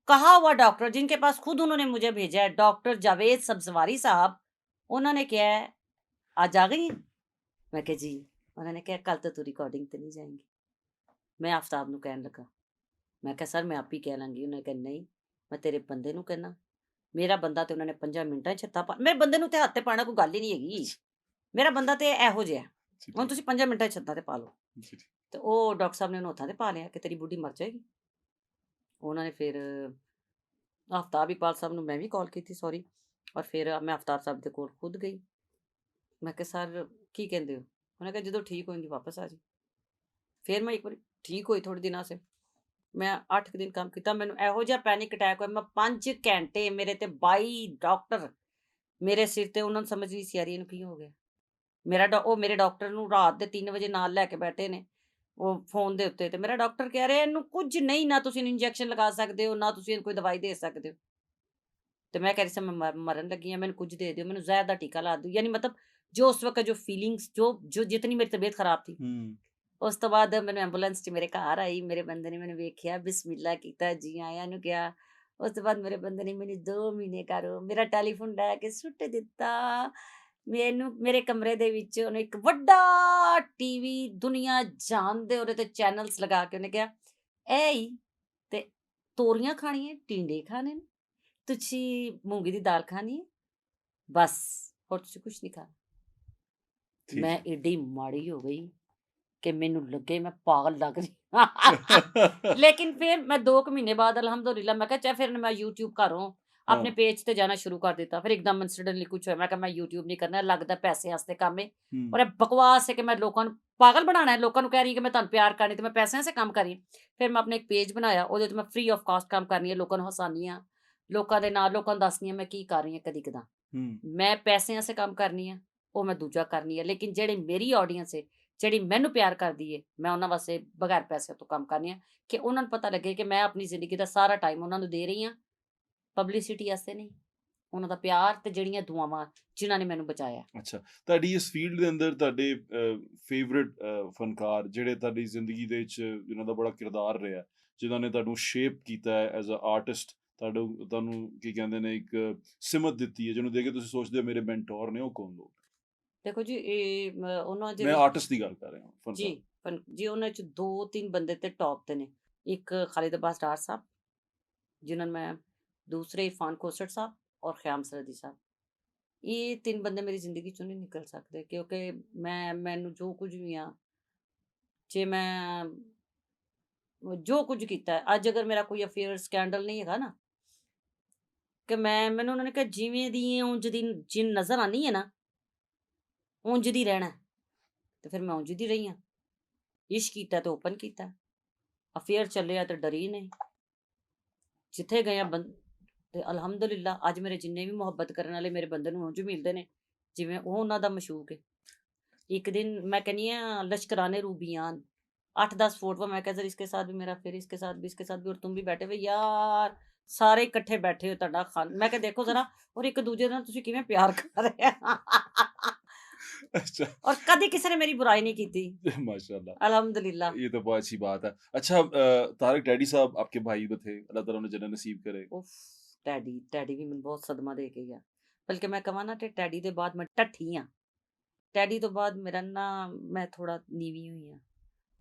कहा हुआ डॉक्टर जिनके पास खुद उन्होंने मुझे भेजा है डॉक्टर जावेद सब्जवारी साहब उन्होंने क्या है आज आ गई हैं? मैं कहा जी उन्होंने कहा कल तो तू रिकॉर्डिंग तो नहीं जाएंगी मैं आफ्ताब ਨੂੰ ਕਹਿਣ ਲੱਗਾ ਮੈਂ ਕਿਹਾ ਸਰ ਮੈਂ ਆਪ ਹੀ ਕਹਿ ਲਾਂਗੀ ਉਹਨੇ ਕਿਹਾ ਨਹੀਂ ਮੈਂ ਤੇਰੇ ਬੰਦੇ ਨੂੰ ਕਹਿਣਾ ਮੇਰਾ ਬੰਦਾ ਤੇ ਉਹਨਾਂ ਨੇ 5 ਮਿੰਟਾਂ 'ਚ ਛੱਤਾ ਪਾ ਮੇਰੇ ਬੰਦੇ ਨੂੰ ਤੇ ਹੱਥ ਤੇ ਪਾਣਾ ਕੋਈ ਗੱਲ ਹੀ ਨਹੀਂ ਹੈਗੀ ਮੇਰਾ ਬੰਦਾ ਤੇ ਇਹੋ ਜਿਹਾ जी, ਹੁਣ ठीक। ਤੁਸੀਂ 5 ਮਿੰਟਾਂ 'ਚ ਛੱਤਾਂ ਤੇ ਪਾ ਲਓ जी, ठीक। ਤੇ ਉਹ ਡਾਕਟਰ ਸਾਹਿਬ ਨੇ ਉਹਨੂੰ ਹੱਥਾਂ ਤੇ ਪਾ ਲਿਆ ਕਿ ਤੇਰੀ ਬੁੱਢੀ ਮਰ ਜਾਏਗੀ ਉਹਨਾਂ ਨੇ ਫਿਰ आफ्ताब इकबाल साहब ਨੂੰ ਮੈਂ ਵੀ ਕਾਲ ਕੀਤੀ ਸੌਰੀ ਔਰ ਫਿਰ ਮੈਂ आफ्ताब ਸਾਹਿਬ ਦੇ ਕੋਲ ਖੁਦ ਗਈ ਮੈਂ ਕਿਹਾ ਸਰ ਕੀ ਕਹਿੰਦੇ ਹੋ ਉਹਨੇ ਕਿਹਾ ਜਦੋਂ ਠੀਕ ਹੋਏਗੀ ਵਾਪਸ ਆ ਜੀ ਫਿਰ ਮੈਂ ਇੱਕ ਵਾਰੀ ਠੀਕ ਹੋਈ ਥੋੜੇ ਦਿਨਾਂ ਸੇ ਮੈਂ 8 ਦਿਨ ਕੰਮ ਕੀਤਾ ਮੈਨੂੰ ਇਹੋ ਜਿਹਾ ਪੈਨਿਕ ਅਟੈਕ ਹੋਇਆ ਮੈਂ 5 ਘੰਟੇ ਮੇਰੇ ਤੇ 22 ਡਾਕਟਰ ਮੇਰੇ ਸਿਰ ਤੇ ਉਹਨਾਂ ਨੂੰ ਸਮਝ ਨਹੀਂ ਸੀ ਆ ਰਹੀ ਇਹਨੂੰ ਕੀ ਹੋ ਗਿਆ ਉਹ ਮੇਰੇ ਡਾਕਟਰ ਨੂੰ ਰਾਤ ਦੇ 3 ਵਜੇ ਨਾਲ ਲੈ ਕੇ ਬੈਠੇ ਨੇ ਉਹ ਫੋਨ ਦੇ ਉੱਤੇ ਤੇ ਮੇਰਾ ਡਾਕਟਰ ਕਹਿ ਰਿਹਾ ਇਹਨੂੰ ਕੁਝ ਨਹੀਂ ਨਾ ਤੁਸੀਂ ਇਹਨੂੰ ਇੰਜੈਕਸ਼ਨ ਲਗਾ ਸਕਦੇ ਹੋ ਨਾ ਤੁਸੀਂ ਇਹਨੂੰ ਕੋਈ ਦਵਾਈ ਦੇ ਸਕਦੇ ਹੋ ਤੇ ਮੈਂ ਕਹਿ ਰਹੀ ਸੀ ਮੈਂ ਮਰਨ ਲੱਗੀ ਹਾਂ ਮੈਨੂੰ ਕੁਝ ਦੇ ਦਿਓ ਮੈਨੂੰ ਜ਼ਹਿਰ ਦਾ ਟੀਕਾ ਲਾ ਦਿਓ यानी मतलब जो उस वक्त जो फीलिंग्स जो जो जितनी मेरी तबीयत खराब थी हुँ, ਉਸ ਤੋਂ ਬਾਅਦ ਮੈਨੂੰ ਐਂਬੂਲੈਂਸ 'ਚ ਮੇਰੇ ਘਰ ਆਈ, ਮੇਰੇ ਬੰਦੇ ਨੇ ਮੈਨੂੰ ਵੇਖਿਆ, ਬਿਸਮਿਲ੍ਲਾ ਕੀਤਾ, ਜੀ ਆਇਆਂ ਨੂੰ ਕਿਹਾ। ਉਸ ਤੋਂ ਬਾਅਦ ਮੇਰੇ ਬੰਦੇ ਨੇ ਮੈਨੂੰ 2 ਮਹੀਨੇ ਘਰੋਂ ਮੇਰਾ ਟੈਲੀਫੋਨ ਲੈ ਕੇ ਸੁੱਟ ਦਿੱਤਾ। ਮੈਨੂੰ ਮੇਰੇ ਕਮਰੇ ਦੇ ਵਿੱਚ ਉਹਨੇ ਇੱਕ ਵੱਡਾ ਟੀਵੀ ਦੁਨੀਆ ਜਹਾਨ ਦੇ ਉਹਦੇ ਤੇ ਚੈਨਲਸ ਲਗਾ ਕੇ ਉਹਨੇ ਕਿਹਾ, "ਇਹ ਹੀ ਤੇ ਤੋਰੀਆਂ ਖਾਣੀਆਂ, ਟੀਂਡੇ ਖਾਣੇ ਨੇ, ਤੁਸੀਂ ਮੂੰਗੀ ਦੀ ਦਾਲ ਖਾਣੀ ਹੈ, ਬਸ ਹੋਰ ਤੁਸੀਂ ਕੁਛ ਨਹੀਂ ਖਾਣਾ।" ठीक ਮੈਂ है। ਏਡੀ ਮਾੜੀ ਹੋ ਗਈ ਕਿ ਮੈਨੂੰ ਲੱਗੇ ਮੈਂ ਪਾਗਲ ਲੱਗ ਰਹੀ ਲੇਕਿਨ ਫਿਰ ਮੈਂ 2 ਕੁ ਮਹੀਨੇ ਬਾਅਦ ਅਲਹਮਦੁਲਿਲਾ ਮੈਂ ਕਿਹਾ ਚੱਲ ਫਿਰ ਮੈਂ YouTube ਘਰੋਂ ਆਪਣੇ हाँ। ਪੇਜ ਤੇ ਜਾਣਾ ਸ਼ੁਰੂ ਕਰ ਦਿੱਤਾ। ਫਿਰ ਇੱਕਦਮ ਸਡਨਲੀ ਕੁਛ ਹੋਇਆ, ਮੈਂ ਕਿਹਾ ਮੈਂ YouTube ਨਹੀਂ ਕਰਨਾ, ਲੱਗਦਾ ਪੈਸੇ ਵਾਸਤੇ ਕੰਮ ਏ हुँ, ਔਰ ਇਹ ਬਕਵਾਸ ਹੈ ਕਿ ਮੈਂ ਲੋਕਾਂ ਨੂੰ ਪਾਗਲ ਬਣਾਉਣਾ ਹੈ, ਲੋਕਾਂ ਨੂੰ ਕਹਿ ਰਹੀ ਹਾਂ ਕਿ ਮੈਂ ਤੁਹਾਨੂੰ ਪਿਆਰ ਕਰਨੀ ਤੇ ਮੈਂ ਪੈਸਿਆਂ ਵਾਸਤੇ ਕੰਮ ਕਰ ਰਹੀ ਹਾਂ। ਫਿਰ ਮੈਂ ਆਪਣਾ ਇੱਕ ਪੇਜ ਬਣਾਇਆ, ਉਹਦੇ ਤੇ ਮੈਂ ਫ੍ਰੀ ਆਫ ਕਾਸਟ ਕੰਮ ਕਰਨੀ ਹੈ, ਲੋਕਾਂ ਨੂੰ ਹਸਾਨੀ ਆ, ਲੋਕਾਂ ਦੇ ਨਾਲ ਲੋਕਾਂ ਨੂੰ ਦੱਸਦੀ ਹਾਂ ਮੈਂ ਕੀ ਕਰ ਰਹੀ ਹਾਂ ਕਦੀ-ਕਦਾ। हुँ। ਮੈਂ ਪੈਸਿਆਂ ਵਾਸਤੇ ਕੰਮ ਕਰਨੀ ਆ, ਉਹ ਮੈਂ ਦੂਜਾ ਕਰਨੀ ਆ, ਲੇਕਿਨ ਜਿਹੜੀ ਮੇਰੀ ਆਡੀਅנס ਏ, ਜਿਹੜੀ ਮੈਨੂੰ ਪਿਆਰ ਕਰਦੀ ਏ, ਮੈਂ ਉਹਨਾਂ ਵਾਸਤੇ ਬਗੈਰ ਪੈਸਿਆਂ ਤੋਂ ਕੰਮ ਕਰਨੀ ਆ ਕਿ ਉਹਨਾਂ ਨੂੰ ਪਤਾ ਲੱਗੇ ਕਿ ਮੈਂ ਆਪਣੀ ਜ਼ਿੰਦਗੀ ਦਾ ਸਾਰਾ ਟਾਈਮ ਉਹਨਾਂ ਨੂੰ ਦੇ ਰਹੀ ਹਾਂ, ਪਬਲਿਸਿਟੀ ਵਾਸਤੇ ਨਹੀਂ, ਉਹਨਾਂ ਦਾ ਪਿਆਰ ਤੇ ਜਿਹੜੀਆਂ ਦੁਆਵਾਂ ਜਿਨ੍ਹਾਂ ਨੇ ਮੈਨੂੰ ਬਚਾਇਆ। ਅੱਛਾ, ਤੁਹਾਡੀ ਇਸ ਫੀਲਡ ਦੇ ਅੰਦਰ ਤੁਹਾਡੇ ਫੇਵਰਿਟ ਫਨਕਾਰ ਜਿਹੜੇ ਤੁਹਾਡੀ ਜ਼ਿੰਦਗੀ ਦੇ ਵਿੱਚ ਜਿਨ੍ਹਾਂ ਦਾ ਬੜਾ ਕਿਰਦਾਰ ਰਿਹਾ, ਜਿਨ੍ਹਾਂ ਨੇ ਤੁਹਾਨੂੰ ਸ਼ੇਪ ਕੀਤਾ ਹੈ ਐਜ਼ ਅ ਆਰਟਿਸਟ, ਤੁਹਾਨੂੰ ਕੀ ਕਹਿੰਦੇ ਨੇ ਇੱਕ ਸਿਮਤ ਦਿੱਤੀ ਹੈ, ਜਿਹਨੂੰ ਦੇਖ ਕੇ ਤੁਸੀਂ ਸੋਚਦੇ ਹੋ ਮੇਰੇ ਮੈਂਟੋਰ ਨੇ, ਉਹ ਕੌਣ ਲੋਕ? ਦੇਖੋ ਜੀ ਇਹ ਉਹਨਾਂ ਦੇ ਮੈਂ ਵਿੱਚ ਆਰਟਿਸਟ ਦੀ ਗੱਲ ਕਰ ਰਿਹਾ ਹਾਂ, ਜੀ, ਫਨਕਾਰ। ਜੀ ਉਹਨਾਂ 'ਚ 2-3 ਬੰਦੇ ਤੇ ਟੌਪ ਤੇ ਨੇ। ਇੱਕ ਖਾਲਿਦ ਅब्बास डार साहब, ਜਿਨ੍ਹਾਂ ਨੂੰ ਮੈਂ ਦੂਸਰੇ इरफान खोसर साहब ਔਰ ख़याम सरहदी साहब। ਇਹ 3 ਬੰਦੇ ਮੇਰੀ ਜ਼ਿੰਦਗੀ 'ਚੋਂ ਨਹੀਂ ਨਿਕਲ ਸਕਦੇ ਕਿਉਂਕਿ ਮੈਨੂੰ ਜੋ ਕੁਝ ਵੀ ਆ, ਜੇ ਮੈਂ ਜੋ ਕੁਝ ਕੀਤਾ ਹੈ, ਅੱਜ ਅਗਰ ਮੇਰਾ ਕੋਈ ਅਫੇਅਰ ਸਕੈਂਡਲ ਨਹੀਂ ਹੈਗਾ ਨਾ, ਕਿ ਮੈਨੂੰ ਉਹਨਾਂ ਨੇ ਕਿਹਾ ਜਿਵੇਂ ਦੀ ਹੈ ਉਂਝ ਦੀ ਜਿਨ ਨਜ਼ਰ ਆਉਂਦੀ ਹੈ ਨਾ, ਉਂਝ ਦੀ ਰਹਿਣਾ ਹੈ, ਤੇ ਫਿਰ ਮੈਂ ਉਂਝ ਦੀ ਰਹੀ ਹਾਂ। ਇਸ਼ਕ ਕੀਤਾ ਤੇ ਓਪਨ ਕੀਤਾ, ਅਫੇਅਰ ਚੱਲਿਆ ਤੇ ਡਰੀ ਨਹੀਂ। ਜਿੱਥੇ ਗਏ ਆ ਤੇ ਅਲਹਮਦੁਲਿਲਾ ਅੱਜ ਮੇਰੇ ਜਿੰਨੇ ਵੀ ਮੁਹੱਬਤ ਕਰਨ ਵਾਲੇ ਮੇਰੇ ਬੰਦੇ ਨੂੰ ਉਂਝ ਮਿਲਦੇ ਨੇ, ਜਿਵੇਂ ਉਹ ਉਹਨਾਂ ਦਾ ਮਸ਼ੂਕ ਹੈ। ਇੱਕ दिन मैं कहनी है लश्कराने रूबियान 8-10 फोटो मैं कहा सर इसके साथ भी मेरा फिर इसके साथ भी इसके साथ भी और तुम भी बैठे हुए यार ਸਾਰੇ ਇਕੱਠੇ ਬੈਠੇ ਹੋ ਤੁਹਾਡਾ ਖਾਨ ਮੈਂ ਕਿਹਾ ਦੇਖੋ ਜ਼ਰਾ ਔਰ ਇੱਕ ਦੂਜੇ ਨਾਲ ਤੁਸੀਂ ਕਿਵੇਂ ਪਿਆਰ ਕਰ ਰਹੇ ਆ अच्छा। ਔਰ ਕਦੀ ਕਿਸੇ ਨੇ ਮੇਰੀ ਬੁਰਾਈ ਨਹੀਂ ਕੀਤੀ माशाल्लाह। अल्हम्दुलिल्लाह। ये तो बहुत अच्छी बात है। अच्छा, तारिक डैडी साहब आपके भाई तो थे, अल्लाह ताला उन्हें जन्नत नसीब करे। ਉਫ ਟੈਡੀ ਵੀ ਮੈਨੂੰ ਬਹੁਤ ਸਦਮਾ ਦੇ ਕੇ ਗਿਆ, ਬਲਕਿ ਮੈਂ ਕਹਾਂ ਨਾ ਤੇ ਟੈਡੀ ਦੇ ਬਾਅਦ ਮੈਂ ਢੱਠੀ ਆ, ਟੈਡੀ ਤੋਂ ਬਾਅਦ ਮੇਰਾ ਨਾ ਮੈਂ ਥੋੜਾ ਨੀਵੀਂ ਹੋਈ ਆ,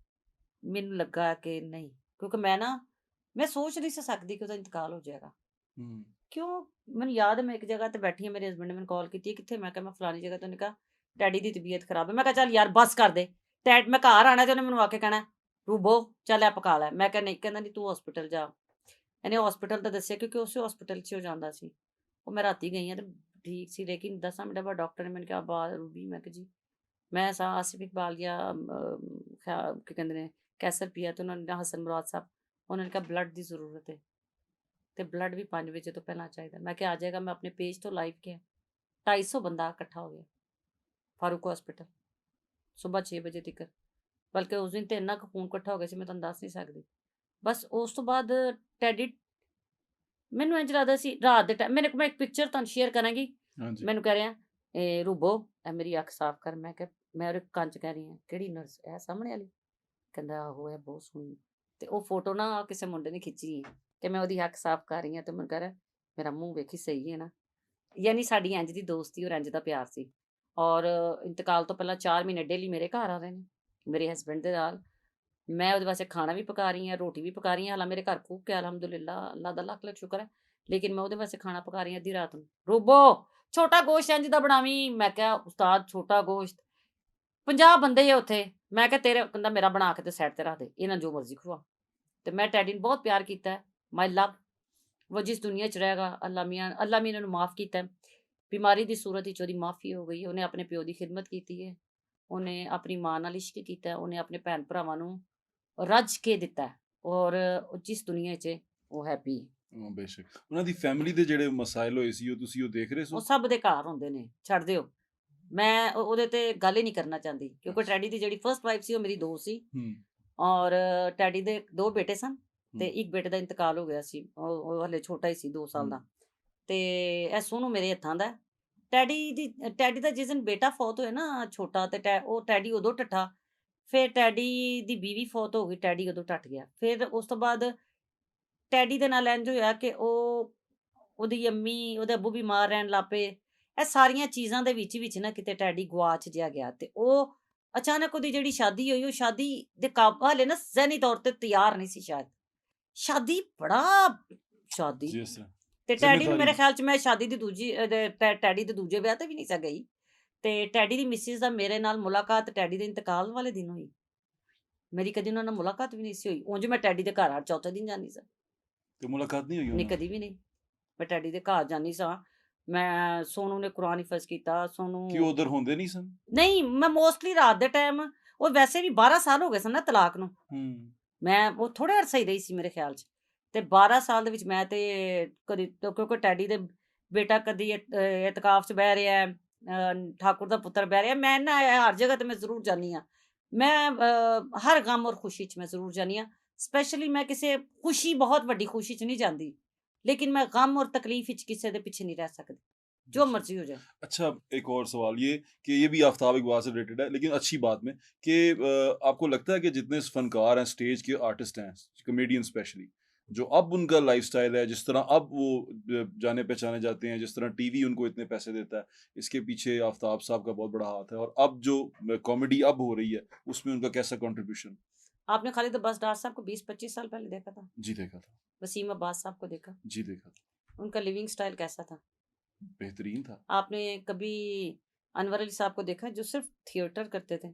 ਮੈਨੂੰ ਲੱਗਾ ਕਿ ਨਹੀਂ ਕਿਉਂਕਿ ਮੈਂ ਸੋਚ ਨਹੀਂ ਸੀ ਸਕਦੀ ਕਿ ਉਹਦਾ ਇੰਤਕਾਲ ਹੋ ਜਾਏਗਾ। हुँ, ਕਿਉਂ ਮੈਨੂੰ ਯਾਦ ਹੈ ਮੈਂ ਇੱਕ ਜਗ੍ਹਾ ਤੇ ਬੈਠੀ ਹਾਂ, ਮੇਰੇ ਹਸਬੰਡ ਨੇ ਮੈਨੂੰ ਕਾਲ ਕੀਤੀ ਕਿੱਥੇ, ਮੈਂ ਕਿਹਾ ਮੈਂ ਫਲਾਣੀ ਜਗ੍ਹਾ ਤੇ, ਉਹਨੇ ਕਿਹਾ ਡੈਡੀ ਦੀ ਤਬੀਅਤ ਖਰਾਬ ਹੈ, ਮੈਂ ਕਿਹਾ ਚੱਲ ਯਾਰ ਬੱਸ ਕਰ ਦੇ, ਮੈਂ ਘਰ ਆਣਾ ਤੇ ਉਹਨੇ ਮੈਨੂੰ ਆ ਕੇ ਕਹਿਣਾ ਰੂਬੋ ਚੱਲ ਇਹ ਪਕਾ ਲੈ, ਮੈਂ ਕਿਹਾ ਨਹੀਂ, ਕਹਿੰਦਾ ਨਹੀਂ ਤੂੰ ਹਸਪੀਟਲ ਜਾ। ਇਹਨੇ ਹਸਪੀਟਲ ਤਾਂ ਦੱਸਿਆ ਕਿਉਂਕਿ ਉਸੇ ਹਸਪੀਟਲ 'ਚ ਹੋ ਜਾਂਦਾ ਸੀ, ਉਹ ਮੈਂ ਰਾਤੀ ਗਈ ਹਾਂ ਤੇ ਠੀਕ ਸੀ, ਲੇਕਿਨ 10 ਮਿੰਟ ਬਾਅਦ ਡਾਕਟਰ ਨੇ ਮੈਨੂੰ ਕਿਹਾ ਬਾਹਰ ਰੂਬੀ, ਮੈਂ ਕਿਹਾ ਜੀ ਮੈਂ ਆਸਿਫ ਇਕਬਾਲ ਗਿਆ ਕੀ ਕਹਿੰਦੇ ਨੇ ਕੈਸਰ ਪੀਆ ਤੇ ਉਹਨਾਂ ਨੇ ਹਸਨ ਮੁਰਾਦ ਸਾਹਿਬ, ਉਹਨਾਂ ਨੇ ਕਿਹਾ ਬਲੱਡ ਦੀ ਜ਼ਰੂਰਤ ਹੈ ਤੇ ਬਲੱਡ ਵੀ 5 ਵਜੇ ਤੋਂ ਪਹਿਲਾਂ ਚਾਹੀਦਾ, ਮੈਂ ਕਿਹਾ ਆ ਜਾਏਗਾ, ਮੈਂ ਆਪਣੇ ਪੇਜ ਤੋਂ ਲਾਈਵ ਕਿਹਾ 250 ਬੰਦਾ ਇਕੱਠਾ ਹੋ ਗਿਆ ਫਾਰੂਕ ਹਸਪੀਟਲ ਸਵੇਰ 6 ਵਜੇ ਤੱਕ, ਬਲਕਿ ਉਸ ਦਿਨ ਤੇ ਇੰਨਾ ਕੁ ਖੂਨ ਇਕੱਠਾ ਹੋ ਗਿਆ ਸੀ ਮੈਂ ਤੁਹਾਨੂੰ ਦੱਸ ਨਹੀਂ ਸਕਦੀ। ਬਸ ਉਸ ਤੋਂ ਬਾਅਦ ਟੈਡੀ ਮੈਨੂੰ ਇੰਝ ਲੱਗਦਾ ਸੀ ਰਾਤ ਦੇ ਟਾਈਮ ਮੈਂ ਇੱਕ ਪਿਕਚਰ ਤੁਹਾਨੂੰ ਸ਼ੇਅਰ ਕਰਾਂਗੀ, हाँ जी। ਮੈਨੂੰ ਕਹਿ ਰਿਹਾ ਇਹ ਰੂਬੋ ਇਹ ਮੇਰੀ ਅੱਖ ਸਾਫ਼ ਕਰ, ਮੈਂ ਕਿਹਾ ਮੈਂ ਉਹਦੇ ਕੰਨ 'ਚ ਕਹਿ ਰਹੀ ਹਾਂ ਕਿਹੜੀ ਨਰਸ ਇਹ ਸਾਹਮਣੇ ਵਾਲੀ, ਕਹਿੰਦਾ ਆਹੋ ਇਹ ਬਹੁਤ ਸੋਹਣੀ, ਤੇ ਉਹ ਫੋਟੋ ਨਾ ਕਿਸੇ ਮੁੰਡੇ ਨੇ ਖਿੱਚੀ ਹੈ ਕਿ ਮੈਂ ਉਹਦੀ ਅੱਖ ਸਾਫ਼ ਕਰ ਰਹੀ ਹਾਂ ਤੇ ਮੈਨੂੰ ਕਹਿ ਰਿਹਾ ਮੇਰਾ ਮੂੰਹ ਵੇਖੀ ਸਹੀ ਹੈ ਨਾ, ਯਾਨੀ ਸਾਡੀ ਇੰਝ ਦੀ ਦੋਸਤੀ ਔਰ ਇੰਝ ਦਾ ਪਿਆਰ ਸੀ। ਔਰ ਇੰਤਕਾਲ ਤੋਂ ਪਹਿਲਾਂ 4 ਮਹੀਨੇ ਡੇਲੀ ਮੇਰੇ ਘਰ ਆ ਰਹੇ ਨੇ ਮੇਰੇ ਹਸਬੈਂਡ ਦੇ ਨਾਲ, ਮੈਂ ਉਹਦੇ ਵਾਸਤੇ ਖਾਣਾ ਵੀ ਪਕਾ ਰਹੀ ਹਾਂ, ਰੋਟੀ ਵੀ ਪਕਾ ਰਹੀ ਹਾਂ, ਹਾਲਾਂ ਮੇਰੇ ਘਰ ਕੁੱਕ ਹੈ ਅਲਹਮਦੁਲਿਲਾ, ਅੱਲਾ ਦਾ ਲੱਖ ਲੱਖ ਸ਼ੁਕਰ ਹੈ, ਲੇਕਿਨ ਮੈਂ ਉਹਦੇ ਵਾਸਤੇ ਖਾਣਾ ਪਕਾ ਰਹੀ ਹਾਂ ਅੱਧੀ ਰਾਤ ਨੂੰ, ਰੂਬੋ ਛੋਟਾ ਗੋਸ਼ਤ ਇੰਝ ਦਾ ਬਣਾਵੀਂ, ਮੈਂ ਕਿਹਾ ਉਸਤਾਦ ਛੋਟਾ ਗੋਸ਼ਤ 50 ਬੰਦੇ ਆ ਉੱਥੇ, ਮੈਂ ਕਿਹਾ ਤੇਰੇ, ਕਹਿੰਦਾ ਮੇਰਾ ਬਣਾ ਕੇ ਤੇ ਸਾਈਡ ਤੇ ਰੱਖ ਦੇ, ਇਹਨਾਂ ਜੋ ਮਰਜ਼ੀ ਖਵਾ। ਤੇ ਮੈਂ ਟੈਡੀ ਨੂੰ ਬਹੁਤ ਪਿਆਰ ਕੀਤਾ ਹੈ, ਮਾਈ ਲਵ, ਉਹ ਜਿਸ ਦੁਨੀਆ 'ਚ ਰਹੇਗਾ ਅੱਲਾ ਮੀਆਂ ਨੇ ਉਹਨੂੰ ਮਾਫ਼ ਕੀਤਾ ਹੈ, ਬਿਮਾਰੀ ਦੀ ਸੂਰਤ ਵਿੱਚ ਉਹਦੀ ਮਾਫੀ ਹੋ ਗਈ, ਉਹਨੇ ਆਪਣੇ ਪਿਓ ਦੀ ਖਿਦਮਤ ਕੀਤੀ ਹੈ, ਉਹਨੇ ਆਪਣੀ ਮਾਂ ਨਾਲ ਇਸ਼ਕ ਕੀਤਾ, ਉਹਨੇ ਆਪਣੇ ਭੈਣ ਭਰਾਵਾਂ ਨੂੰ ਰੱਜ ਕੇ ਦਿੱਤਾ ਹੈ, ਔਰ ਜਿਸ ਦੁਨੀਆ 'ਚ ਉਹ ਹੈਪੀ। ਹਾਂ, ਬੇਸ਼ੱਕ। ਉਹਨਾਂ ਦੀ ਫੈਮਿਲੀ ਦੇ ਜਿਹੜੇ ਮਸਾਇਲ ਹੋਏ ਸੀ, ਉਹ ਤੁਸੀਂ ਦੇਖ ਰਹੇ ਉਹ ਸੋ? ਸਭ ਦੇ ਘਰ ਹੁੰਦੇ ਨੇ, ਛੱਡ ਦਿਓ, ਮੈਂ ਉਹਦੇ ਤੇ ਗੱਲ ਹੀ ਨਹੀਂ ਕਰਨਾ ਚਾਹੁੰਦੀ ਕਿਉਂਕਿ ਅੱਛਾ। ਟੈਡੀ ਦੀ ਜਿਹੜੀ ਫਰਸਟ ਵਾਈਫ ਸੀ ਉਹ ਮੇਰੀ ਦੋਸਤ ਸੀ, हुँ, ਔਰ ਟੈਡੀ ਦੇ 2 ਬੇਟੇ ਸਨ ਤੇ हुँ, ਇੱਕ ਬੇਟੇ ਦਾ ਇੰਤਕਾਲ ਹੋ ਗਿਆ ਸੀ, ਉਹ ਹਲੇ ਛੋਟਾ ਹੀ ਸੀ 2 ਸਾਲ हुँ, ਦਾ, ਤੇ ਇਹ ਸੋਨੂੰ ਮੇਰੇ ਹੱਥਾਂ ਦਾ ਹੈ। ਟੈਡੀ ਦਾ ਜਿਸ ਦਿਨ ਬੇਟਾ ਫੌਤ ਹੋਇਆ ਨਾ ਛੋਟਾ, ਤੇ ਉਹ ਟੈਡੀ ਉਦੋਂ ਢੱਠਾ, ਫਿਰ ਟੈਡੀ ਦੀ ਬੀਵੀ ਫੌਤ ਹੋ ਗਈ, ਟੈਡੀ ਉਦੋਂ ਟੱਟ ਗਿਆ। ਫਿਰ ਉਸ ਤੋਂ ਬਾਅਦ ਟੈਡੀ ਦੇ ਨਾਲ ਇੰਝ ਹੋਇਆ ਕਿ ਉਹਦੀ ਅੰਮੀ, ਉਹਦੇ ਅੱਬੂ ਬਿਮਾਰ ਰਹਿਣ ਲੱਗ ਪਏ। ਇਹ ਸਾਰੀਆਂ ਚੀਜ਼ਾਂ ਦੇ ਵਿੱਚ ਨਾ ਕਿਤੇ ਟੈਡੀ ਗਵਾਚ ਜਿਹਾ ਗਿਆ ਤੇ ਉਹ ਅਚਾਨਕ ਉਹਦੀ ਜਿਹੜੀ ਸ਼ਾਦੀ ਹੋਈ, ਉਹ ਸ਼ਾਦੀ ਦੇ ਹਾਲੇ ਨਾ ਜ਼ਹਿਨੀ ਤੌਰ ਤੇ ਤਿਆਰ ਨਹੀਂ ਸੀ ਸ਼ਾਇਦ। ਸ਼ਾਦੀ ਸ਼ਾਦੀ जी, इस तरह ਤੇ ਟੈਡੀ ਨੂੰ ज़िम्मेदारी ਮੇਰੇ ਖਿਆਲ 'ਚ ਮੈਂ ਸ਼ਾਦੀ ਦੀ ਦੂਜੀ ਟੈਡੀ ਦੇ ਦੂਜੇ ਵਿਆਹ ਤੇ ਵੀ ਨਹੀਂ ਸੀ ਗਈ ਤੇ ਟੈਡੀ ਦੀ ਮਿਸਿਸ ਦਾ ਮੇਰੇ ਨਾਲ ਮੁਲਾਕਾਤ ਟੈਡੀ ਦੇ ਇੰਤਕਾਲ ਵਾਲੇ ਦਿਨ ਹੋਈ। ਮੇਰੀ ਕਦੀ ਉਹਨਾਂ ਨਾਲ ਮੁਲਾਕਾਤ ਵੀ ਨਹੀਂ ਸੀ ਹੋਈ। ਉਂਝ ਮੈਂ ਟੈਡੀ ਦੇ ਘਰ ਹਰ ਚੌਥੇ ਦਿਨ ਜਾਂਦੀ ਸਾਂ। तो मुलाकात नहीं हुई ਨਹੀਂ, उन्होंने? ਕਦੀ ਵੀ ਨਹੀਂ। ਮੈਂ ਟੈਡੀ ਦੇ ਘਰ ਜਾਂਦੀ ਸਾਂ। ਮੈਂ ਸੋਨੂੰ ਨੇ ਕੁਰਾਨ ਹਿਫਜ਼ ਕੀਤਾ, ਸੋਨੂੰ कि वो उधर होंदे नहीं सन? ਨਹੀਂ, ਮੈਂ ਮੋਸਟਲੀ ਰਾਤ ਦੇ ਟਾਈਮ ਉਹ ਵੈਸੇ ਵੀ 12 ਸਾਲ ਹੋ ਗਏ ਸਨ ਨਾ ਤਲਾਕ ਨੂੰ। ਮੈਂ ਉਹ ਥੋੜ੍ਹੇ ਅਰਸੇ ਹੀ ਰਹੀ ਸੀ ਮੇਰੇ ਖਿਆਲ 'ਚ ਤੇ 12 ਸਾਲ ਦੇ ਵਿੱਚ ਮੈਂ ਤੇ ਕਦੀ ਕਿਉਂਕਿ ਟੈਡੀ ਦੇ ਬੇਟਾ ਕਦੀ ਇਤਕਾਫ 'ਚ ਬਹਿ ਰਿਹਾ ਹੈ, ਠਾਕੁਰ ਦਾ ਪੁੱਤਰ ਬਹਿ ਰਿਹਾ। ਮੈਂ ਨਾ ਹਰ ਜਗ੍ਹਾ ਤੇ ਮੈਂ ਜ਼ਰੂਰ ਜਾਂਦੀ ਹਾਂ। ਮੈਂ ਹਰ ਗਮ ਔਰ ਖੁਸ਼ੀ 'ਚ ਮੈਂ ਜ਼ਰੂਰ ਜਾਂਦੀ ਹਾਂ। ਸਪੈਸ਼ਲੀ ਮੈਂ ਕਿਸੇ ਖੁਸ਼ੀ, ਬਹੁਤ ਵੱਡੀ ਖੁਸ਼ੀ 'ਚ ਨਹੀਂ ਜਾਂਦੀ, लेकिन मैं गम और तकलीफ विच किसी दे पीछे नहीं रह सकती, जो जी। मर्जी हो जाए। अच्छा, एक और सवाल ये कि ये भी आफ्ताब इकबाल से रिलेटेड है, लेकिन अच्छी बात में कि आपको लगता है कि जितने फनकार हैं, स्टेज के आर्टिस्ट हैं, कॉमेडियन स्पेशली, जो अब उनका लाइफस्टाइल है, जिस तरह अब वो जाने पहचाने जाते हैं, जिस तरह टीवी उनको इतने पैसे देता है, इसके पीछे आफ्ताब साहब का बहुत बड़ा हाथ है। और अब जो कॉमेडी अब हो रही है, उसमें उनका कैसा कंट्रीब्यूशन? आपने खालिद अब्बास डार साहब को 20-25 साल पहले देखा था? जी देखा था। वसीम अब्बास साहब को देखा? जी देखा था। उनका लिविंग स्टाइल कैसा था? बेहतरीन था। आपने कभी अनवर अली साहब को देखा जो सिर्फ थिएटर करते थे?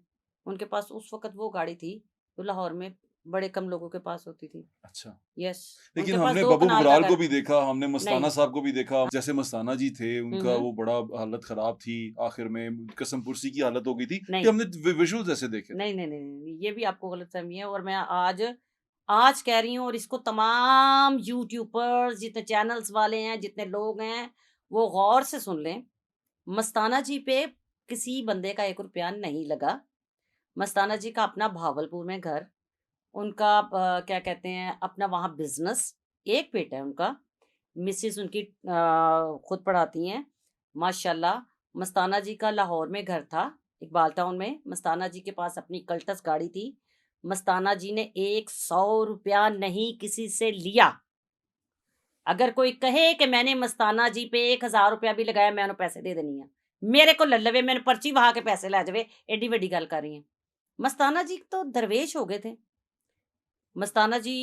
उनके पास उस वक्त वो गाड़ी थी जो लाहौर में बड़े कम लोगों के पास होती थी। अच्छा, यस, लेकिन उनके पास हमने 2 बब्बू कनाल का बबराल को घर। भी देखा, हमने मस्ताना नहीं। साहब को भी देखा। जैसे मस्ताना जी थे, उनका हम्म। वो बड़ा हालत खराब थी, आखिर में कसम पुरसी की हालत हो गई थी कि नहीं हमने विजुअल्स ऐसे देखे थे। नहीं नहीं नहीं नहीं, ये भी आपको गलतफहमी है। और मैं आज कह रही हूँ, और इसको तमाम यूट्यूबर्स, जितने चैनल्स वाले हैं, जितने लोग हैं, वो गौर से सुन लें। मस्ताना जी पे किसी बंदे का 1 रुपया नहीं लगा। मस्ताना जी का अपना भावलपुर में घर, उनका क्या कहते हैं, अपना वहाँ बिजनेस, एक बेटा है उनका, मिसेस उनकी खुद पढ़ाती हैं माशाल्लाह। मस्ताना जी का लाहौर में घर था, इकबाल टाउन में। मस्ताना जी के पास अपनी कल्टस गाड़ी थी। मस्ताना जी ने 100 रुपया नहीं किसी से लिया। अगर कोई कहे कि मैंने मस्ताना जी पे 1000 रुपया भी लगाया, मैं उन्हें पैसे दे देनी है, मेरे को ले लवे, मैंने पर्ची वहां के पैसे लै जावे, एडी वड्डी गल कर रही हैं। मस्ताना जी तो दरवेश हो गए थे। मस्ताना जी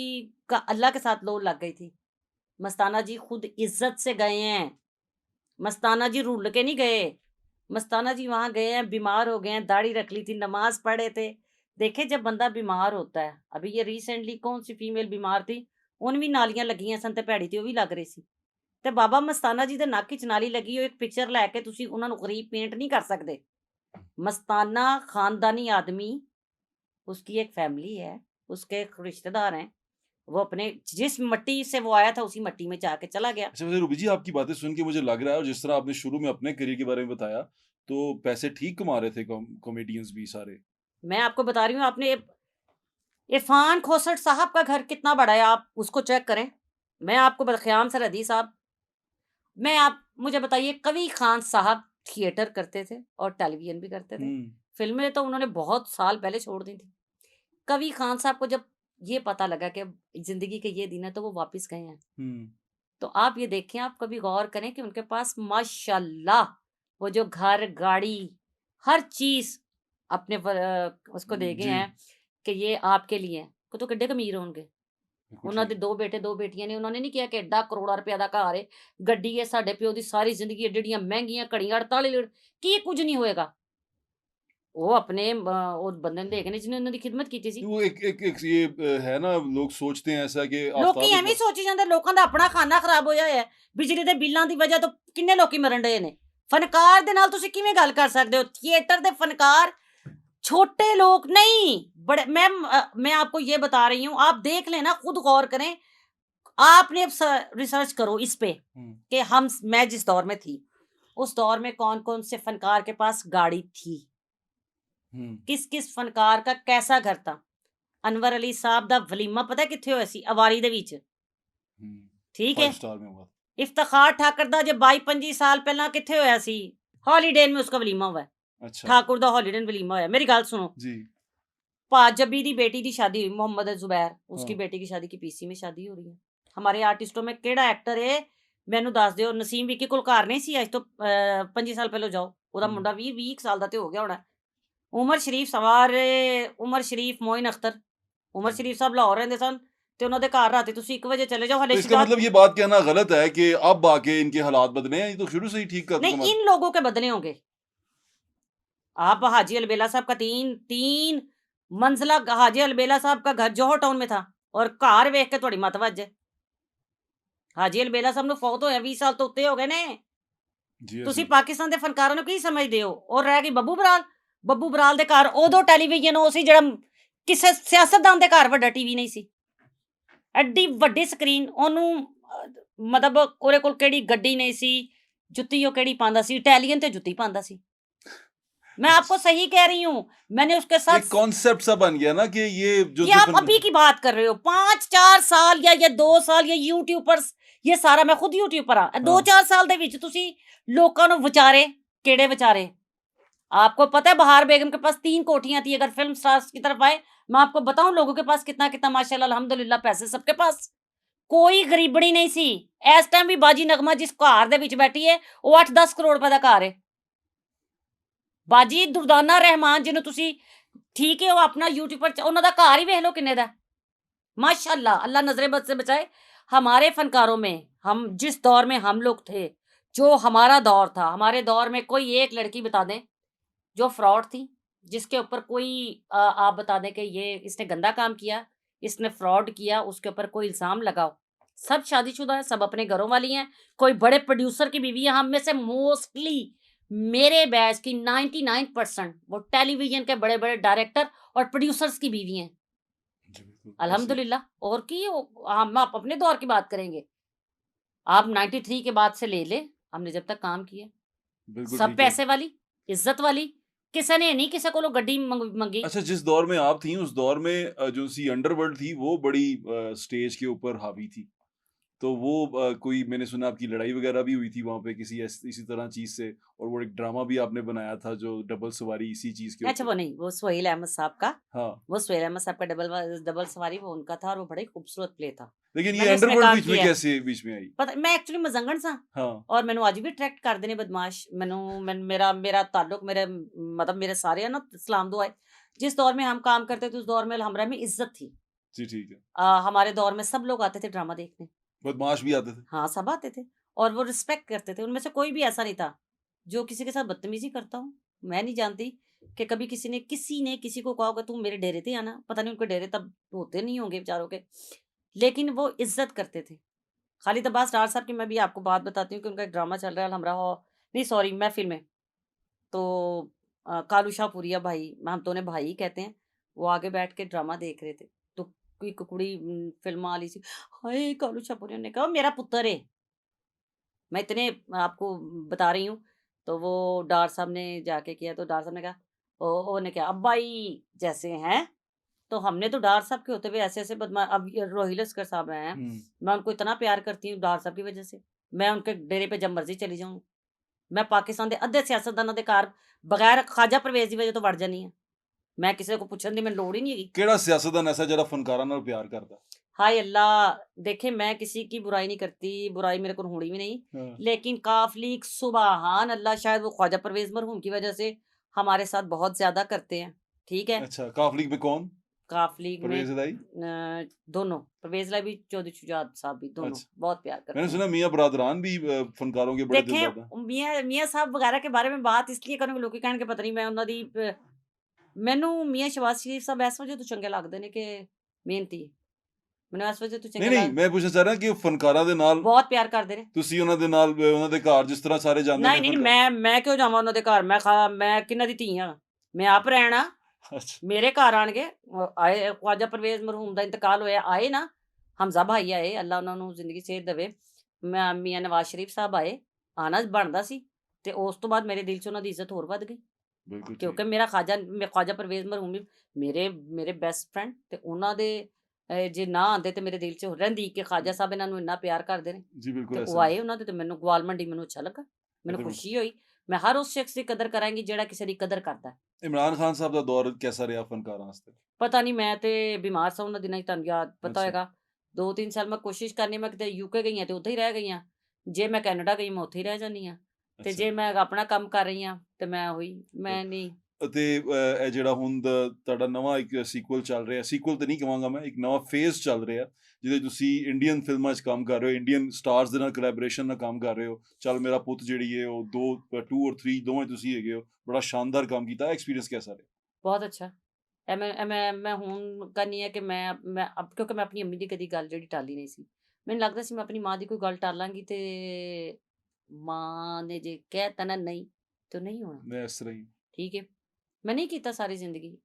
का अल्लाह के साथ लोल लग गई थी। मस्ताना जी खुद इज्जत से गए हैं। मस्ताना जी रुल के नहीं गए। मस्ताना जी वहां गए हैं, बीमार हो गए हैं, दाढ़ी रख ली थी, नमाज पढ़े थे। देखे, जब बंदा बीमार होता है, अभी ये रिसेंटली कौन सी फीमेल बीमार थी, उन भी नालियां लगियां सन ते भैड़ी थी, वो भी लग रही सी। ते बाबा मस्ताना जी दे नक विच नाली लगी, एक पिक्चर लैके तुसीं उन्हां नूं गरीब पेंट नहीं कर सकदे। मस्ताना खानदानी आदमी, उसकी एक फैमिली है, उसके एक रिश्तेदार हैं, वो अपने जिस मिट्टी से वो आया था उसी मिट्टी में जाके चला गया। अच्छा, वैसे रूबी जी, आपकी बातें सुन के मुझे लग रहा है, और जिस तरह आपने शुरू में अपने करियर के बारे में बताया, तो पैसे ठीक कमा रहे थे कॉमेडियंस भी सारे। मैं आपको बता रही हूँ, आपने इरफान खोसट साहब का घर कितना बड़ा है, आप उसको चेक करें। मैं आपको बदख्याम सरहदी साहब, आप मुझे बताइए, कवि खान साहब थिएटर करते थे और टेलीविजन भी करते थे। फिल्में तो उन्होंने बहुत साल पहले छोड़ दी थी। कवि खान साहब को जब ये पता लगा कि जिंदगी के ये दिन है, तो वो वापस गए हैं। तो आप ये देखें, आप कभी गौर करें कि उनके पास माशाल्लाह वो जो घर, गाड़ी, हर चीज अपने उसको दे गए जी। हैं कि ये आपके लिए है। वो तो किड्डे अमीर होंगे। बिल्कुल ਉਹਨਾਂ ठीक। ਦੇ 2 ਬੇਟੇ 2 ਬੇਟੀਆਂ ਨੇ। ਉਹਨਾਂ ਨੇ ਨਹੀਂ ਕਿਹਾ ਕਿ ਐਡਾ ਕਰੋੜਾਂ ਰੁਪਏ ਦਾ ਘਰ ਹੈ, ਗੱਡੀ ਹੈ, ਸਾਡੇ ਪਿਓ ਦੀ ਸਾਰੀ ਜ਼ਿੰਦਗੀ ਏਡੀਆਂ ਮਹਿੰਗੀਆਂ ਘੜੀਆਂ 48 ਲੀਟਰ, ਕੀ ਕੁਝ ਨਹੀਂ ਹੋਏਗਾ। ਉਹ ਆਪਣੇ ਉਹ ਬੰਦੇ ਨੂੰ ਦੇਖ ਨੇ ਜਿਹਨੇ ਉਹਨਾਂ ਦੀ ਖਿਦਮਤ ਕੀਤੀ ਸੀ। वो एक ये है ना, लोग सोचते हैं ऐसा कि ਲੋਕੀ आफ्ताब ਐਵੇਂ ਹੀ इकबाल। ਸੋਚੀ ਜਾਂਦੇ, ਲੋਕਾਂ ਦਾ ਆਪਣਾ ਖਾਨਾ ਖਰਾਬ ਹੋਇਆ ਹੈ ਬਿਜਲੀ ਦੇ ਬਿੱਲਾਂ ਦੀ ਵਜ੍ਹਾ ਤੋਂ। ਕਿੰਨੇ ਲੋਕੀ ਮਰਨ ਡਏ ਨੇ। ਫਨਕਾਰ ਦੇ ਨਾਲ ਤੁਸੀਂ ਕਿਵੇਂ ਗੱਲ ਕਰ ਸਕਦੇ ਹੋ? थिएटर ਦੇ फनकार छोटे लोग नहीं, बड़े। मैं आपको ये बता रही हूँ, आप देख लें ना, खुद गौर करें। आपने अब रिसर्च करो इस पे कि मैं जिस दौर में थी, उस दौर में कौन कौन से फनकार के पास गाड़ी थी, किस किस फनकार का कैसा घर था। अनवर अली साहब दा वलीमा पता कित्थे होया सी? अवारी दे विच। ठीक है। 5 स्टार में हुआ। इफ्तिखार ठाकर दा जो 22-25 साल पहला कित्थे होया सी? हॉलीडे में उसका वलीमा हुआ है। अच्छा ठाकुर दा हॉलीडे वलीमा होया। मेरी गल सुनो जी। पाजबी दी बेटी दी शादी हुई, मोहम्मद जुबैर, उसकी हाँ। बेटी की शादी की पीसी में शादी हो रही है। हमारे आर्टिस्टों में केड़ा एक्टर है मैनू दस दिओ। नसीम विकी कोल घर नहीं सी, अज तो 25 साल पहले जाओ, ओदा हम्म। मुंडा 20 साल दा ते हो गया होना। उमर शरीफ सवारे, उमर शरीफ, मोइन अख्तर, उमर हम्म। शरीफ साहब लाहौर रहिंदे सन ते उन्हां दे घर राती तुसीं 1 वजे चले जाओ, तो हले इसका शुजात मतलब ये बात कहना गलत है कि अब आके इनके हालात बदले हैं, ये तो शुरू से ही ठीक नहीं, कमा। इन लोगों के बदले होंगे। आप हाजी अलबेला साहब का 3 मंजिला हाजी अलबेला साहब का घर जौहर टाउन में था और घर वेख के तुहाडी मत वज। हाजी अलबेला साहब ਨੂੰ ਫੌਤ ਹੋਇਆ 20 ਸਾਲ ਤੋਂ ਉੱਤੇ ਹੋ ਗਏ ਨੇ। जी ਤੁਸੀਂ ऐसी। ਪਾਕਿਸਤਾਨ ਦੇ ਫਨਕਾਰਾਂ ਨੂੰ ਕੀ ਸਮਝਦੇ ਹੋ? ਔਰ ਰਹਿ ਗਈ ਬੱਬੂ ਬਰਾਲ। ਬੱਬੂ ਬਰਾਲ ਦੇ ਘਰ ਉਦੋਂ ਟੈਲੀਵਿਜ਼ਨ ਉਹ ਸੀ ਜਿਹੜਾ ਕਿਸੇ ਸਿਆਸਤਦਾਨ ਦੇ ਘਰ ਵੱਡਾ ਟੀਵੀ ਨਹੀਂ ਸੀ। ਐਡੀ ਵੱਡੀ ਸਕਰੀਨ ਉਹਨੂੰ ਮਤਲਬ ਉਹਦੇ ਕੋਲ ਕਿਹੜੀ ਗੱਡੀ ਨਹੀਂ ਸੀ, ਜੁੱਤੀ ਉਹ ਕਿਹੜੀ ਪਾਉਂਦਾ ਸੀ, ਇਟੈਲੀਅਨ ਤੇ ਜੁੱਤੀ ਪਾਉਂਦਾ ਸੀ। मैं आपको अच्छा। सही कह रही हूँ, मैंने उसके साथ एक कॉन्सेप्ट सा बन गया ना कि ये जो ये आप अभी की बात कर रहे हो, 5-4 साल या ये 2 साल या यूट्यूबर्स, ये सारा मैं खुद यूट्यूब पर हाँ। 2-4 साल ਦੇ ਵਿੱਚ ਤੁਸੀਂ ਲੋਕਾਂ ਨੂੰ ਵਿਚਾਰੇ ਕਿਹੜੇ ਵਿਚਾਰੇ। आपको पता है बहार बेगम के पास 3 कोठियां थी। अगर फिल्म स्टार्स की तरफ आए, मैं आपको बताऊं लोगों के पास कितना कितना माशाल्लाह अल्हम्दुलिल्लाह पैसे सबके पास, कोई गरीबड़ी नहीं सी। इस टाइम भी बाजी नगमा जिस घर ਦੇ ਵਿੱਚ ਬੈਠੀ ਹੈ ਉਹ 8-10 ਕਰੋੜ ਰੁਪਏ ਦਾ ਘਰ ਹੈ। ਬਾਜੀ ਦੁਰਦਾਨਾ ਰਹਿਮਾਨ ਜਿਹਨੂੰ ਤੁਸੀਂ ठीक है वो अपना यूट्यूब पर उन्होंने घर ही वेख लो किन्ने दा माशाल्लाह, अल्लाह नजरे बद से बचाए। हमारे फनकारों में हम जिस दौर में हम लोग थे, जो हमारा दौर था, हमारे दौर में कोई एक लड़की बता दें जो फ्रॉड थी, जिसके ऊपर कोई आप बता दें कि ये इसने गंदा काम किया, इसने फ्रॉड किया, उसके ऊपर कोई इल्ज़ाम लगाओ। सब शादीशुदा हैं, सब अपने घरों वाली हैं, कोई बड़े प्रोड्यूसर की बीवी है। हम में से मोस्टली मेरे बैच की 99% वो टेलीविजन के बड़े-बड़े डायरेक्टर और प्रोड्यूसर्स की बीवी हैं। जी बिल्कुल ऐसी। अल्हम्दुलिल्लाह। और की हम आप अपने दौर की बात करेंगे। आप 93 के बाद से ले लें, हमने जब तक काम किया, बिल्कुल सब ठीक है। पैसे वाली, इज़्ज़त वाली, किसी ने नहीं किसी कोलों गड्डी मंगी। अच्छा, जिस दौर में आप थी उस दौर में जो सी अंडरवर्ल्ड थी वो बड़ी स्टेज के ऊपर हावी थी। तो वो कोई मैंने सुना आपकी लड़ाई वगैरह भी हुई थी वहाँ पे किसी इसी तरह चीज़ से, और वो एक ड्रामा भी आपने बनाया था जो डबल सवारी इसी चीज़ के अच्छा ऊपर। वो नहीं, वो सोहेल अहमद साहब का, हाँ, वो सोहेल अहमद साहब का डबल सवारी वो उनका था और वो बड़ा ही खूबसूरत प्ले था। लेकिन ये मैंने उसमें अंडरवर्ल्ड काम बीच में किया है। कैसे बीच में आई? पता मैं एक्चुअली मजंगण सा हाँ, और मैनू अज भी अट्रैक्ट करते ने बदमाश। मेरा मेरा ताल्लुक मेरे मतलब मेरे सारे है ना सलाम दुआ है। जिस दौर में हम काम करते थे उस दौर में हमरा में इज्जत थी। जी ठीक है। हमारे दौर में सब लोग आते थे ड्रामा देखने। बदमाश भी आते थे? हाँ, सब आते थे और वो रिस्पेक्ट करते थे। उनमें से कोई भी ऐसा नहीं था जो किसी के साथ बदतमीज़ी करता हो। मैं नहीं जानती कि कभी किसी ने किसी को कहा होगा तुम मेरे डेरे पे आना। पता नहीं उनके डेरे तब होते नहीं होंगे बेचारों के। लेकिन वो इज़्ज़त करते थे। खालिद अब्बास डार साहब की मैं भी आपको बात बताती हूँ कि उनका एक ड्रामा चल रहा है हमरा हो नहीं सॉरी महफ़िल में। तो कालू शाहपुरिया भाई, हम तो उन्हें भाई ही कहते हैं, वो आगे बैठ के ड्रामा देख रहे थे। तो एक कुड़ी फ़िल्म वाली सी, हाय! कालू शाहपुरिया ने कहा मेरा पुत्तर है। मैं इतने आपको बता रही हूँ, तो वो डार साहब ने जाके किया तो डार साहब ने कहा ने कहा अब्बा ही जैसे हैं, तो हमने तो डार साहब के होते हुए ऐसे-ऐसे अब ये रोहिल लश्कर साहब हैं, हुँ। मैं उनको इतना प्यार करती हूँ डार साहब की वज़ह से। मैं उनके डेरे पे जब मर्ज़ी चली जाऊँ। मैं पाकिस्तान दे अद्धे सियासतदानां दे घर बगैर ख्वाजा परवेज़ दी वजह तो वड़ जानी आं। मैं किसी को पुछण दी मैनूं लोड़ ही नहीं हैगी। ਕਿਹੜਾ ਸਿਆਸਤਦਾਨ ऐसा ਜਿਹੜਾ ਫਨਕਾਰਾਂ ਨਾਲ ਪਿਆਰ करदा? हाय अल्लाह! देखिए मैं किसी की बुराई नहीं करती, बुराई मेरे को होनी भी नहीं। हाँ। लेकिन काफ़ लीग सुबहान अल्लाह शायद वो ख्वाजा परवेज़ मरहूम की वजह से हमारे साथ बहुत ज़्यादा करते हैं, ठीक है? अच्छा, काफ लीग में कौन? काफ़ लीग में परवेज़ इलाही? दोनों, परवेज़ लाई भी, चौधरी शुजात साहब भी, दोनों अच्छा। बहुत प्यार करते मैंने हैं। सुना मियाँ बरादरान भी फनकारों के बड़े दिलदार हैं। देखें मियाँ मियाँ साहब वगैरह के बारे में बात इसलिए करूँगी लोग कहणगे पता नहीं मैं उन्हां दी ਮੈਨੂੰ ਮੀਆਂ ਸ਼हबाज शरीफ ਸਾਹਿਬ ਇਸ ਵਜ੍ਹਾ ਤੋਂ ਚੰਗੇ ਲੱਗਦੇ ਨੇ ਕਿ ਮਿਹਨਤੀ। ਮੈਨੂੰ ਇਸ ਵਜ੍ਹਾ ਤੋਂ ਨਹੀਂ, ਚੰਗੇ ਨਹੀਂ, ਮੈਂ ਪੁੱਛਣਾ ਚਾਹ ਰਿਹਾ ਕਿ ਫਨਕਾਰਾਂ ਦੇ ਨਾਲ ਬਹੁਤ ਪਿਆਰ ਕਰਦੇ ਨੇ। ਤੁਸੀਂ ਉਹਨਾਂ ਦੇ ਨਾਲ ਉਹਨਾਂ ਦੇ ਘਰ ਜਿਸ ਤਰ੍ਹਾਂ ਸਾਰੇ ਜਾਂਦੇ ਨਹੀਂ, ਨੇ ਨਹੀਂ, ਫਨਕਾਰ। ਮੈਂ ਕਿਉਂ ਜਾਵਾਂ ਉਹਨਾਂ ਦੇ ਘਰ? ਮੈਂ ਕਿਹਨਾਂ ਦੀ ਧੀ ਆਂ? ਮੈਂ ਆਪ ਰਹਿਣਾ। ਅੱਛਾ। ਮੇਰੇ ਘਰ ਆਣਗੇ ਆਏ ख्वाजा परवेज़ मरहूम ਦਾ ਇੰਤਕਾਲ ਹੋਇਆ ਆਏ ਨਾ, ਹਮਜ਼ਾ ਭਾਈ ਆਏ ਅੱਲਾ ਉਹਨਾਂ ਨੂੰ ਜ਼ਿੰਦਗੀ ਸਿਹਤ ਦੇਵੇ। ਮੀਆਂ ਨਵਾਜ਼ ਸ਼ਰੀਫ ਸਾਹਿਬ ਆਏ, ਆਣਾ ਬਣਦਾ ਸੀ ਤੇ ਉਸ ਤੋਂ ਬਾਅਦ ਮੇਰੇ ਦਿਲ 'ਚ ਉਹਨਾਂ ਦੀ ਇੱਜ਼ਤ ਹੋਰ ਵੱਧ ਗਈ। ਬਿਲਕੁਲ ਠੀਕ। ਕਿਉਂਕਿ ਮੇਰਾ ख्वाजा परवेज़ मरहूम ਵੀ ਮੇਰੇ ਬੈਸਟ ਫਰੈਂਡ ਤੇ ਉਹਨਾਂ ਦੇ ਜੇ ਨਾ ਆਂਦੇ ਤੇ ਮੇਰੇ ਦਿਲ 'ਚ ਰਹਿੰਦੀ ਕਿ ख्वाजा ਸਾਹਿਬ ਇਹਨਾਂ ਨੂੰ ਇੰਨਾ ਪਿਆਰ ਕਰਦੇ ਨੇ। ਜੀ ਬਿਲकुल ਤੇ ऐसा ਉਹ है। ਆਏ ਉਹਨਾਂ ਦੇ ਤੇ ਮੈਨੂੰ ਗਵਾਲ ਮੰਡੀ ਮੈਨੂੰ ਅੱਛਾ ਲੱਗਾ। ਮੈਨੂੰ बिल्कुल। ਖੁਸ਼ੀ ਹੋਈ। मैं हर उस शख्स की कदर करांगी जेड़ा किसी दी कदर करदा है। इमरान खान साहब दा दौर कैसा रहा फनकारां आस्ते? पता नहीं, मैं ते बीमार सां उन्हां दिनां 'ਚ, ਤੁਹਾਨੂੰ याद पता अच्छा, होएगा। 2-3 साल मैं कोशिश करनी मैं किते यूके गई ਆਂ ਤੇ ਉੱਥੇ ਹੀ ਰਹਿ ਗਈ ਆਂ। ਜੇ ਮੈਂ ਕੈਨੇਡਾ ਗਈ ਮੈਂ ਉੱਥੇ ਹੀ ਰਹਿ ਜਾਂਦੀ ਆਂ। ਤੇ अच्छा। ਜੇ ਮੈਂ ਆਪਣਾ ਕੰਮ ਕਰ ਰਹੀ ਆਂ ਤੇ ਮੈਂ ਉਹੀ ਮੈਂ ਨਹੀਂ ਅਤੇ ਇਹ ਜਿਹੜਾ ਹੁਣ ਦਾ ਤੁਹਾਡਾ ਨਵਾਂ ਇੱਕ ਸੀਕੁਅਲ ਚੱਲ ਰਿਹਾ, ਸੀਕੁਅਲ ਤਾਂ ਨਹੀਂ ਕਹਾਂਗਾ ਮੈਂ, ਇੱਕ ਨਵਾਂ ਫੇਜ਼ ਚੱਲ ਰਿਹਾ, ਜਿਹਦੇ ਤੁਸੀਂ ਇੰਡੀਅਨ ਫਿਲਮਾਂ 'ਚ ਕੰਮ ਕਰ ਰਹੇ ਹੋ, ਇੰਡੀਅਨ ਸਟਾਰਸ ਦੇ ਨਾਲ ਕੋਲੈਬੋਰੇਸ਼ਨ ਨਾਲ ਕੰਮ ਕਰ ਰਹੇ ਹੋ। ਚੱਲ ਮੇਰਾ ਪੁੱਤ ਜਿਹੜੀ ਹੈ ਉਹ 2 ਔਰ 3 ਦੋਵੇਂ ਤੁਸੀਂ ਹੈਗੇ ਹੋ। ਬੜਾ ਸ਼ਾਨਦਾਰ ਕੰਮ ਕੀਤਾ। ਐਕਸਪੀਰੀਅੰਸ कैसा ਰਿਹਾ? ਬਹੁਤ ਅੱਛਾ। ਇਹ ਮੈਂ ਹੁਣ ਕਰਨੀ ਹੈ ਕਿ ਮੈਂ ਅਬ ਕਿਉਂਕਿ ਮੈਂ ਆਪਣੀ ਅੰਮੀ ਦੀ ਕਦੀ ਗੱਲ ਜਿਹੜੀ ਟਾਲੀ ਨਹੀਂ ਸੀ। ਮੈਨੂੰ ਲੱਗਦਾ ਸੀ ਮੈਂ ਆਪਣੀ ਮਾਂ ਦੀ ਕੋਈ ਗੱਲ ਟਾਲਾਂਗੀ ਤੇ ਮਾਂ ਨੇ ਜੇ ਕਹਿ ਤਾ ਨਾ ਨਹੀਂ, ਤੇ ਨਹੀਂ ਹੋਣਾ, ਮੈਂ ਇਸ ਤਰ੍ਹਾਂ ਹੀ ਠੀਕ ਹੈ। ਮੈਂ ਨਹੀਂ ਕੀਤਾ ਸਾਰੀ ਜ਼ਿੰਦਗੀ।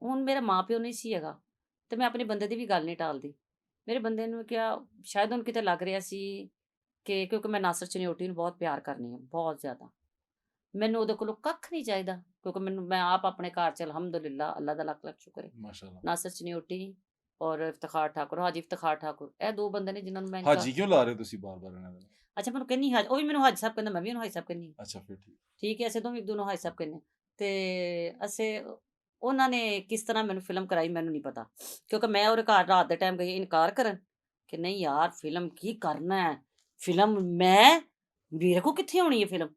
ਹੁਣ ਮੇਰਾ ਮਾਂ-ਪਿਓ ਨਹੀਂ ਸੀ ਹੈਗਾ, ਤੇ ਮੈਂ ਆਪਣੇ ਬੰਦੇ ਦੀ ਵੀ ਗੱਲ ਨਹੀਂ ਟਾਲਦੀ। ਮੇਰੇ ਬੰਦੇ ਨੂੰ ਕਿਹਾ ਸ਼ਾਇਦ ਉਹਨੂੰ ਕਿਤੇ ਲੱਗ ਰਿਹਾ ਸੀ ਕਿ ਕਿਉਂਕਿ ਮੈਂ ਨਾਸਰ ਚਨਿਓਟੀ ਨੂੰ ਬਹੁਤ ਪਿਆਰ ਕਰਨੀ ਆ, ਬਹੁਤ ਜ਼ਿਆਦਾ। ਮੈਨੂੰ ਉਹਦੇ ਕੋਲੋਂ ਕੱਖ ਨਹੀਂ ਚਾਹੀਦਾ ਕਿਉਂਕਿ ਮੈਂ ਆਪ ਆਪਣੇ ਘਰ 'ਚ ਅਲਹਮਦੁਲਿਲਾ ਅੱਲਾ ਦਾ ਲੱਖ-ਲੱਖ ਸ਼ੁਕਰ ਹੈ। ਮਾਸ਼ਾਅੱਲਾ। ਨਾਸਰ ਚਨਿਓਟੀ ਔਰ ਇਫ਼ਤਿਖਾਰ ਠਾਕੁਰ, ਹਾਜੀ ਇਫ਼ਤਿਖਾਰ ਠਾਕੁਰ, ਇਹ 2 ਬੰਦੇ ਨੇ ਜਿਨ੍ਹਾਂ ਨੂੰ ਮੈਂ ਇਨਕਾ ਹਾਜੀ ਕਿਉਂ ਲਾ ਰਹੇ ਹੋ ਤੁਸੀਂ ਬਾਰ-ਬਾਰ ਇਹਨਾਂ ਦਾ? ਅੱਛਾ ਮੈਂ ਉਹਨੂੰ ਕਹਿੰਨੀ ਉਹ ਵੀ ਮੈਨੂੰ ਹਾਜੀ ਸਾਹਿਬ ਕਹਿੰਦਾ, ਮੈਂ ਵੀ ਉਹਨੂੰ ਹਾਜੀ ਸਾਹਿਬ ਕਹਿੰਨੀ ਹਾਂ। ਅੱਛਾ ਫਿਰ ਠੀਕ। ਠੀਕ ਹੈ, ਅਸੀਂ ਦੋਵੇਂ ਇੱਕ ਦੂਜੇ ਨੂੰ ਹਾਜੀ ਸਾਹਿਬ ਕਹਿੰਦੇ ਹਾਂ। ਤੇ ਉਹਨਾਂ ਨੇ ਕਿਸ ਤਰ੍ਹਾਂ ਮੈਨੂੰ ਫਿਲਮ ਕਰਾਈ ਮੈਨੂੰ ਨਹੀਂ ਪਤਾ ਕਿਉਂਕਿ ਮੈਂ ਉਹਦੇ ਘਰ ਰਾਤ ਦੇ ਟਾਈਮ ਗਈ ਇਨਕਾਰ ਕਰਨ ਕਿ ਨਹੀਂ ਯਾਰ ਫਿਲਮ ਕੀ ਕਰਨਾ ਹੈ, ਫਿਲਮ ਮੇਰੇ ਕੋਲ ਕਿੱਥੇ ਹੋਣੀ ਹੈ ਫਿਲਮ।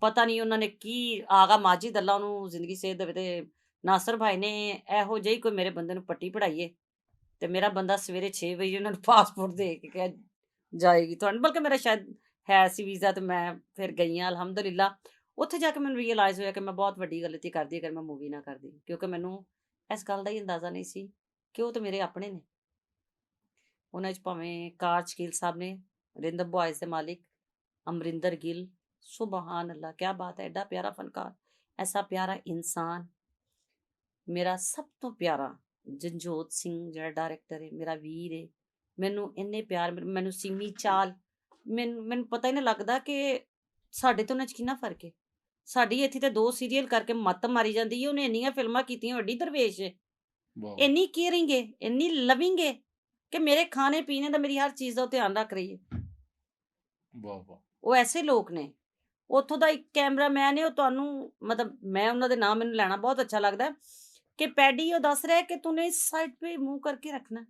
ਪਤਾ ਨਹੀਂ ਉਹਨਾਂ ਨੇ ਕੀ ਆਗਾ ਮਾਜਿਦ ਅੱਲਾ ਉਹਨੂੰ ਜ਼ਿੰਦਗੀ ਸਿਹਤ ਦੇਵੇ ਤੇ ਨਾਸਰ ਭਾਈ ਨੇ ਇਹੋ ਜਿਹੀ ਕੋਈ ਮੇਰੇ ਬੰਦੇ ਨੂੰ ਪੱਟੀ ਪੜਾਈਏ ਤੇ ਮੇਰਾ ਬੰਦਾ ਸਵੇਰੇ 6 ਵਜੇ ਉਹਨਾਂ ਨੂੰ ਪਾਸਪੋਰਟ ਦੇ ਕੇ ਕਿਹਾ ਜਾਏਗੀ ਤੁਹਾਨੂੰ, ਬਲਕਿ ਮੇਰਾ ਸ਼ਾਇਦ ਹੈ ਸੀ ਵੀਜ਼ਾ ਤੇ ਮੈਂ ਫਿਰ ਗਈ ਹਾਂ ਅਲਹਮਦੁਲਿਲਾ। ਉੱਥੇ ਜਾ ਕੇ ਮੈਨੂੰ ਰਿਅਲਾਈਜ਼ ਹੋਇਆ ਕਿ ਮੈਂ ਬਹੁਤ ਵੱਡੀ ਗਲਤੀ ਕਰਦੀ ਅਗਰ ਮੈਂ ਮੂਵੀ ਨਾ ਕਰਦੀ ਕਿਉਂਕਿ ਮੈਨੂੰ ਇਸ ਗੱਲ ਦਾ ਹੀ ਅੰਦਾਜ਼ਾ ਨਹੀਂ ਸੀ ਕਿ ਉਹ ਤਾਂ ਮੇਰੇ ਆਪਣੇ ਨੇ। ਉਹਨਾਂ 'ਚ ਭਾਵੇਂ ਕਾਰਜ ਕੀਲ ਸਾਹਿਬ ਨੇ, ਰਿੰਦਰ ਬॉयਜ਼ ਦੇ ਮਾਲਿਕ ਅਮਰਿੰਦਰ ਗਿੱਲ, ਸੁਬਹਾਨ ਅੱਲਾ ਕਿਆ ਬਾਤ ਹੈ, ਐਡਾ ਪਿਆਰਾ ਫਨਕਾਰ, ਐਸਾ ਪਿਆਰਾ ਇਨਸਾਨ। ਮੇਰਾ ਸਭ ਤੋਂ ਪਿਆਰਾ ਜੰਜੋਤ ਸਿੰਘ ਜਿਹੜਾ ਡਾਇਰੈਕਟਰ ਹੈ ਮੇਰਾ ਵੀਰ ਹੈ। ਮੈਨੂੰ ਇੰਨੇ ਪਿਆਰ ਮੈਨੂੰ ਸਿੰਮੀ ਚਾਲ, ਮੈਨੂੰ ਪਤਾ ਹੀ ਨਹੀਂ ਲੱਗਦਾ ਕਿ ਸਾਡੇ ਤੋਂ ਉਹਨਾਂ 'ਚ ਕਿੰਨਾ ਫਰਕ ਹੈ। ਸਾਡੀ ਇੱਥੇ ਤੇ 2 ਸੀਰੀਅਲ ਕਰਕੇ ਮੱਤ ਮਾਰੀ ਜਾਂਦੀ ਹੈ, ਉਹਨੇ ਇੰਨੀਆਂ ਫਿਲਮਾਂ ਕੀਤੀਆਂ, ਵੱਡੀ ਦਰਵੇਸ਼ ਹੈ, ਵਾਹ! ਇੰਨੀ ਕੇਅਰਿੰਗ ਹੈ, ਇੰਨੀ ਲਵਿੰਗ ਹੈ ਕਿ ਮੇਰੇ ਖਾਣੇ ਪੀਣੇ ਦਾ ਮੇਰੀ ਹਰ ਚੀਜ਼ ਦਾ ਉਹ ਧਿਆਨ ਰੱਖ ਰਹੀ ਹੈ। ਵਾਹ, ਵਾਹ! ਉਹ ਐਸੇ ਲੋਕ ਨੇ। ਉੱਥੋਂ ਦਾ ਇੱਕ ਕੈਮਰਾਮੈਨ ਹੈ, ਉਹ ਤੁਹਾਨੂੰ ਮਤਲਬ ਮੈਂ ਉਹਨਾਂ ਦੇ ਨਾਮ ਮੈਨੂੰ ਲੈਣਾ ਬਹੁਤ अच्छा लगता है कि पैडी वो दस रहा है कि तूने इस साइड पे मुंह करके रखना है,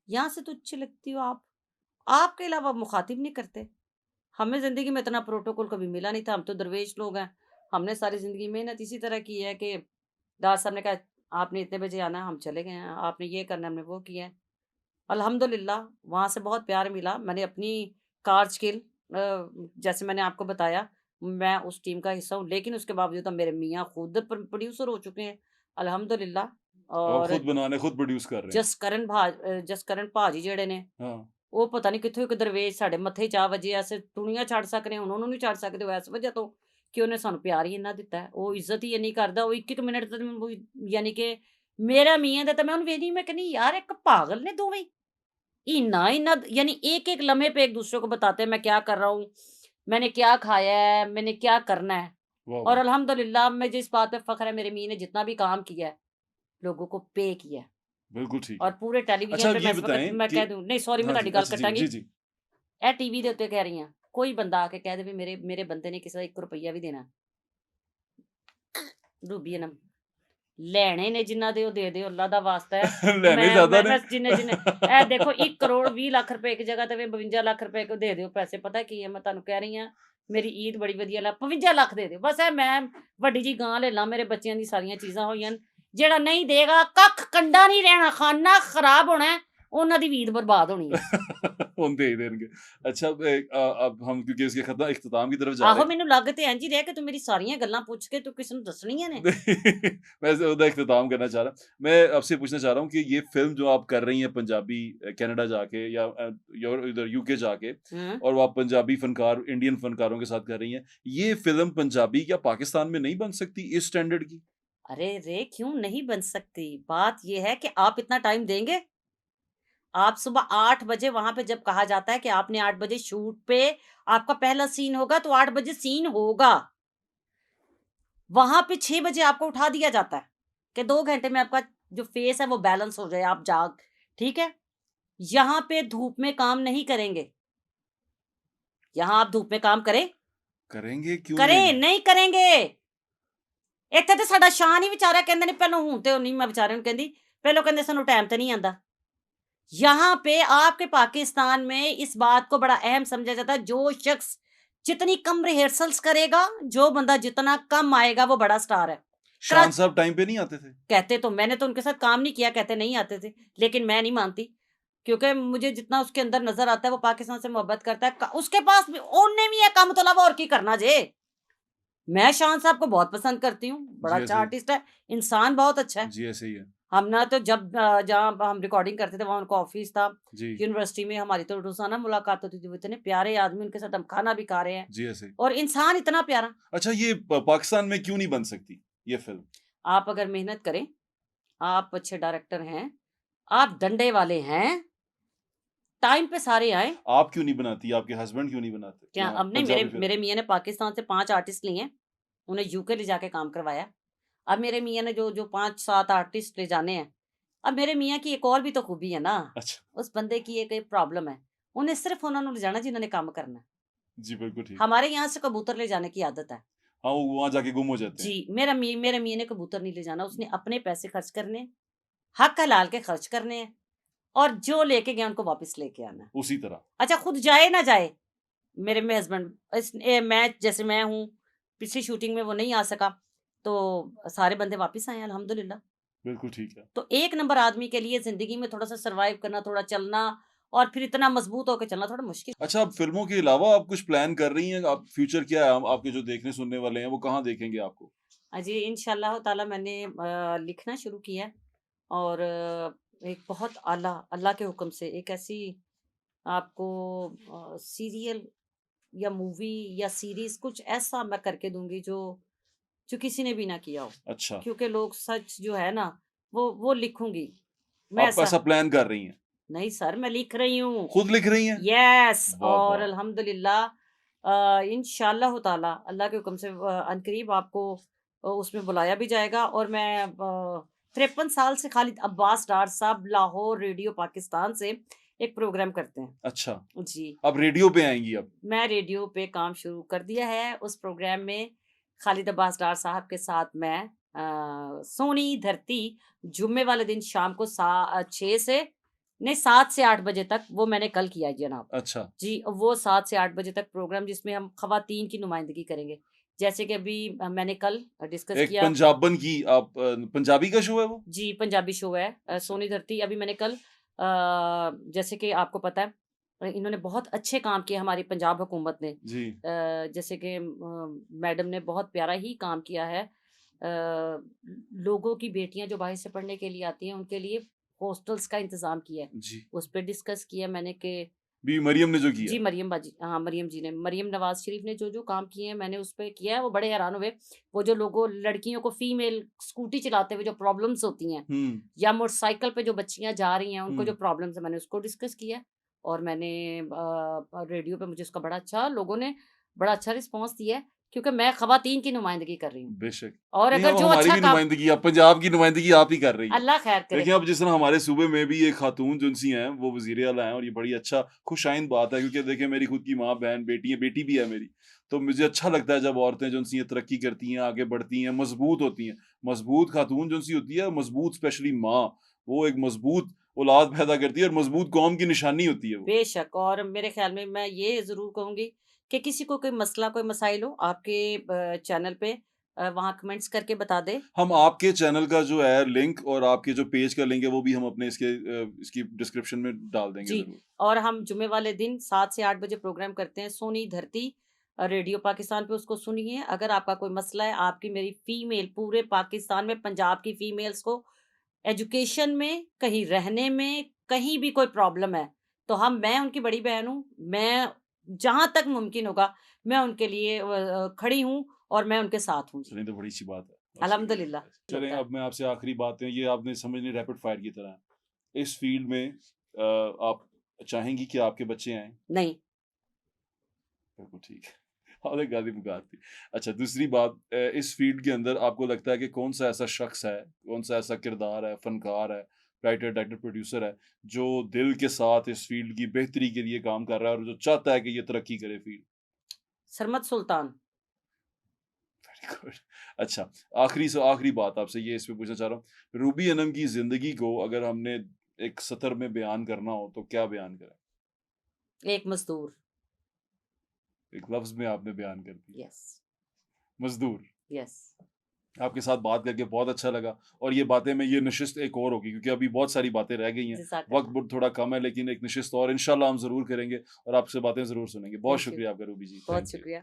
यहाँ से तो अच्छी लगती हो आप, आपके अलावा मुखातिब नहीं करते। हमें ज़िंदगी में इतना प्रोटोकॉल कभी मिला नहीं था, हम तो दरवेश लोग हैं। हमने सारी ज़िंदगी मेहनत इसी तरह की है कि दार साहब ने कहा आपने इतने बजे आना है, हम चले गए हैं, आपने ये करना है, हमने वो किया है। अल्हम्दुलिल्लाह वहाँ से बहुत प्यार मिला। मैंने अपनी कार स्किल जैसे मैंने आपको बताया मैं उस टीम का हिस्सा हूँ, लेकिन उसके बावजूद अब मेरे मियाँ खुद प्रोड्यूसर हो चुके हैं अल्हम्दुलिल्लाह। आप और खुद बनाने, खुद प्रोड्यूस कर रहे हैं। ਜਸਕਰਨ ਭਾਜੀ ਜਿਹੜੇ ਨੇ हाँ। ਉਹ ਪਤਾ ਨਹੀਂ ਕਿੱਥੋਂ ਇੱਕ ਦਰਵੇਸ਼ ਸਾਡੇ ਮੱਥੇ 'ਚ ਆ ਵਜੇ, ਅਸੀਂ ਦੁਨੀਆ ਛੱਡ ਸਕਦੇ ਹੁਣ ਉਹਨੂੰ ਨਹੀਂ ਛੱਡ ਸਕਦੇ, ਉਹ ਇਸ ਵਜ੍ਹਾ ਤੋਂ ਕਿ ਉਹਨੇ ਸਾਨੂੰ ਪਿਆਰ ਹੀ ਇੰਨਾ ਦਿੱਤਾ ਹੈ, ਉਹ ਇੱਜ਼ਤ ਹੀ ਇੰਨੀ ਕਰਦਾ, ਉਹ ਇੱਕ ਇੱਕ ਮਿੰਟ ਤੱਕ ਯਾਨੀ ਕਿ ਮੇਰਾ ਮੀਆਂ ਦਾ ਤਾਂ ਮੈਂ ਉਹਨੂੰ ਵੇਖਦੀ ਮੈਂ ਕਹਿੰਦੀ यार एक पागल ने दोवें ही, इतना यानी एक एक लम्हे पे एक दूसरे को बताते हैं मैं क्या कर रहा हूँ, मैंने क्या खाया है, मैंने क्या करना है। वाह, और वाह! अल्हम्दुलिल्लाह मैं जिस बात पे फ़ख्र है मेरे मियाँ ने जितना भी काम किया है लोगों को पे किया है। बिल्कुल ठीक और है। पूरे अच्छा टेलीविजन अब पे ये मैं इस बताएँ वक़्त मैं कि कह दूँ नहीं सॉरी मैं हाँ ਤੁਹਾਡੀ जी, ਗੱਲ अच्छा जी, ਕੱਟਾਂਗੀ। जी, जी। ਇਹ ਟੀਵੀ ਦੇ ਉੱਤੇ ਕਹਿ ਰਹੀ ਹਾਂ, ਕੋਈ ਬੰਦਾ ਆ ਕੇ ਕਹਿ ਦੇਵੇ ਮੇਰੇ ਬੰਦੇ ਨੇ ਕਿਸੇ ਦਾ 1 ਰੁਪਈਆ ਵੀ ਦੇਣਾ ਡੁੱਬੀਏ ਨਾ ਲੈਣੇ ਨੇ ਜਿਨ੍ਹਾਂ ਦੇ ਉਹ ਦੇ ਦਿਓ ਅੱਲਾ ਦਾ ਵਾਸਤਾ ਹੈ। ਲੈਣੇ ਜ਼ਿਆਦਾ ਨੇ। ਮੈਂ ਜਿੰਨੇ ਇਹ ਦੇਖੋ 1 ਕਰੋੜ 20 ਲੱਖ ਰੁਪਏ ਇੱਕ ਜਗ੍ਹਾ ਤੇ 52 ਲੱਖ ਰੁਪਏ ਕੋ ਦੇ ਦਿਓ ਪੈਸੇ, ਪਤਾ ਕੀ ਹੈ ਮੈਂ ਤੁਹਾਨੂੰ ਕਹਿ ਰਹੀ ਹਾਂ ਮੇਰੀ ਈਦ ਬੜੀ ਵਧੀਆ 52 ਲੱਖ ਦੇ ਦਿਓ ਬਸ, ਇਹ ਮੈਂ ਵੱਡੀ ਜੀ ਗਾਂ ਲੈ ਲਾਂ, ਮੇਰੇ ਬੱਚਿਆਂ ਦੀ ਸਾਰੀਆਂ ਚੀਜ਼ਾਂ ਹੋਈਆਂ, ਜਿਹੜਾ ਨਹੀਂ ਦੇਗਾ ਕੱਖ ਕੰਡਾ ਨਹੀਂ ਰਹਿਣਾ, ਖਾਨਾ ਖਰਾਬ ਹੋਣਾ ਹੈ, ਉਹਨਾਂ ਦੀ ਈਦ ਬਰਬਾਦ होनी है। हम दे ही देंगे। अच्छा अब हम क्योंकि इसके खत्म इख्तिताम की तरफ जा रहे ਆਹੋ हैं। ਮੈਨੂੰ ਲੱਗ ਤੇ ਇੰਝ ਹੀ ਰਿਹਾ ਕਿ ਤੂੰ ਮੇਰੀ ਸਾਰੀਆਂ ਗੱਲਾਂ ਪੁੱਛ के तू किसी ਨੂੰ ਦੱਸਣੀਆਂ ਨੇ। मैं ज़्यादा इख्तिताम करना चाह रहा हूँ। मैं आपसे पूछना चाह रहा हूँ कि ये फ़िल्म जो आप कर रही हैं पंजाबी कनाडा जाके या इधर यूके जाके हम्म। और वो आप पंजाबी फ़नकार इंडियन फ़नकारों के साथ कर रही हैं, ये फ़िल्म पंजाबी क्या पाकिस्तान में नहीं बन सकती इस स्टैंडर्ड की? अरे रे क्यों नहीं बन सकती, बात ये है कि आप इतना टाइम देंगे। आप सुबह 8 बजे वहां पे जब कहा जाता है कि आपने 8 बजे शूट पे आपका पहला सीन होगा तो 8 बजे सीन होगा, वहां पे 6 बजे आपको उठा दिया जाता है कि 2 घंटे में आपका जो फेस है वो बैलेंस हो जाए, आप जाग, ठीक है। यहाँ पे धूप में काम नहीं करेंगे, यहाँ आप धूप में काम करें करेंगे क्यों करें नहीं? नहीं करेंगे। ਇੱਥੇ ਤੇ ਸਾਡਾ ਸ਼ਾਨ ਹੀ ਵਿਚਾਰਾ ਕਹਿੰਦੇ ਨੇ ਪਹਿਲੋਂ ਹੁਣ ਤੇ ਨਹੀਂ ਮੈਂ ਵਿਚਾਰੇ ਨੂੰ ਕਹਿੰਦੀ ਪਹਿਲੋਂ ਕਹਿੰਦੇ ਸਾਨੂੰ ਟਾਈਮ ਤੇ नहीं आता। यहाँ पे आपके पाकिस्तान में इस बात को बड़ा अहम समझा जाता है, जो शख्स जितनी कम रिहर्सल्स करेगा, जो बंदा जितना कम आएगा वो बड़ा स्टार है। शान साहब टाइम पे नहीं आते थे? कहते तो मैंने तो उनके साथ काम नहीं किया, कहते नहीं आते थे, लेकिन मैं नहीं मानती क्योंकि मुझे जितना उसके अंदर नजर आता है वो पाकिस्तान से मोहब्बत करता है। उसके पास भी ओने भी है काम तो अलावा और की करना जे। मैं शान साहब को बहुत पसंद करती हूँ, बड़ा जी अच्छा ऐसे ही। आर्टिस्ट है, इंसान बहुत अच्छा है। जी ऐसे ही है। हम ना तो जब जहाँ हम रिकॉर्डिंग करते थे वहाँ उनका ऑफिस था, जी यूनिवर्सिटी में हमारी तो रोजाना मुलाकात होती थी। वो इतने प्यारे आदमी, उनके साथ हम खाना भी खा रहे हैं जी ऐसे ही। और इंसान इतना प्यारा। अच्छा ये पाकिस्तान में क्यों नहीं बन सकती ये फिल्म? आप अगर मेहनत करें, आप अच्छे डायरेक्टर हैं, आप डंडे वाले हैं, टाइम पे सारे आए। आप क्यों नहीं बनाती? आपके हस्बैंड क्यों नहीं बनाते क्या यहाँ अब नहीं, मेरे पंजाबी फिल्म? मेरे मियाँ ने पाकिस्तान से 5 आर्टिस्ट लिए हैं, उन्हें यूके ले जाके काम करवाया। अब मेरे मियाँ ने जो जो 5-7 आर्टिस्ट ले जाने हैं, अब मेरे मियाँ की एक और भी तो खूबी है ना, अच्छा उस बंदे की एक प्रॉब्लम है, उन्हें सिर्फ उन्होंने ले जाना जिन्होंने काम करना है। जी बिल्कुल ठीक। हमारे यहाँ से कबूतर ले जाने की आदत है। हाँ वो वहाँ जाके गुम हो जाते हैं। जी, मेरे मियाँ ने कबूतर नहीं ले जाना, उसने अपने पैसे खर्च करने हैं, हक हलाल के खर्च करने हैं और जो लेके गया उनको वापस लेके आना है। उसी तरह। अच्छा खुद जाए ना जाए, मेरे में हस्बैंड मैं जैसे मैं हूँ, पिछली शूटिंग में वो नहीं आ सका, तो सारे बंदे वापस आए अल्हम्दुलिल्लाह। बिल्कुल ठीक है। तो एक नंबर आदमी के लिए ज़िंदगी में थोड़ा-सा सर्वाइव करना, थोड़ा चलना और फिर इतना मजबूत होके चलना थोड़ा मुश्किल। अच्छा अब फ़िल्मों के अलावा आप कुछ प्लान कर रही हैं? आप फ्यूचर क्या है? आपके जो देखने सुनने वाले हैं वो कहाँ देखेंगे आपको? जी, इंशाअल्लाह ताला मैंने लिखना शुरू किया है और एक बहुत आला अल्लाह के हुक्म से एक ऐसी आपको सीरियल या मूवी या सीरीज़ कुछ ऐसा मैं करके दूँगी जो जो किसी ने भी ना किया हो। अच्छा, क्योंकि लोग सच जो है ना, वो लिखूँगी। मैं आप ऐसा ऐसा प्लान कर रही हैं? नहीं सर, मैं लिख रही हूँ। खुद लिख रही हैं? यस वाह, और वाह! अल्हम्दुलिल्लाह इंशाअल्लाह ताला अल्लाह के हुक्म से अनकरीब आपको उसमें बुलाया भी जाएगा और मैं 53 साल से खालिद अब्बास डार साहब लाहौर रेडियो पाकिस्तान से एक प्रोग्राम करते हैं। अच्छा, जी, अब रेडियो पे आएँगी अब? मैं रेडियो पे काम शुरू कर दिया है। उस प्रोग्राम में खालिद अब्बास डार साहब के साथ मैं सोनी धरती जुम्मे वाले दिन शाम को 6 से नहीं 7 से 8 बजे तक वो मैंने कल किया है जनाब। अच्छा, जी, वो 7 से 8 बजे तक प्रोग्राम जिसमें हम ख़वातीन की नुमाइंदगी करेंगे। जैसे कि अभी मैंने कल डिस्कस एक किया। पंजाबन की आप पंजाबी का शो है वो? जी, पंजाबी शो है अच्छा, सोनी धरती। अभी मैंने कल जैसे कि आपको पता है इन्होंने बहुत अच्छे काम किए हमारी पंजाब हुकूमत ने। जी, जैसे कि मैडम ने बहुत प्यारा ही काम किया है। लोगों की बेटियाँ जो बाहर से पढ़ने के लिए आती हैं, उनके लिए हॉस्टल्स का इंतज़ाम किया है। जी। उस पे डिस्कस किया मैंने कि बीवी मरियम ने जो किया। जी, मरियम बाजी हाँ, मरियम जी ने मरियम नवाज़ शरीफ ने जो-जो काम किए हैं मैंने उस पे किया है, वो बड़े हैरान हुए। वो जो लोगों लड़कियों को फीमेल स्कूटी चलाते हुए जो प्रॉब्लम्स होती हैं हुँ, या मोटरसाइकिल पे जो बच्चियाँ जा रही हैं, उनको जो हुँ। प्रॉब्लम्स है मैंने उसको डिस्कस किया है और मैंने रेडियो पे मुझे उसका बड़ा अच्छा लोगों ने बड़ा अच्छा रिस्पॉन्स दिया है, क्योंकि मैं ख़वातीन की नुमाइंदगी कर रही हूँ बेशक। और नहीं, अगर अब जो हमारी अच्छा भी काम नुमाइंदगी अब पंजाब की नुमाइंदगी आप ही कर रही हैं। अल्लाह खैर करे। देखिए, अब जिस तरह हमारे सूबे में भी एक खातून जो-सी हैं, वो वज़ीर आला हैं और ये बड़ी अच्छा खुशाइंद बात है क्योंकि देखिए मेरी खुद की माँ, बहन, बेटी है, बेटी भी है मेरी। तो मुझे अच्छा लगता है जब औरतें जो-सी हैं तरक्की करती हैं, आगे बढ़ती हैं, मज़बूत होती हैं। मज़बूत खातून जो-सी होती है, मज़बूत स्पेशली माँ, वो एक मज़बूत औलाद पैदा करती है और मज़बूत कौम की निशानी होती है वो। बेशक और मेरे ख़्याल में मैं ये ज़रूर कहूँगी कि किसी को कोई मसला, कोई मसाइल हो आपके चैनल पे वहाँ कमेंट्स करके बता दें। हम आपके चैनल का जो है लिंक और आपके जो पेज का लिंक है वो भी हम अपने इसकी डिस्क्रिप्शन में डाल देंगे जी, ज़रूर। और हम जुम्मे वाले दिन 7 से 8 बजे प्रोग्राम करते हैं सोनी धरती रेडियो पाकिस्तान पे उसको सुनिए। अगर आपका कोई मसला है, आपकी मेरी फीमेल पूरे पाकिस्तान में पंजाब की फीमेल्स को एजुकेशन में, कहीं रहने में, कहीं भी कोई प्रॉब्लम है, तो मैं उनकी बड़ी बहन हूँ। मैं जहाँ तक मुमकिन होगा, मैं उनके लिए खड़ी हूँ और मैं उनके साथ हूँ जी। चलिए तो बड़ी अच्छी बात है। अच्छी बात अल्हम्दुलिल्लाह है। चलें होता है। अब मैं आपसे आखिरी बातें ये आपने समझ ली रैपिड फायर की तरह। इस फील्ड में आप चाहेंगी कि आपके बच्चे आएँ? नहीं, बिल्कुल ठीक है। और गाली मुकाती। अच्छा दूसरी बात इस फील्ड के अंदर आपको लगता है कि कौन-सा ऐसा शख्स है, कौन-सा ऐसा किरदार है, फनकार है, राइटर, डायरेक्टर, प्रोड्यूसर है, जो दिल के साथ इस फील्ड की बेहतरी के लिए काम कर रहा है और जो चाहता है कि ये तरक्की करे field? Sarmad Sultan. Very good. अच्छा, आखिरी बात आपसे ये इस पे पूछना चाह रहा हूँ, रूबी अनम की ज़िंदगी को अगर हमने एक सतर में बयान करना हो, तो क्या बयान करें? एक मज़दूर। एक लफ्ज़ में आपने बयान कर दिया, यस, मज़दूर। यस। आपके साथ बात करके बहुत अच्छा लगा और ये बातें में ये नशिस्त एक और होगी क्योंकि अभी बहुत सारी बातें रह गई हैं। वक़्त जज़ाकल्लाह। ब थोड़ा कम है लेकिन एक नशिस्त और इंशाल्लाह हम ज़रूर करेंगे और आपसे बातें ज़रूर सुनेंगे। बहुत थैंक यू। शुक्रिया आपका रूबी जी। बहुत थैंक यू। शुक्रिया।